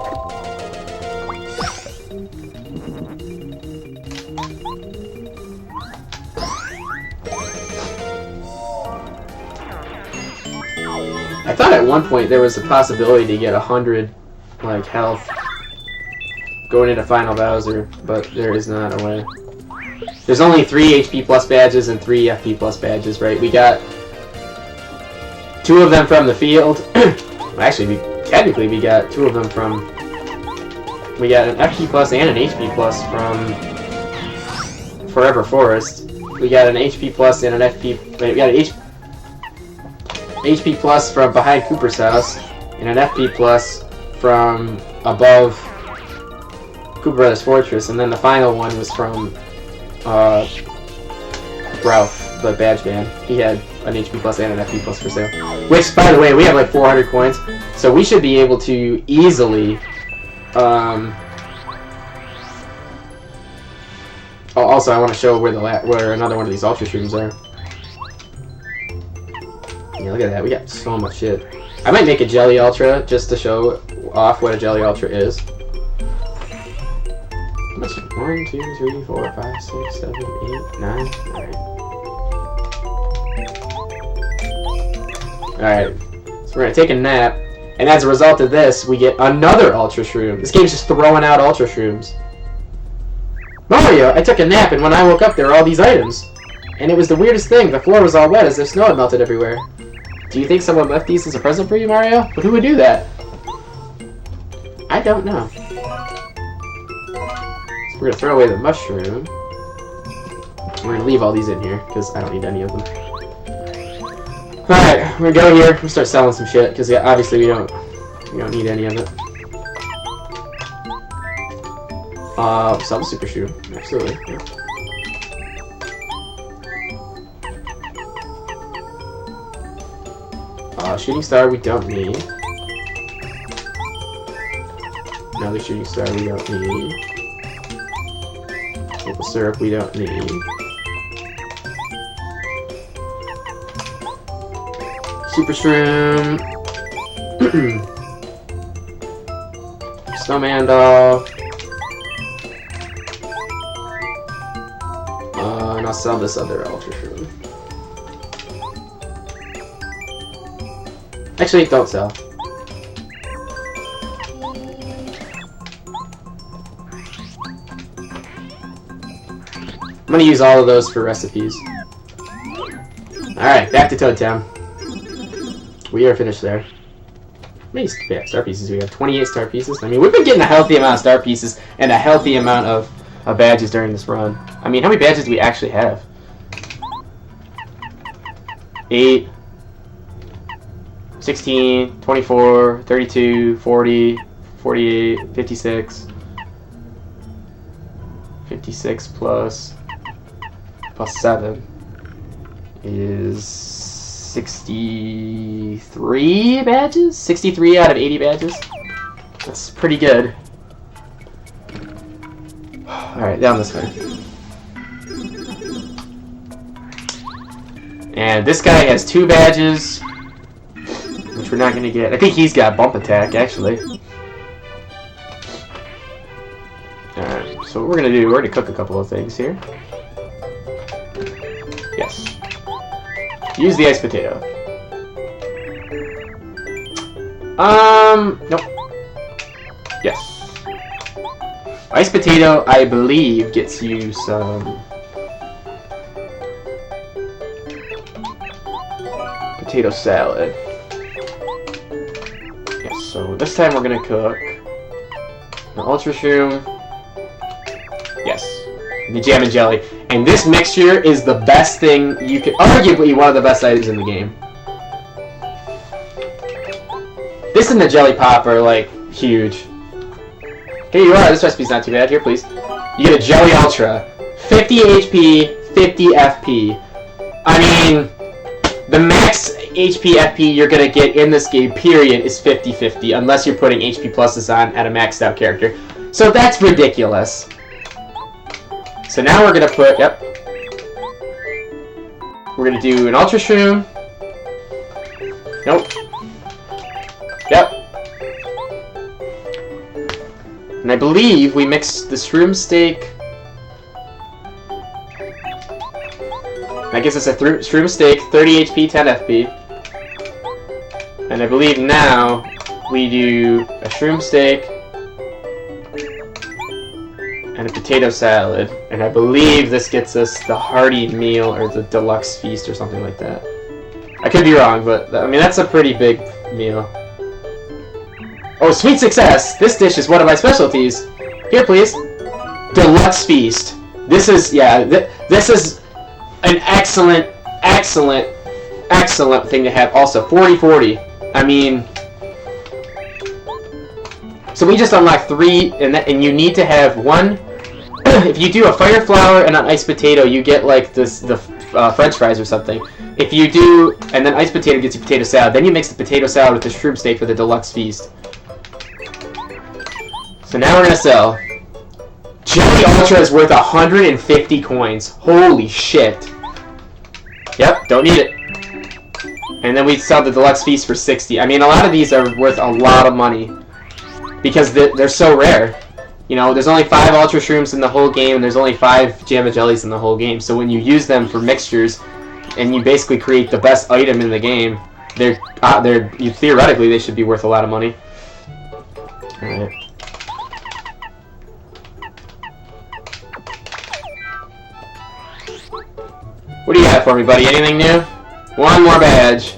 [SPEAKER 1] I thought at one point there was a possibility to get 100 like health going into Final Bowser, but there is not a way. There's only 3 HP plus badges and 3 FP plus badges, right? We got 2 of them from the field. Actually, technically we got 2 of them from... We got an FP plus and an HP plus from Forever Forest. We got an HP plus and an FP... We got an HP plus from behind Cooper's house, and an FP plus from above Cooper Brothers Fortress, and then the final one was from Ralph, the badge man. He had an HP plus and an FP plus for sale. Which, by the way, we have like 400 coins, so we should be able to easily. Also, I want to show where another one of these Ultra Shrooms are. Yeah, look at that. We got so much shit. I might make a Jelly Ultra just to show off what a Jelly Ultra is. How much? 1, 2, 3, 4, 5, 6, 7, 8, 9. Alright. So we're gonna take a nap, and as a result of this, we get another Ultra Shroom. This game's just throwing out Ultra Shrooms. Mario, I took a nap, and when I woke up, there were all these items. And it was the weirdest thing. The floor was all wet as if snow had melted everywhere. Do you think someone left these as a present for you, Mario? But who would do that? I don't know. So we're gonna throw away the mushroom. We're gonna leave all these in here, because I don't need any of them. Alright, we're gonna go here. We'll start selling some shit, because obviously we don't need any of it. Sell the super shoe. Absolutely. Yeah. Shooting star we don't need. Another shooting star we don't need. Maple syrup we don't need. Super shroom. Snowman doll. And I'll sell this other Ultra Shroom. Actually, don't sell. I'm gonna use all of those for recipes. Alright, back to Toad Town. We are finished there. How many star pieces do we have? 28 star pieces? I mean, we've been getting a healthy amount of star pieces and a healthy amount of badges during this run. I mean, how many badges do we actually have? 8, 16, 24, 32, 40, 48, 56. 56 plus 7 is 63 badges? 63 out of 80 badges? That's pretty good. Alright, down this way. And this guy has 2 badges, which which we're not gonna get. I think he's got bump attack, actually. Alright, so what we're gonna do, we're gonna cook a couple of things here. Yes. Use the ice potato. Nope. Yes. Ice potato, I believe, gets you some potato salad. Yes, so this time we're gonna cook the ultra shroom. Yes. The jam and jelly. And this mixture is the best thing you could, arguably one of the best items in the game. This and the jelly pop are like huge. Here you are, this recipe's not too bad. Here, please. You get a jelly ultra. 50 HP, 50 FP. I mean, the max HP FP you're gonna get in this game, period, is 50-50, unless you're putting HP pluses on at a maxed out character. So that's ridiculous. So now we're gonna put, yep. We're gonna do an ultra shroom. Nope. Yep. And I believe we mixed the shroom steak. That gives us a shroom steak, 30 HP, 10 FP. And I believe now we do a shroom steak and a potato salad. And I believe this gets us the hearty meal or the deluxe feast or something like that. I could be wrong, but I mean, that's a pretty big meal. Oh, sweet success! This dish is one of my specialties. Here, please. Deluxe feast. This is, yeah, this is an excellent, excellent, excellent thing to have. Also, 40-40. I mean, so we just unlocked 3, and you need to have 1. If you do a fire flower and an iced potato, you get like the French fries or something. If you do, and then iced potato gets you potato salad, then you mix the potato salad with the shroom steak for the deluxe feast. So now we're gonna sell. Jelly Ultra is worth 150 coins. Holy shit. Yep, don't need it. And then we sell the deluxe feast for 60. I mean, a lot of these are worth a lot of money because they're so rare. You know, there's only 5 ultra shrooms in the whole game, and there's only 5 Jamma Jellies in the whole game. So when you use them for mixtures, and you basically create the best item in the game, theoretically they should be worth a lot of money. All right. What do you have for me, buddy? Anything new? One more badge.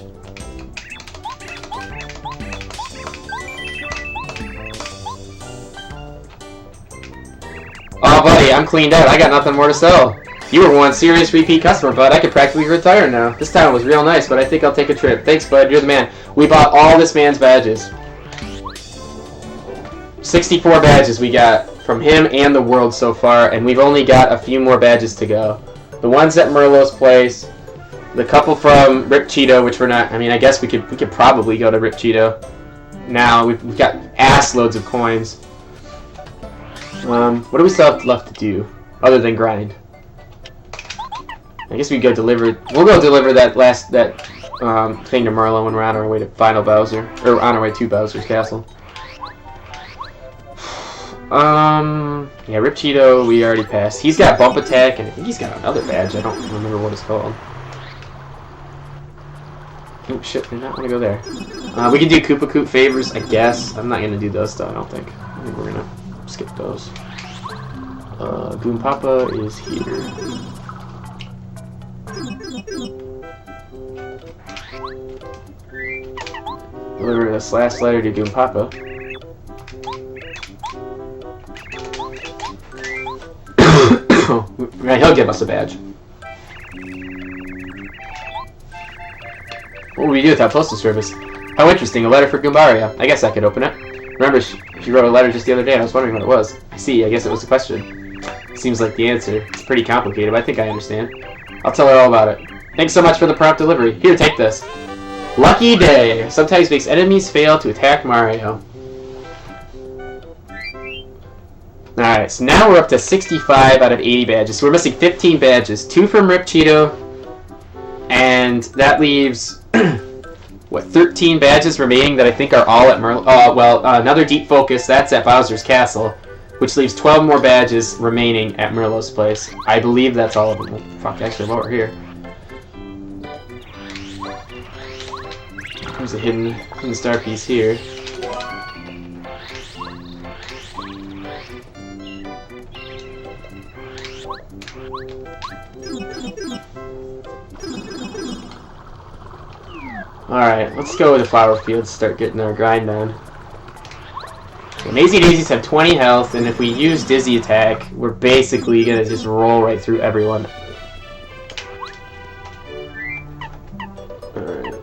[SPEAKER 1] Oh, buddy, I'm cleaned out. I got nothing more to sell. You were one serious repeat customer, bud. I could practically retire now. This town was real nice, but I think I'll take a trip. Thanks, bud. You're the man. We bought all this man's badges. 64 badges we got from him and the world so far, and we've only got a few more badges to go. The ones at Merlot's place, the couple from Rip Cheeto, which we're not. I mean, I guess we could probably go to Rip Cheeto. Now we've got ass loads of coins. What do we still have left to do other than grind? I guess we go deliver. We'll go deliver that thing to Merlot when we're on our way to Final Bowser, or on our way to Bowser's Castle. Yeah, Rip Cheeto we already passed. He's got bump attack, and I think he's got another badge. I don't remember what it's called. Oh shit, did not want to go there. We can do Koopa Koop favors, I guess. I'm not gonna do those though. I don't think. I think we're gonna skip those. Goon Papa is here. Deliver this last letter to Goon Papa. Right, he'll give us a badge. What would we do without postal service? How interesting, a letter for Goombaria. I guess I could open it. Remember, she wrote a letter just the other day, and I was wondering what it was. I see, I guess it was a question. Seems like the answer. It's pretty complicated, but I think I understand. I'll tell her all about it. Thanks so much for the prompt delivery. Here, take this. Lucky Day. Sometimes makes enemies fail to attack Mario. Alright, so now we're up to 65 out of 80 badges. So we're missing 15 badges. 2 from Rip Cheeto. And that leaves what, 13 badges remaining that I think are all at another deep focus, that's at Bowser's Castle, which leaves 12 more badges remaining at Merlot's place. I believe that's all of them. Fuck, actually, while we're here. There's a hidden star piece here. Alright, let's go with the flower fields, start getting our grind on. Amayzee Dayzees have 20 health, and if we use Dizzy Attack, we're basically gonna just roll right through everyone. Alright.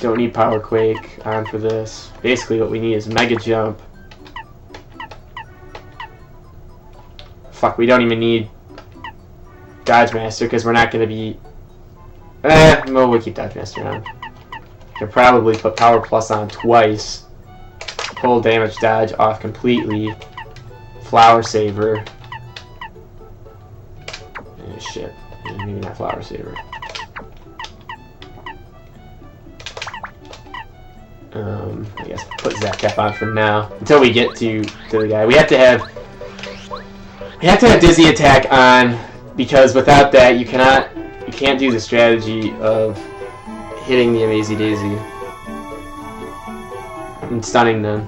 [SPEAKER 1] Don't need Power Quake on for this. Basically what we need is Mega Jump. Fuck, we don't even need Dodge Master because we're not going to be... well, we'll keep Dodge Master on. Could probably put Power Plus on twice. Pull Damage Dodge off completely. Flower Saver. Shit. Maybe not Flower Saver. I guess put Zap Cap on for now until we get to the guy. We have to have Dizzy Attack on because without that you can't do the strategy of hitting the Amayzee Daisy and stunning them.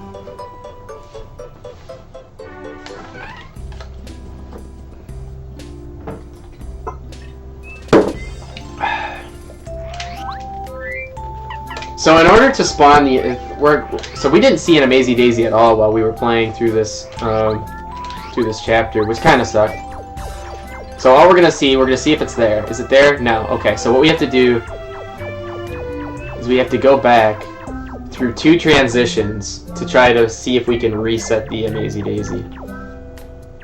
[SPEAKER 1] So in order to spawn so we didn't see an Amayzee Daisy at all while we were playing through this chapter, which kind of sucked. So all we're gonna see if it's there. Is it there? No. Okay. So what we have to do is we have to go back through 2 transitions to try to see if we can reset the Amayzee Daisy.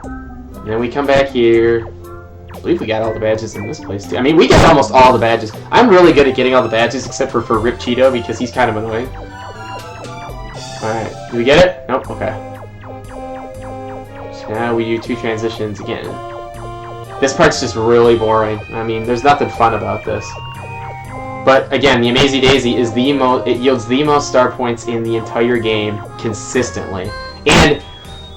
[SPEAKER 1] And then we come back here. I believe we got all the badges in this place too. I mean, we got almost all the badges. I'm really good at getting all the badges except for Rip Cheeto because he's kind of annoying. Alright, did we get it? Nope, okay. So now we do 2 transitions again. This part's just really boring. I mean, there's nothing fun about this. But again, the Amayzee Daisy is it yields the most star points in the entire game consistently. And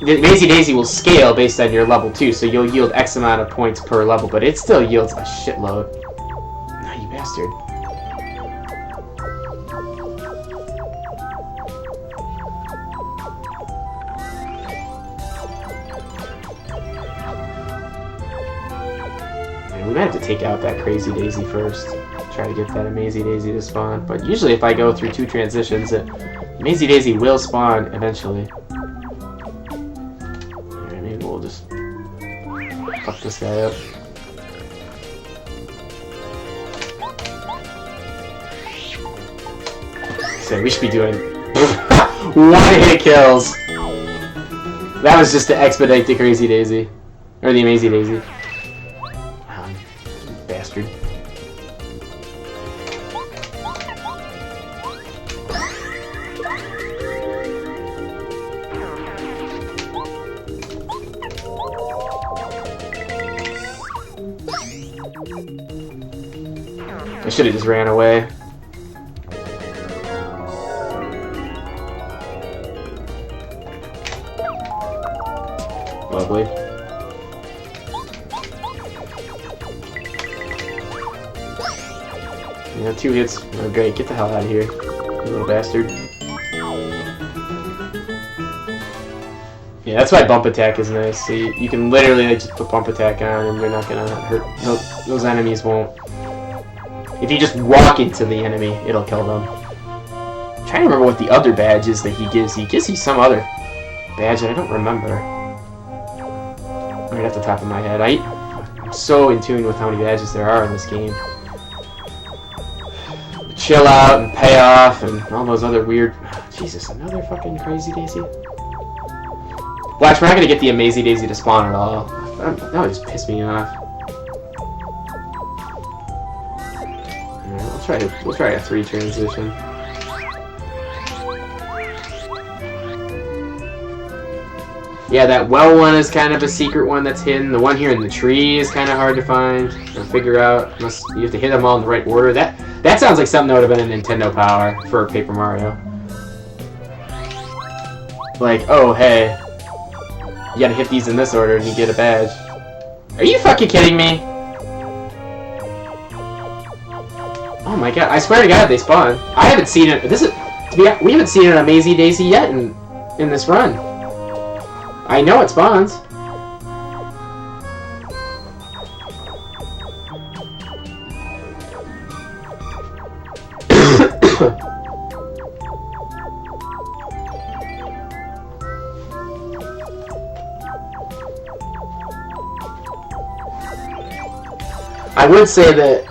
[SPEAKER 1] the Amayzee Daisy will scale based on your level too, so you'll yield X amount of points per level, but it still yields a shitload. Ah, you bastard. Man, we might have to take out that crazy Daisy first. Try to get that Amayzee Daisy to spawn. But usually if I go through 2 transitions, Amayzee Daisy will spawn eventually. We'll just fuck this guy up. So we should be doing 1-hit kills. That was just to expedite the Crazy Daisy. Or the Amayzee Daisy. Bastard. I should have just ran away. Lovely. Yeah, 2 hits. Oh, great. Get the hell out of here, you little bastard. Yeah, that's why bump attack is nice. So you can literally just put bump attack on and they're not gonna hurt. Those enemies won't. If you just walk into the enemy, it'll kill them. I'm trying to remember what the other badge is that he gives. He gives you some other badge that I don't remember. Right off the top of my head. I'm so in tune with how many badges there are in this game. Chill out and pay off and all those other weird... Jesus, another fucking Crazy Daisy? Watch, we're not gonna get the Amayzee Daisy to spawn at all. That would just piss me off. We'll try a 3 transition. Yeah, that well one is kind of a secret one that's hidden. The one here in the tree is kind of hard to find or figure out. You have to hit them all in the right order. That sounds like something that would have been a Nintendo Power for Paper Mario. Like, oh, hey, you gotta hit these in this order and you get a badge. Are you fucking kidding me? Oh my god, I swear to god they spawn. I haven't seen it. We haven't seen an Amayzee Daisy yet in this run. I know it spawns. I would say that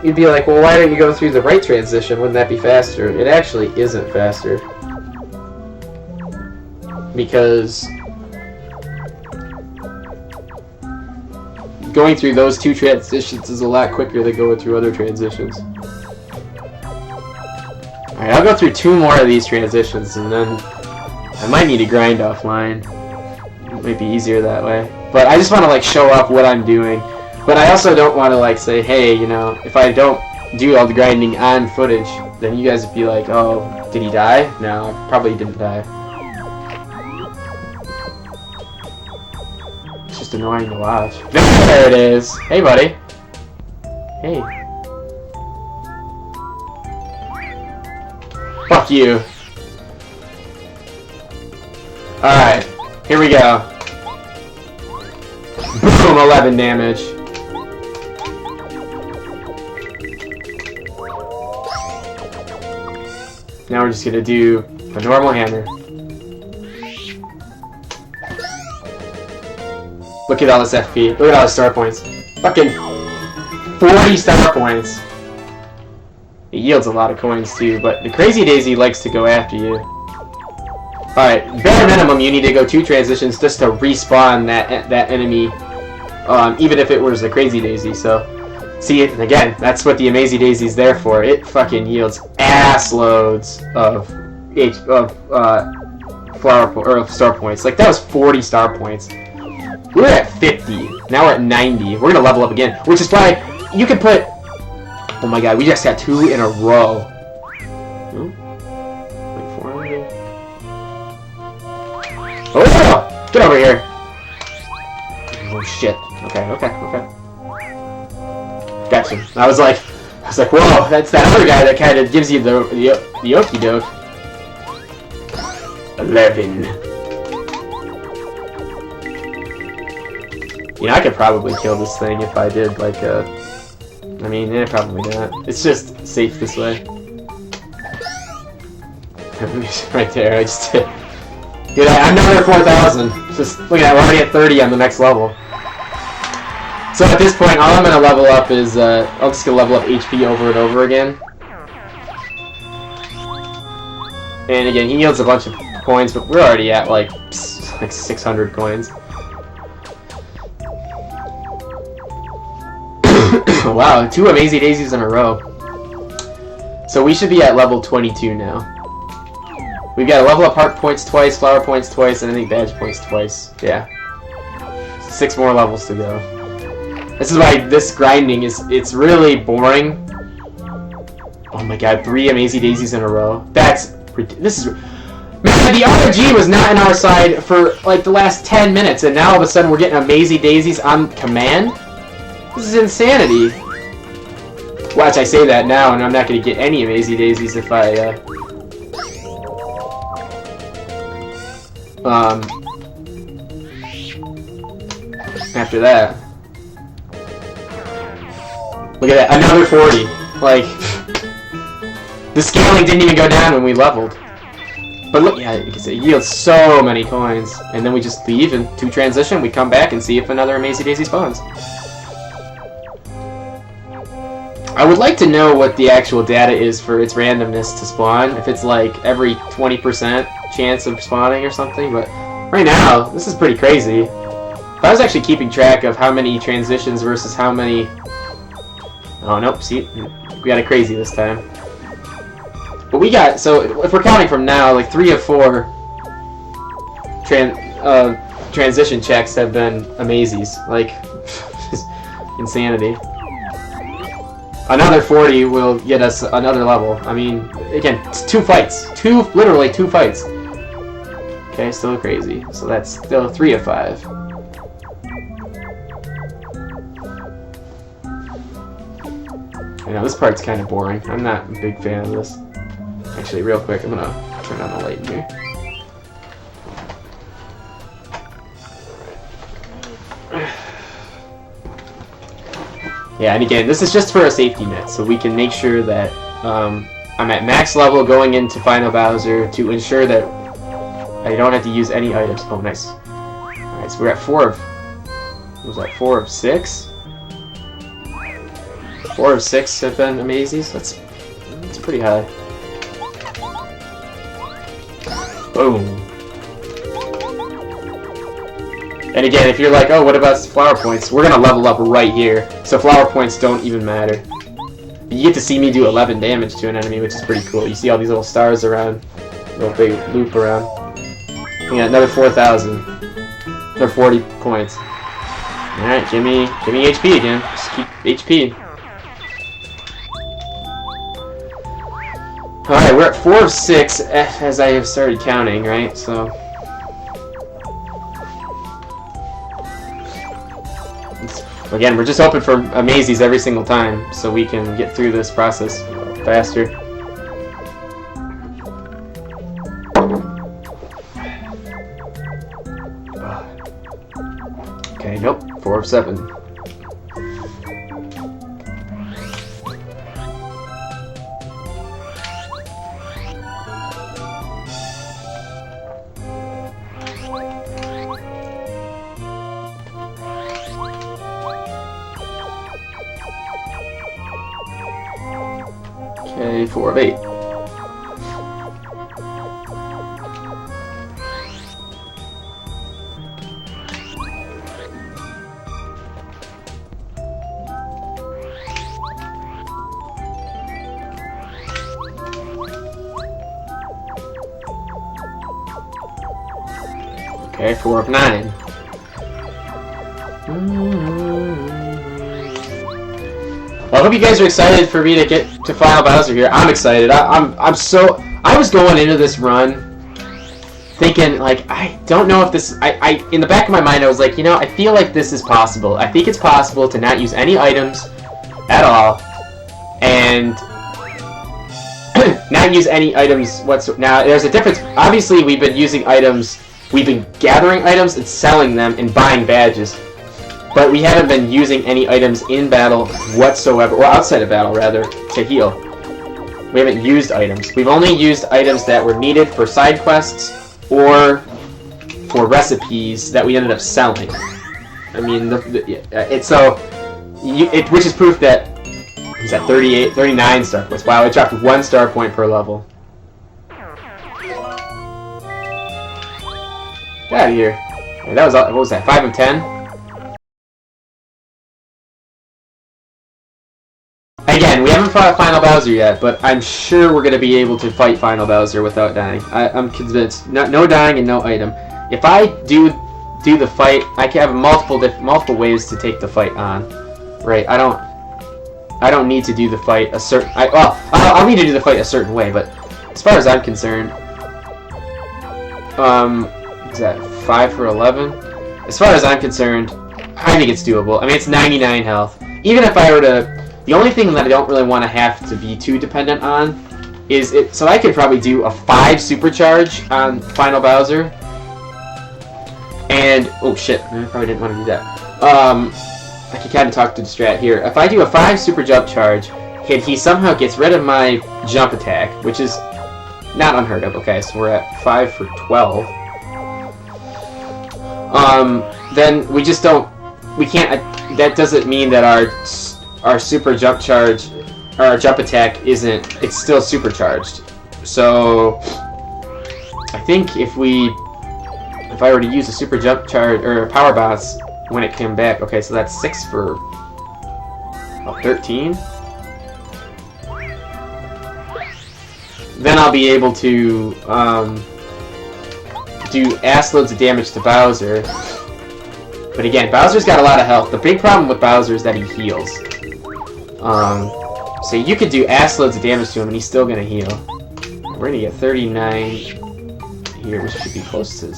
[SPEAKER 1] you'd be like, well, why don't you go through the right transition? Wouldn't that be faster? It actually isn't faster. Because going through those two transitions is a lot quicker than going through other transitions. Alright, I'll go through 2 more of these transitions and then I might need to grind offline. It might be easier that way. But I just want to like show off what I'm doing. But I also don't want to like say, hey, you know, if I don't do all the grinding on footage, then you guys would be like, oh, did he die? No, probably didn't die. It's just annoying to watch. There it is! Hey, buddy! Hey. Fuck you. Alright, here we go. Boom, 11 damage. Now we're just gonna do a normal hammer. Look at all this FP. Look at all the star points. Fucking 40 star points. It yields a lot of coins too, but the Crazy Daisy likes to go after you. Alright, bare minimum you need to go 2 transitions just to respawn that enemy, even if it was the Crazy Daisy, so... See, again, that's what the Amayzee Dayzees is there for. It fucking yields ass loads of star points. Like, that was 40 star points. We were at 50. Now we're at 90. We're gonna level up again, which is why you could put... Oh my god, we just got 2 in a row. Like 400. Oh, get over here. Oh shit. Okay. Gotcha. I was like, whoa, that's that other guy that kind of gives you the okie doke. 11. You know, I could probably kill this thing if I did like I mean, yeah, probably not. It's just safe this way. Right there, I just did. Dude, I'm down there 4,000. Just look at that, we're already at 30 on the next level. So at this point, all I'm going to level up is, I'm just going to level up HP over and over again. And again, he yields a bunch of coins, but we're already at like 600 coins. Wow, 2 Amayzee Dayzees in a row. So we should be at level 22 now. We've got to level up heart points twice, flower points twice, and I think badge points twice. Yeah. 6 more levels to go. This is why this grinding it's really boring. Oh my god, 3 Amayzee Dayzees in a row. This is... Man, the RNG was not on our side for like the last 10 minutes, and now all of a sudden we're getting Amayzee Dayzees on command? This is insanity. Watch, I say that now, and I'm not going to get any Amayzee Dayzees if I, after that. Look at that, another 40. Like, the scaling didn't even go down when we leveled. But look, yeah, you can see it yields so many coins. And then we just leave and 2 transition, we come back and see if another Amayzee Daisy spawns. I would like to know what the actual data is for its randomness to spawn. If it's like every 20% chance of spawning or something, but right now, this is pretty crazy. If I was actually keeping track of how many transitions versus how many... Oh, nope, see? We got a crazy this time. But we got... So, if we're counting from now, like 3 of 4 transition checks have been Amayzees. Like, insanity. Another 40 will get us another level. I mean, again, it's 2 fights. Literally 2 fights. Okay, still crazy. So that's still 3 of 5. I know, this part's kind of boring. I'm not a big fan of this. Actually, real quick, I'm gonna turn on the light in here. Yeah, and again, this is just for a safety net, so we can make sure that I'm at max level going into Final Bowser to ensure that I don't have to use any items. Oh, nice. Alright, so we're at 4 of... What was that, 4 of 6? 4 of 6 have been Amayzees. That's pretty high. Boom. And again, if you're like, oh, what about flower points? We're gonna level up right here, so flower points don't even matter. You get to see me do 11 damage to an enemy, which is pretty cool. You see all these little stars around, little big loop around. Yeah, another 4,000. Or 40 points. Alright, give me HP again. Just keep HP. Alright, we're at 4 of 6 as I have started counting, right? So again, we're just hoping for Amayzees every single time so we can get through this process faster. Okay, nope. 4 of 7. Okay, 4 of 8. Okay, 4 of 9. Well, I hope you guys are excited for me to get to Final Bowser here. I'm excited. I was going into this run thinking, like, I don't know if this... in the back of my mind, I was like, you know, I feel like this is possible. I think it's possible to not use any items at all and not use any items whatsoever. Now, there's a difference. Obviously, we've been using items... We've been gathering items and selling them and buying badges. But we haven't been using any items in battle whatsoever, or outside of battle, rather, to heal. We haven't used items. We've only used items that were needed for side quests or for recipes that we ended up selling. I mean, which is proof that he's at 39 star points. Wow, it dropped 1 star point per level. Get out of here. That was, what was that, 5 of 10? Again, we haven't fought Final Bowser yet, but I'm sure we're going to be able to fight Final Bowser without dying. I'm convinced. No dying and no item. If I do the fight, I can have multiple ways to take the fight on. Right? I don't need to do the fight a certain... I'll need to do the fight a certain way, but as far as I'm concerned... is that 5 for 11? As far as I'm concerned, I think it's doable. I mean, it's 99 health. Even if I were to... The only thing that I don't really want to have to be too dependent on is it. So I could probably do a 5 supercharge on Final Bowser. And oh shit, I probably didn't want to do that. I can kind of talk to the strat here. If I do a 5 super jump charge, and he somehow gets rid of my jump attack, which is not unheard of. Okay, so we're at 5 for 12. Then we just don't. We can't. That doesn't mean that our super jump charge, or our jump attack isn't, it's still supercharged. So I think if I were to use a super jump charge, or a power boss when it came back, okay, so that's 6 for 13. Then I'll be able to do ass loads of damage to Bowser. But again, Bowser's got a lot of health. The big problem with Bowser is that he heals. So you could do ass loads of damage to him and he's still gonna heal. We're gonna get 39 here, which should be close to... We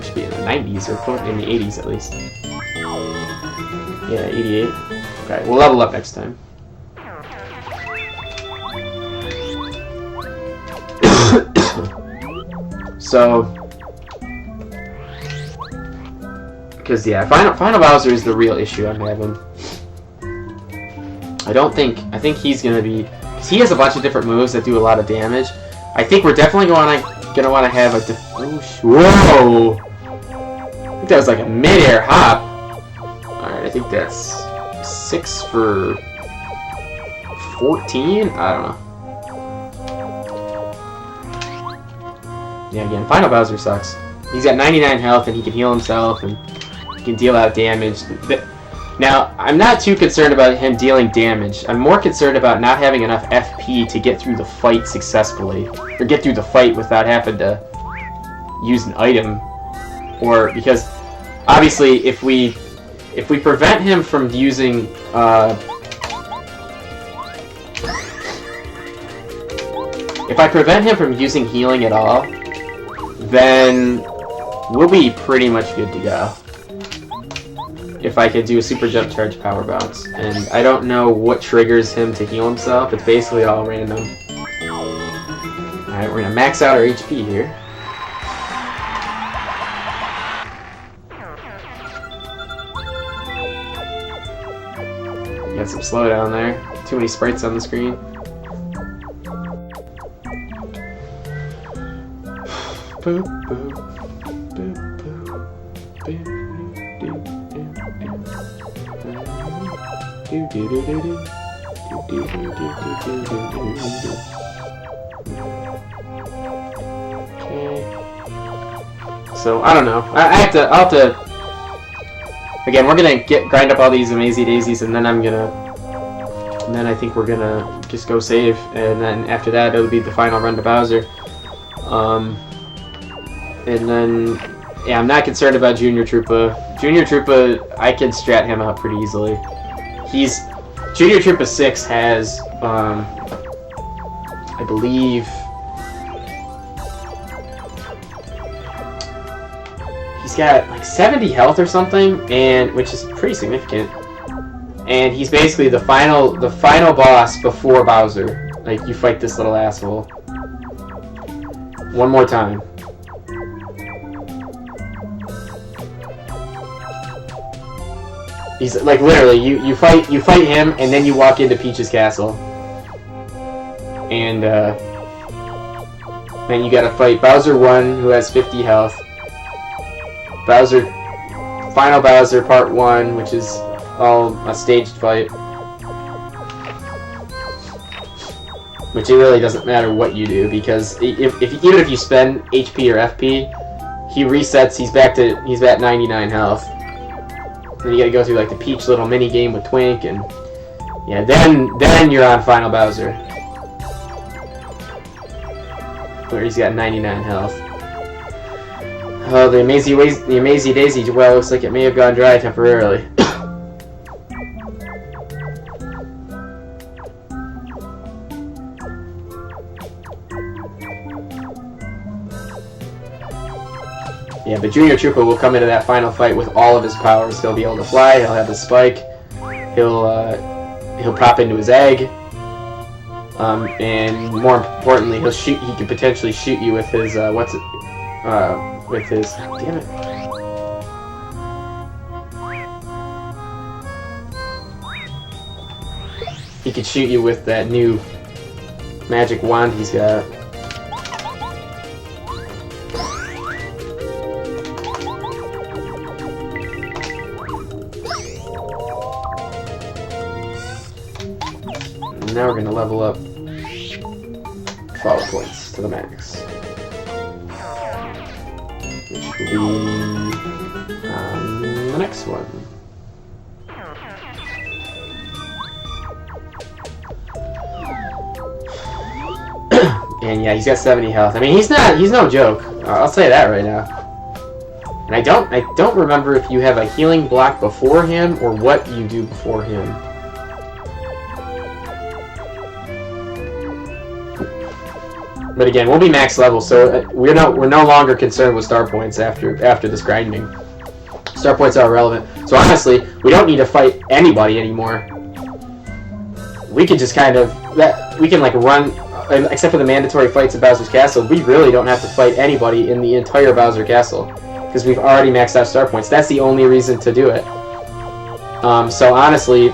[SPEAKER 1] should be in the 90s, or in the 80s at least. Yeah, 88. Okay, we'll level up next time. So... Because, yeah, Final Bowser is the real issue I'm having. I think he's gonna be... Because he has a bunch of different moves that do a lot of damage. I think we're definitely gonna want to have a... Whoa! I think that was like a mid-air hop. Alright, I think that's 6 for 14? I don't know. Yeah, again, Final Bowser sucks. He's got 99 health and he can heal himself and he can deal out damage. Now, I'm not too concerned about him dealing damage. I'm more concerned about not having enough FP to get through the fight successfully. Or get through the fight without having to use an item. Or, because, obviously, if we prevent him from using, if I prevent him from using healing at all, then we'll be pretty much good to go. If I could do a super jump charge power bounce. And I don't know what triggers him to heal himself. It's basically all random. Alright, we're gonna max out our HP here. Got some slowdown there. Too many sprites on the screen. Boop, boop, boop, boop, boop. So I don't know. I'll have to. Again, we're gonna grind up all these Amayzee Dayzees, and then I think we're gonna just go save, and then after that it'll be the final run to Bowser. And then, yeah, I'm not concerned about Junior Troopa. Junior Troopa, I can strat him out pretty easily. Junior Troopa 6 has, I believe, he's got like 70 health or something, and which is pretty significant. And he's basically the final boss before Bowser. Like, you fight this little asshole one more time. He's like literally you fight him and then you walk into Peach's castle. And then you gotta fight Bowser 1 who has 50 health. Final Bowser Part 1, which is all a staged fight. Which it really doesn't matter what you do, because even if you spend HP or FP, he resets, he's back 99 health. Then you gotta go through like the Peach little mini game with Twink, and yeah, then you're on Final Bowser, where he's got 99 health. Oh, the Amayzee Daisy well looks like it may have gone dry temporarily. Yeah, but Junior Troopa will come into that final fight with all of his powers. He'll be able to fly. He'll have the spike. He'll pop into his egg. And more importantly, he could potentially shoot you with his damn it. He could shoot you with that new magic wand he's got. Now we're going to level up follow points to the max. Which will be the next one. And yeah, he's got 70 health. I mean, he's no joke. I'll say that right now. And I don't remember if you have a healing block before him or what you do before him. But again, we'll be max level, so we're no longer concerned with star points after this grinding. Star points are irrelevant. So honestly, we don't need to fight anybody anymore. We could just kind of we can like run, except for the mandatory fights at Bowser's Castle. We really don't have to fight anybody in the entire Bowser Castle because we've already maxed out star points. That's the only reason to do it. So honestly,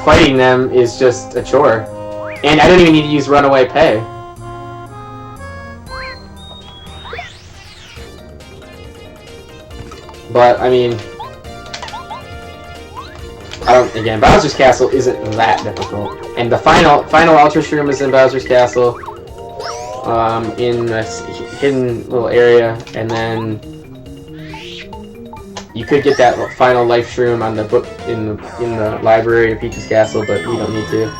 [SPEAKER 1] fighting them is just a chore. And I don't even need to use runaway pay. But, I mean... again, Bowser's Castle isn't that difficult. And the final Ultra Shroom is in Bowser's Castle. In this hidden little area. And then... you could get that final Life Shroom on the book in the library of Peach's Castle, but we don't need to.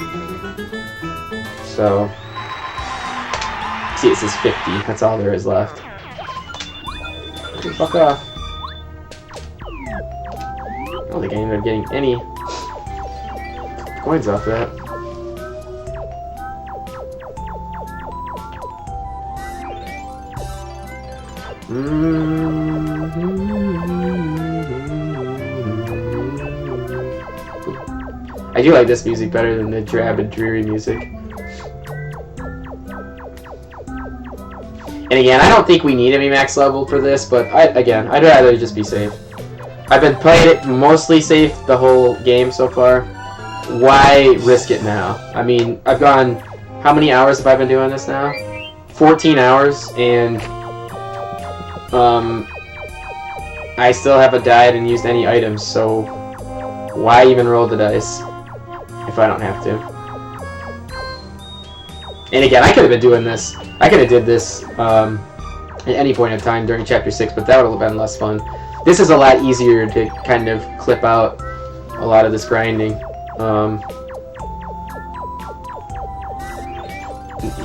[SPEAKER 1] So, see, it says 50. That's all there is left. Fuck off. I don't think I ended up getting any coins off that. I do like this music better than the drab and dreary music. And again, I don't think we need to be max level for this, but I'd rather just be safe. I've been playing it mostly safe the whole game so far. Why risk it now? I mean, I've gone... how many hours have I been doing this now? 14 hours, and... I still haven't died and used any items, so... why even roll the dice? If I don't have to. And again, I could have been doing this. I could have did this at any point in time during Chapter 6, but that would have been less fun. This is a lot easier to kind of clip out a lot of this grinding.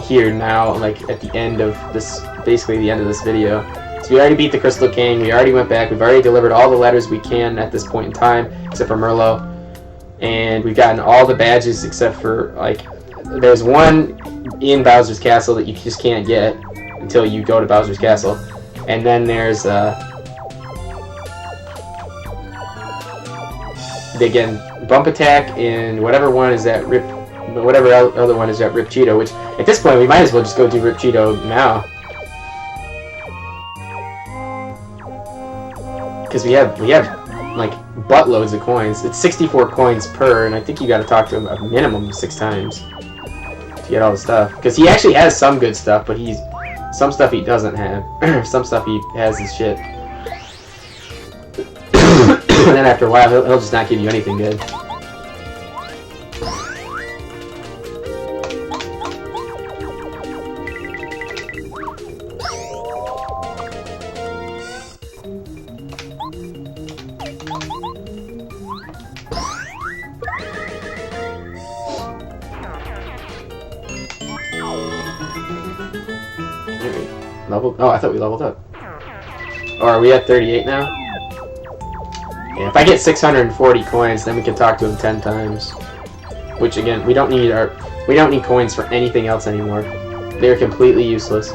[SPEAKER 1] Here now, like at the end of this, basically the end of this video. So we already beat the Crystal King, we already went back, we've already delivered all the letters we can at this point in time, except for Merlot. And we've gotten all the badges except for, like, there's one in Bowser's Castle that you just can't get until you go to Bowser's Castle. And then there's, again, Bump Attack and whatever one is that whatever other one is that Rip Cheeto, which at this point we might as well just go do Rip Cheeto now. Because we have like buttloads of coins. It's 64 coins per, and I think you gotta talk to him a minimum of 6 times to get all the stuff. Because he actually has some good stuff, but some stuff he doesn't have. Some stuff he has is shit. And then after a while, he'll just not give you anything good. Oh, I thought we leveled up. Oh, are we at 38 now? Yeah, if I get 640 coins, then we can talk to him 10 times. Which again, we don't need coins for anything else anymore. They're completely useless.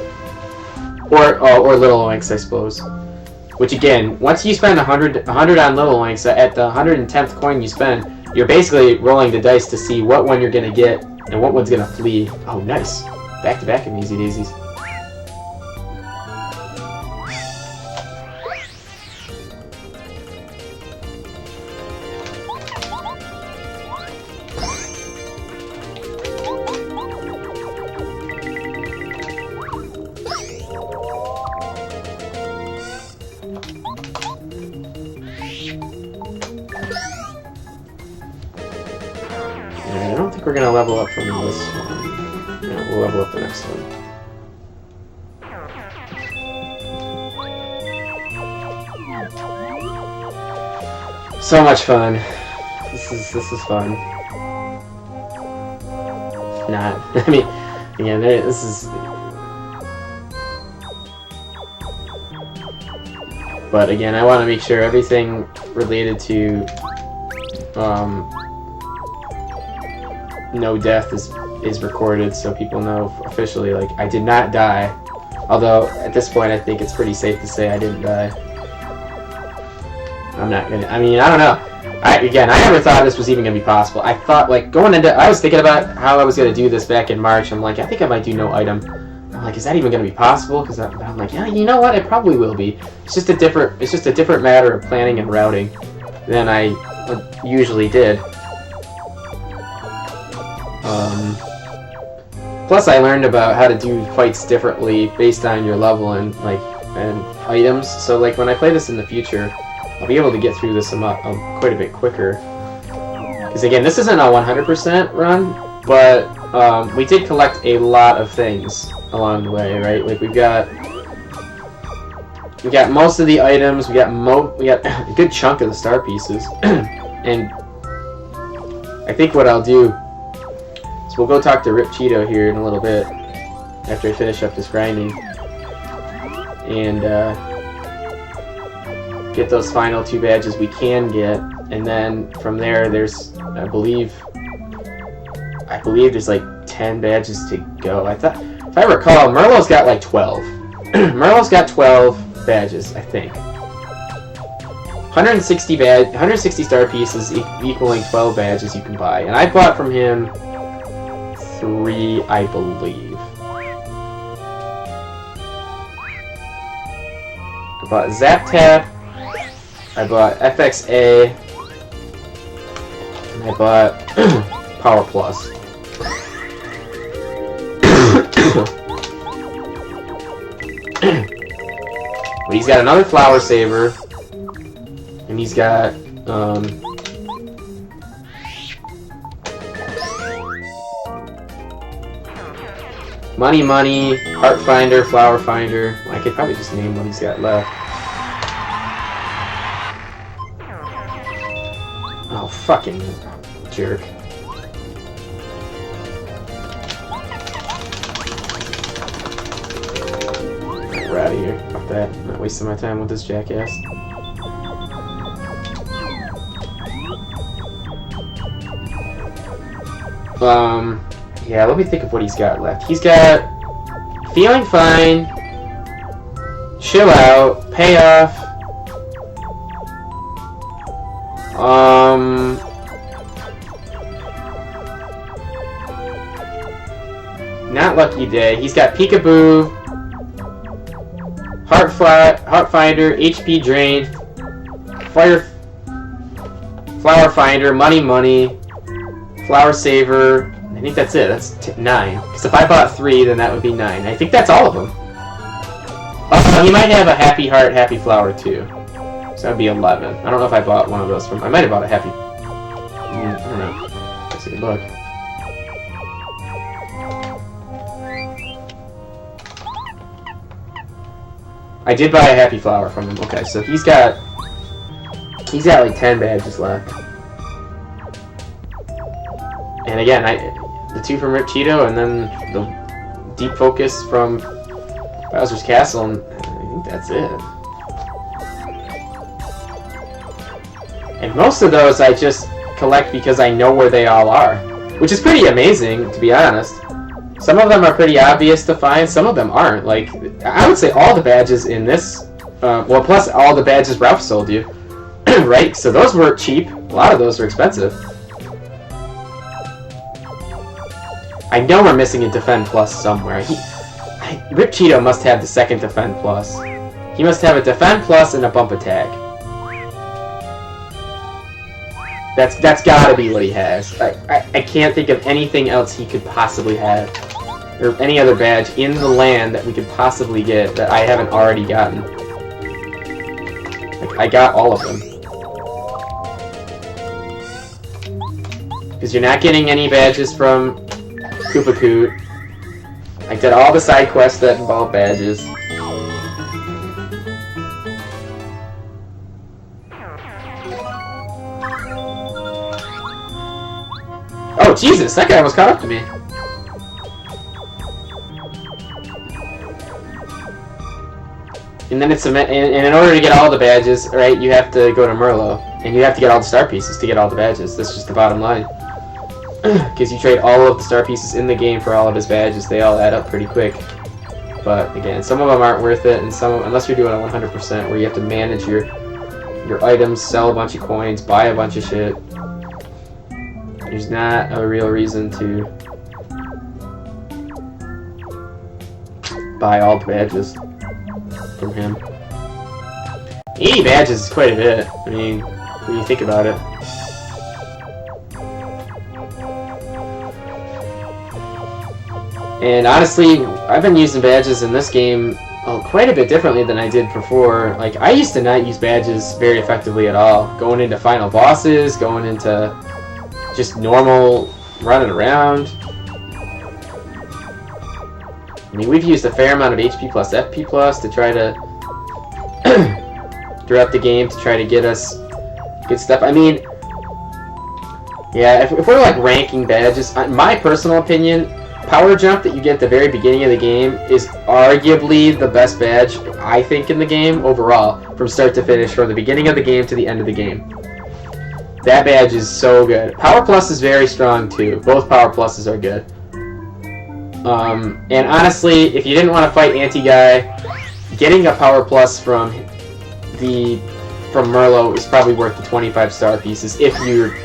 [SPEAKER 1] Or Little Oinks, I suppose. Which again, once you spend 100 on Little Oinks, at the 110th coin you spend, you're basically rolling the dice to see what one you're gonna get and what one's gonna flee. Oh, nice! Back to back Amayzee Dayzees. I don't think we're gonna level up from this one. Yeah, we'll level up the next one. So much fun. This is fun. not. I mean, again, this is... But again, I want to make sure everything related to no death is recorded, so people know officially, like, I did not die. Although, at this point, I think it's pretty safe to say I didn't die. I'm not gonna... I mean, I don't know. Again, I never thought this was even gonna be possible. I thought, like, going into... I was thinking about how I was gonna do this back in March. I'm like, I think I might do no item. I'm like, is that even gonna be possible? Because I'm like, yeah, you know what? It probably will be. It's just a different matter of planning and routing than I usually did. Plus, I learned about how to do fights differently based on your level and items. So, like, when I play this in the future, I'll be able to get through this quite a bit quicker. Because again, this isn't a 100% run, but we did collect a lot of things along the way, right? Like, we got most of the items. We got a good chunk of the star pieces, and I think what I'll do. So we'll go talk to Rip Cheeto here in a little bit, after I finish up this grinding, and get those final 2 badges we can get, and then from there there's, I believe there's like 10 badges to go. I thought, if I recall, Merlo's got like 12. Merlo's got 12 badges, I think. 160 star pieces equaling 12 badges you can buy, and I bought from him 3, I believe. I bought Zap Tap, I bought FXA, and I bought Power Plus. But he's got another Flower Saver, and he's got Money, Heart Finder, Flower Finder. I could probably just name what he's got left. Oh, fucking jerk. We're out of here. Fuck that. I'm not wasting my time with this jackass. Yeah, let me think of what he's got left. He's got Feeling Fine, Chill Out, Payoff, Not Lucky Day. He's got Peekaboo, Heart Finder, HP Drain, Flower Finder, Money, Flower Saver. I think that's it. That's 9. Because if I bought 3, then that would be 9. I think that's all of them. Oh, he might have a Happy Heart, Happy Flower too. So that would be 11. I don't know if I bought one of those from... I might have bought a Happy... I don't know. Let's take a look. I did buy a Happy Flower from him. Okay, so he's got like 10 badges left. And again, the 2 from Rip Cheeto, and then the Deep Focus from Bowser's Castle, and I think that's it. And most of those I just collect because I know where they all are, which is pretty amazing, to be honest. Some of them are pretty obvious to find, some of them aren't. Like, I would say all the badges in this, well, plus all the badges Ralph sold you, right? So those were cheap. A lot of those are expensive. I know we're missing a Defend Plus somewhere. Rip Cheeto must have the second Defend Plus. He must have a Defend Plus and a Bump Attack. That's gotta be what he has. I can't think of anything else he could possibly have. Or any other badge in the land that we could possibly get that I haven't already gotten. Like, I got all of them. Because you're not getting any badges from Koopa Koot. I did all the side quests that involve badges. Oh, Jesus! That guy almost caught up to me. And then and in order to get all the badges, right, you have to go to Merlot. And you have to get all the star pieces to get all the badges. That's just the bottom line. Because you trade all of the star pieces in the game for all of his badges, they all add up pretty quick. But again, some of them aren't worth it, and some, unless you're doing it 100%, where you have to manage your items, sell a bunch of coins, buy a bunch of shit. There's not a real reason to buy all the badges from him. 80 badges is quite a bit. I mean, when you think about it. And honestly, I've been using badges in this game quite a bit differently than I did before. Like, I used to not use badges very effectively at all. Going into final bosses, going into just normal running around. I mean, we've used a fair amount of HP plus FP plus to try to throughout the game to try to get us good stuff. I mean, yeah, if we're like ranking badges, my personal opinion, Power Jump that you get at the very beginning of the game is arguably the best badge, I think, in the game overall, from start to finish, from the beginning of the game to the end of the game. That badge is so good. Power Plus is very strong too. Both Power Pluses are good. And honestly, if you didn't want to fight Anti-Guy, getting a Power Plus from Merlot is probably worth the 25 star pieces if you're,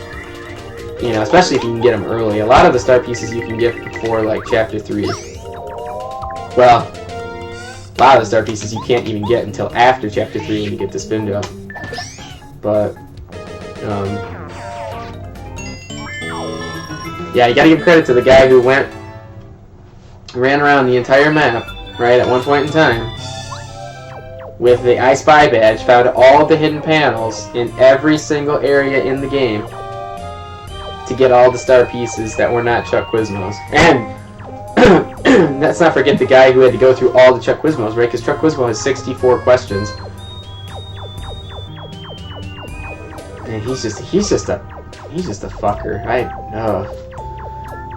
[SPEAKER 1] you know, especially if you can get them early. A lot of the star pieces you can get before, like, Chapter 3. Well, a lot of the star pieces you can't even get until after Chapter 3 when you get the spin jump. But, yeah, you gotta give credit to the guy who ran around the entire map, right, at one point in time, with the I Spy badge, found all the hidden panels in every single area in the game to get all the star pieces that were not Chuck Quizmos. And let's not forget the guy who had to go through all the Chuck Quizmos, right? Because Chuck Quizmo has 64 questions. And he's just a fucker.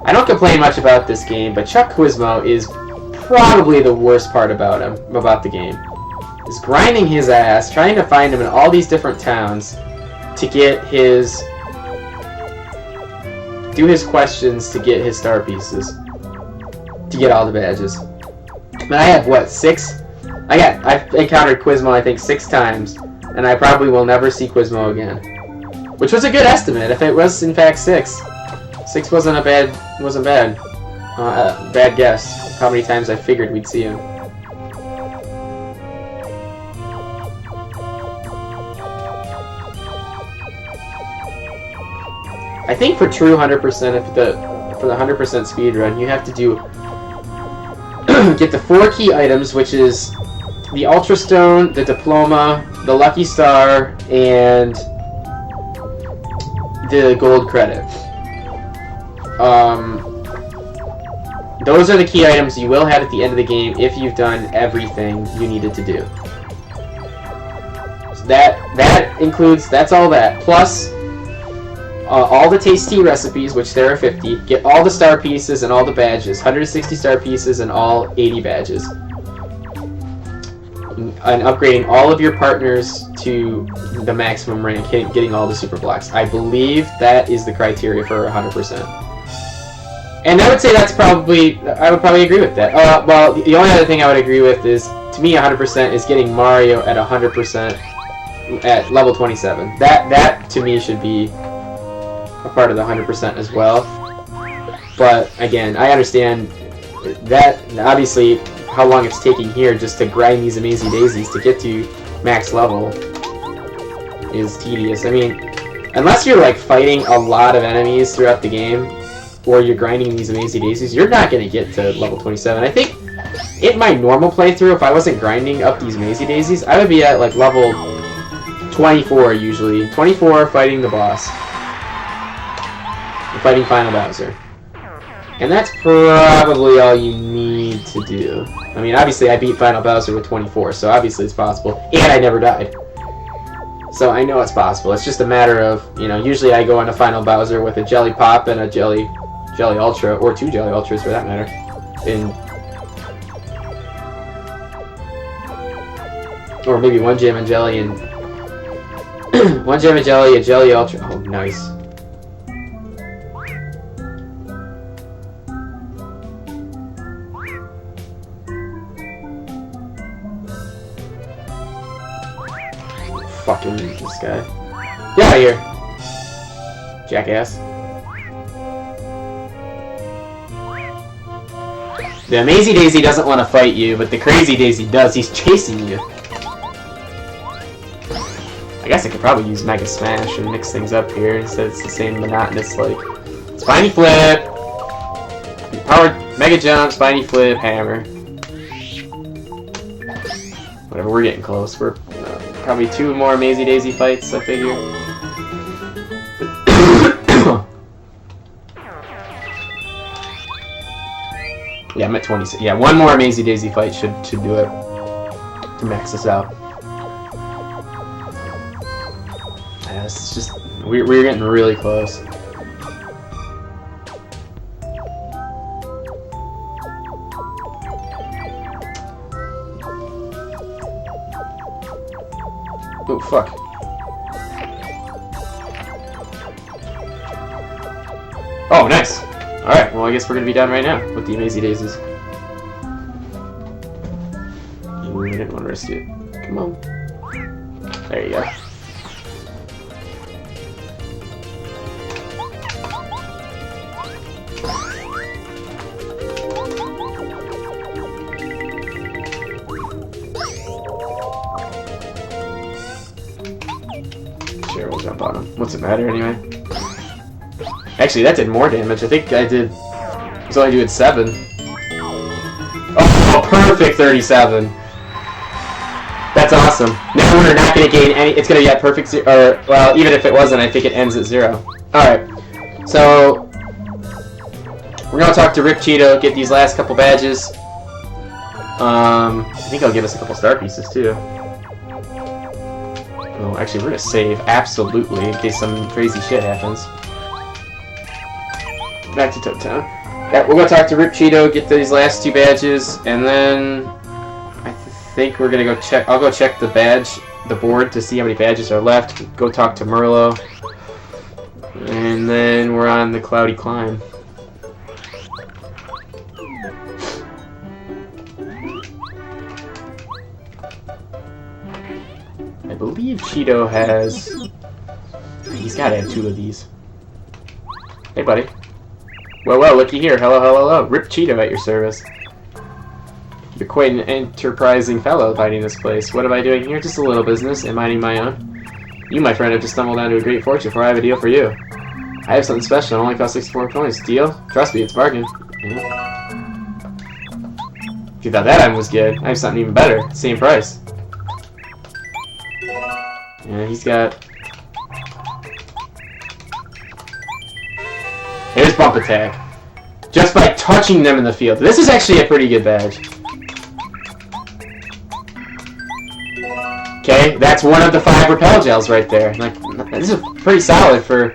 [SPEAKER 1] I don't complain much about this game, but Chuck Quizmo is probably the worst part about the game. Is grinding his ass, trying to find him in all these different towns to get do his questions to get his star pieces, to get all the badges. But I have, what, 6? I've encountered Quizmo, I think, 6 times, and I probably will never see Quizmo again. Which was a good estimate, if it was, in fact, 6. 6 wasn't bad guess, how many times I figured we'd see him. I think for true 100%, for the 100% speedrun, you have to get the 4 key items, which is the Ultra Stone, the Diploma, the Lucky Star, and the Gold Credit. Those are the key items you will have at the end of the game if you've done everything you needed to do. So that includes, that's all that, plus all the tasty recipes, which there are 50, get all the star pieces and all the badges, 160 star pieces and all 80 badges. And upgrading all of your partners to the maximum rank, getting all the super blocks. I believe that is the criteria for 100%. And I would say I would probably agree with that. Well, the only other thing I would agree with is, to me, 100% is getting Mario at 100% at level 27. That to me should be a part of the 100% as well. But again, I understand that obviously how long it's taking here just to grind these Amayzee Dayzees to get to max level is tedious. I mean, unless you're like fighting a lot of enemies throughout the game, or you're grinding these Amayzee Dayzees, you're not going to get to level 27. I think in my normal playthrough, if I wasn't grinding up these Amayzee Dayzees, I would be at like level 24 usually. 24 fighting the boss. Fighting Final Bowser. And that's probably all you need to do. I mean, obviously I beat Final Bowser with 24, so obviously it's possible. And I never died. So I know it's possible. It's just a matter of, you know, usually I go into Final Bowser with a Jelly Pop and a Jelly Ultra, or 2 Jelly Ultras for that matter. Or maybe one jam and jelly and one jam and jelly, a jelly ultra. Oh, nice. Fucking this guy. Get out of here, jackass. The Amayzee Daisy doesn't want to fight you, but the Crazy Daisy does. He's chasing you. I guess I could probably use Mega Smash and mix things up here instead it's the same monotonous, like, Spiny Flip, Powered Mega Jump, Spiny Flip, Hammer. Whatever, we're getting close. We're probably 2 more Amayzee Daisy fights, I figure. Yeah, I'm at 26. Yeah, 1 more Amayzee Daisy fight should do it to max this out. Yeah, this is just we're getting really close. Oh fuck. Oh, nice. Alright, well I guess we're gonna be done right now with the Amayzee Dayzees. Ooh, I didn't want to risk it. Come on. There you go. Sure, we'll jump on him. What's it matter anyway? Actually, that did more damage. I think I was only doing 7. Oh, perfect 37. That's awesome. Now we're not going to gain any. It's going to be at perfect 0. Or, well, even if it wasn't, I think it ends at 0. Alright. So, we're going to talk to Rip Cheeto, get these last couple badges. I think I'll give us a couple star pieces, too. Oh, actually, we're going to save. Absolutely, in case some crazy shit happens. Back to Toad Town. Yeah, we're gonna talk to Rip Cheeto, get these last 2 badges, and then I think we're gonna go check. I'll go check the board to see how many badges are left. Go talk to Merlo, and then we're on the Cloudy Climb. I believe Cheeto has. He's gotta have 2 of these. Hey, buddy. Well, looky here. Hello, hello, hello. Rip Cheeto at your service. You're quite an enterprising fellow finding this place. What am I doing here? Just a little business and minding my own. You, my friend, have just stumbled onto a great fortune, for I have a deal for you. I have something special. It only costs 64 coins. Deal? Trust me, it's a bargain. Yeah. If you thought that item was good, I have something even better. Same price. Yeah, he's got... Here's Bump Attack. Just by touching them in the field. This is actually a pretty good badge. Okay, that's one of the 5 repel gels right there. Like, this is pretty solid for...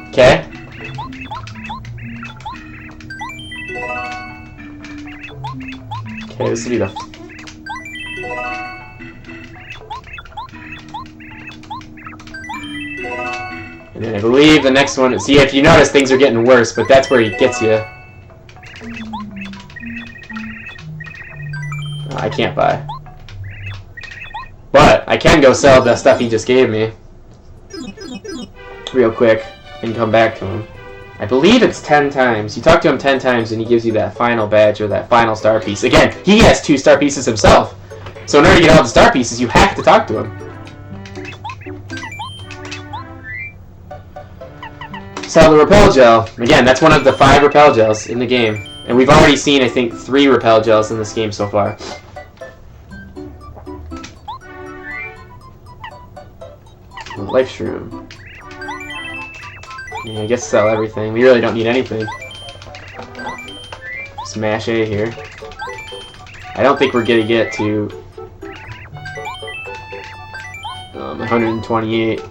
[SPEAKER 1] Okay. Okay, this will be the... And then I believe the next one... See, if you notice, things are getting worse, but that's where he gets you. I can't buy. But I can go sell the stuff he just gave me. Real quick. And come back to him. I believe it's 10 times. You talk to him 10 times and he gives you that final badge or that final star piece. Again, he has 2 star pieces himself. So in order to get all the star pieces, you have to talk to him. Sell the repel gel. Again, that's one of the 5 repel gels in the game. And we've already seen, I think, 3 repel gels in this game so far. Life Shroom. Yeah, I guess sell everything. We really don't need anything. Smash A here. I don't think we're gonna get to 128.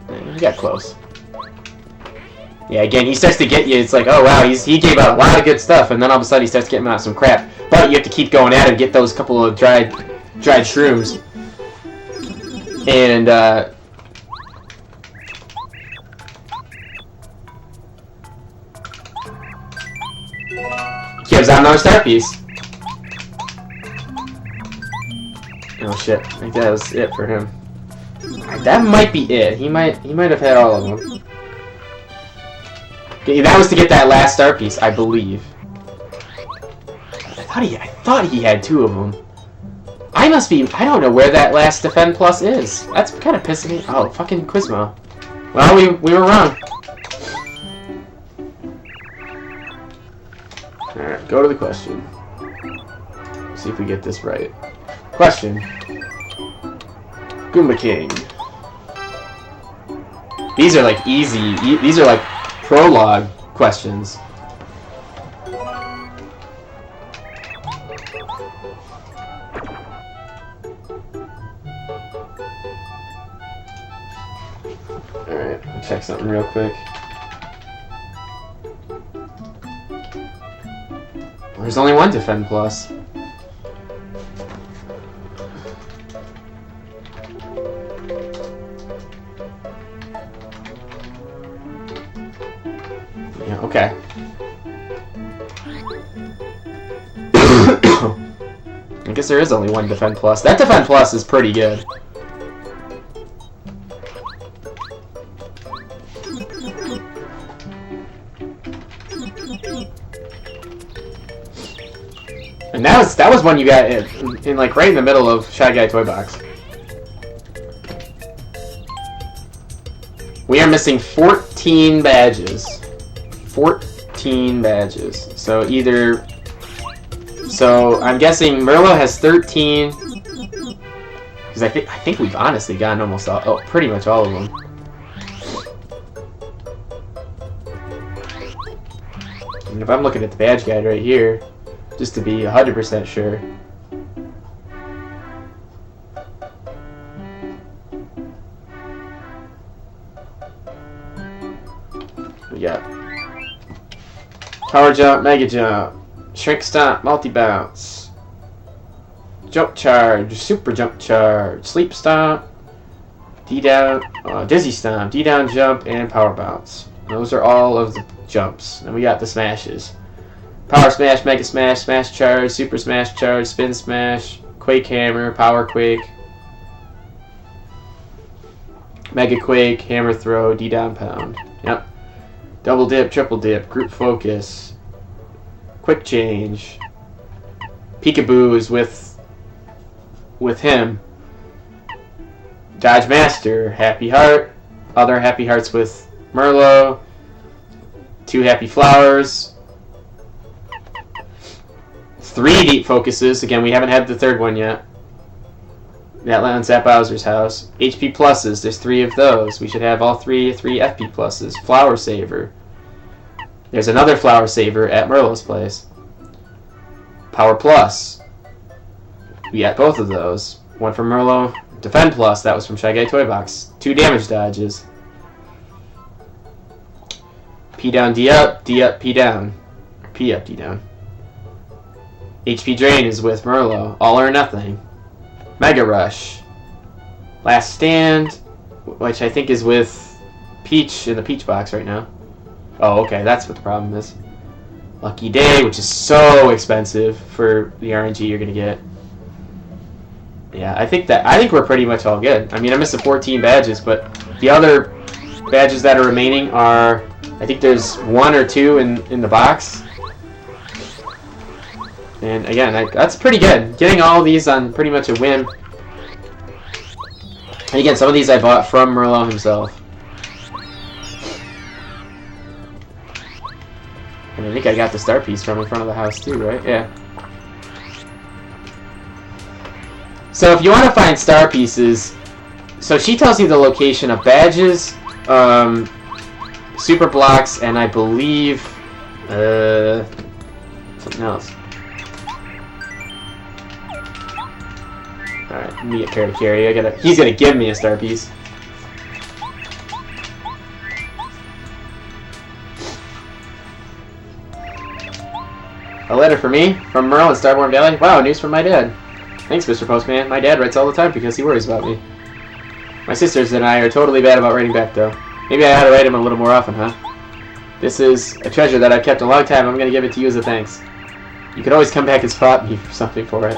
[SPEAKER 1] We got close. Yeah, again, he starts to get you. It's like, oh wow, he gave out a lot of good stuff, and then all of a sudden he starts getting out some crap. But you have to keep going at him, get those couple of dried shrooms, and gives out another star piece. Oh shit! I think that was it for him. That might be it. He might have had all of them. Okay, that was to get that last star piece, I believe. I thought he had 2 of them. I don't know where that last Defend Plus is. That's kind of pissing me. Oh, fucking Quizmo. Well, we were wrong. Alright, go to the question. See if we get this right. Question. Goomba King. These are like easy. These are like prologue questions. Alright, I'll check something real quick. There's only one Defend Plus. Yeah, okay. I guess there is only one Defend Plus. That Defend Plus is pretty good. And that was one you got in like right in the middle of Shy Guy Toy Box. We are missing 14 badges. 14 badges. So I'm guessing Merlo has 13. Because I think we've honestly gotten almost pretty much all of them. And if I'm looking at the badge guide right here, just to be 100% sure. We got Power Jump, Mega Jump, Shrink Stomp, Multi Bounce, Jump Charge, Super Jump Charge, Sleep Stomp, D-Down, Dizzy Stomp, D-Down Jump, and Power Bounce. Those are all of the jumps. And we got the smashes. Power Smash, Mega Smash, Smash Charge, Super Smash Charge, Spin Smash, Quake Hammer, Power Quake, Mega Quake, Hammer Throw, D-Down Pound. Yep. Double Dip, Triple Dip, Group Focus, Quick Change. Peekaboo is with him. Dodge Master, Happy Heart, other Happy Hearts with Merlo, 2 Happy Flowers, 3 Deep Focuses. Again, we haven't had the 3rd one yet. That lands at Bowser's house. HP Pluses, there's 3 of those. We should have all 3 FP Pluses. Flower Saver. There's another Flower Saver at Merlo's place. Power Plus. We got both of those. One from Merlo. Defend Plus, that was from Shy Guy Toy Box. 2 damage dodges. P down, D up, P down. P up, D down. HP Drain is with Merlo. All or Nothing. Mega Rush. Last Stand, which I think is with Peach in the Peach box right now. Oh, okay, that's what the problem is. Lucky Day, which is so expensive for the RNG you're gonna get. Yeah, I think we're pretty much all good. I mean, I'm missing 14 badges, but the other badges that are remaining are, I think there's 1 or 2 in the box. And again, that's pretty good. Getting all of these on pretty much a whim. And again, some of these I bought from Merlo himself. And I think I got the star piece from in front of the house too, right? Yeah. So if you want to find star pieces, so she tells you the location of badges, super blocks, and I believe something else. Alright, let me get Carrot Carry. He's gonna give me a star piece. A letter for me? From Merle in Starborn Valley? Wow, news from my dad. Thanks, Mr. Postman. My dad writes all the time because he worries about me. My sisters and I are totally bad about writing back, though. Maybe I ought to write him a little more often, huh? This is a treasure that I've kept a long time. I'm going to give it to you as a thanks. You could always come back and spot me for something for it.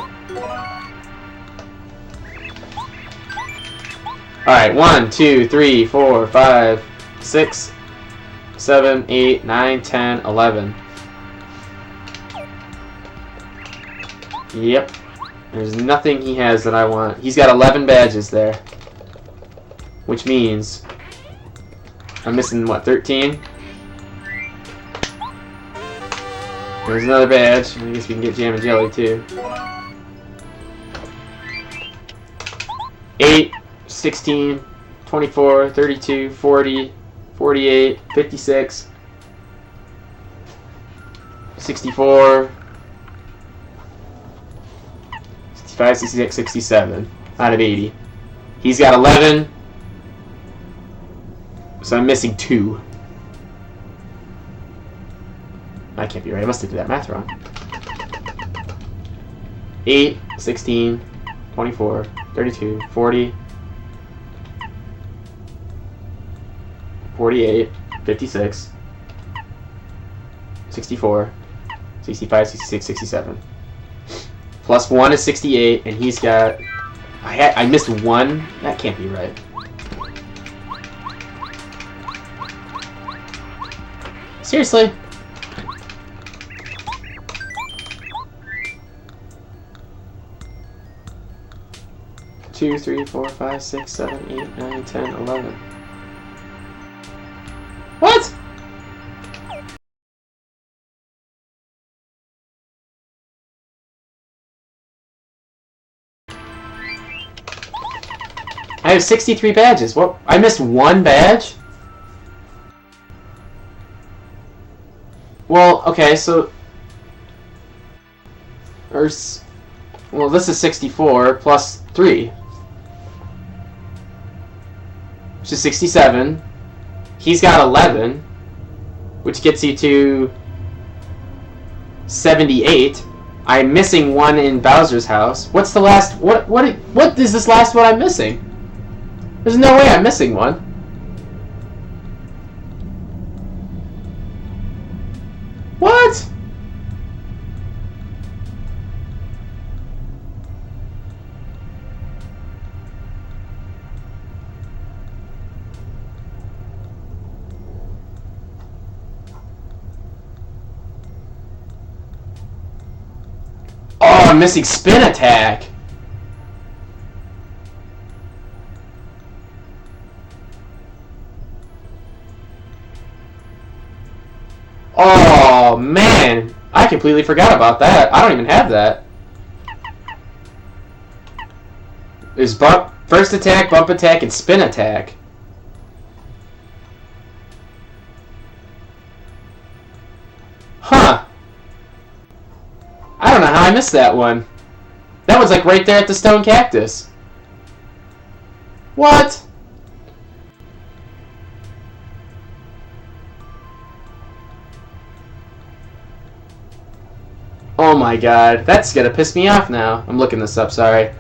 [SPEAKER 1] Alright, 1, 2, 3, 4, 5, 6, 7, 8, 9, 10, 11. Yep. There's nothing he has that I want. He's got 11 badges there. Which means I'm missing, what, 13? There's another badge. I guess we can get Jam and Jelly, too. 8, 16, 24, 32, 40, 48, 56, 64, 65, 66, 67 out of 80. He's got 11, so I'm missing 2. I can't be right. I must have did that math wrong. 8, 16, 24, 32, 40, 48, 56, 64, 65, 66, 67. Plus 1 is 68, and he's got... I missed 1? That can't be right. Seriously? Two, 3, 4, 5, 6, 7, 8, 9, 10, 11. What? I have 63 badges. What? I missed 1 badge? Well, okay, so... Well, this is 64 plus 3. Which is 67. He's got 11. Which gets you to... 78. I'm missing 1 in Bowser's house. What's the last... What is this last one I'm missing? There's no way I'm missing 1. What? Oh, I'm missing spin attack. Oh, man. I completely forgot about that. I don't even have that. There's first attack, bump attack, and spin attack. Huh. I don't know how I missed that one. That was like right there at the stone cactus. What? Oh my god, that's gonna piss me off now. I'm looking this up, sorry.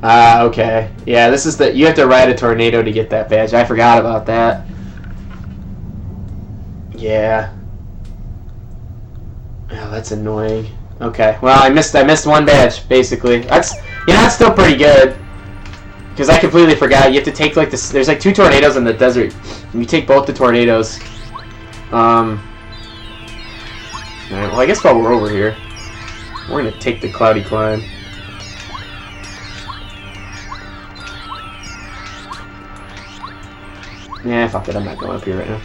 [SPEAKER 1] Ah, okay. Yeah, this is you have to ride a tornado to get that badge. I forgot about that. Yeah. Oh, that's annoying. Okay, well, I missed 1 badge, basically. That's still pretty good. Because I completely forgot. You have to take, like, this. There's, like, 2 tornadoes in the desert. And you take both the tornadoes. Alright, well, I guess while we're over here, we're going to take the cloudy climb. Yeah, fuck it. I'm not going up here right now.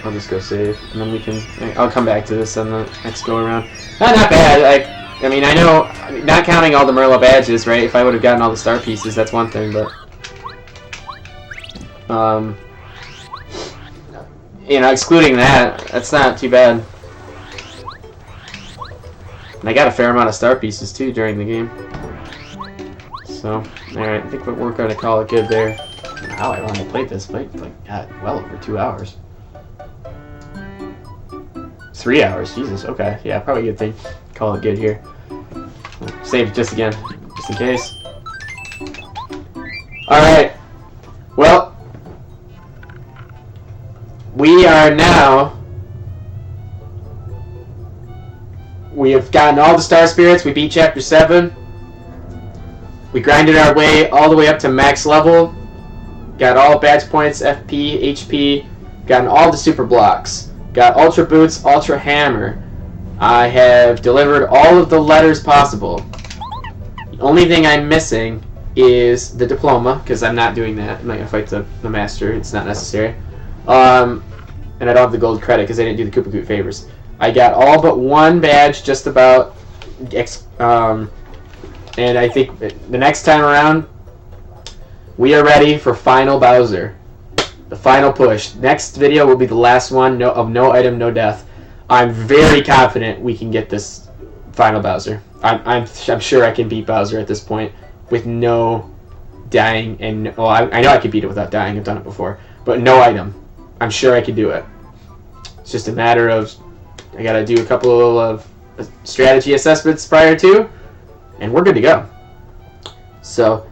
[SPEAKER 1] I'll just go save. And then we can... I'll come back to this on the next go-around. Not bad. I mean, I know, not counting all the Merla badges, right? If I would have gotten all the star pieces, that's one thing, but... you know, excluding that, that's not too bad. And I got a fair amount of star pieces, too, during the game. So, alright, I think we're going to call it good there. Wow, I only played this, but like, God, well over 2 hours. 3 hours, Jesus, okay. Yeah, probably a good thing. Call it good here. Save it just again, just in case. Alright. Well, we are now... We have gotten all the Star Spirits. We beat Chapter 7. We grinded our way all the way up to max level. Got all badge points, FP, HP. Gotten all the super blocks. Got Ultra Boots, Ultra Hammer. I have delivered all of the letters possible. The only thing I'm missing is the diploma, because I'm not doing that. I'm not going to fight the master. It's not necessary. And I don't have the gold credit because I didn't do the Koopa Koot favors. I got all but one badge just about. And I think the next time around, we are ready for Final Bowser. The final push. Next video will be the last one of no item, no death. I'm very confident we can get this Final Bowser. I'm sure I can beat Bowser at this point with no dying. And well, I know I can beat it without dying. I've done it before. But no item. I'm sure I can do it. It's just a matter of I gotta do a couple of strategy assessments prior to, and we're good to go. So,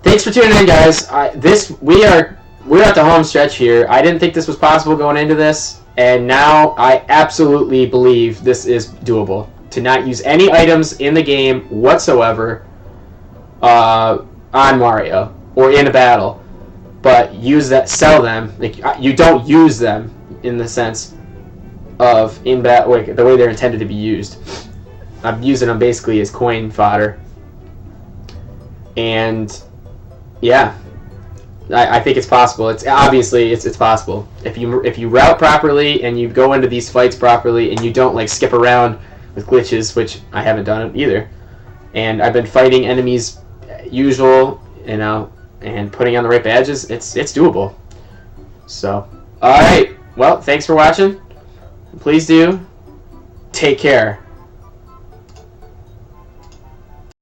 [SPEAKER 1] thanks for tuning in, guys. We're at the home stretch here. I didn't think this was possible going into this, and now I absolutely believe this is doable. To not use any items in the game whatsoever on Mario or in a battle, but sell them. Like, you don't use them in the sense of the way they're intended to be used. I'm using them basically as coin fodder, and yeah, I think it's possible. It's obviously it's possible if you route properly and you go into these fights properly and you don't like skip around with glitches, which I haven't done it either. And I've been fighting enemies usual, and putting on the right badges. It's doable. So, all right. Well, thanks for watching. Please do take care.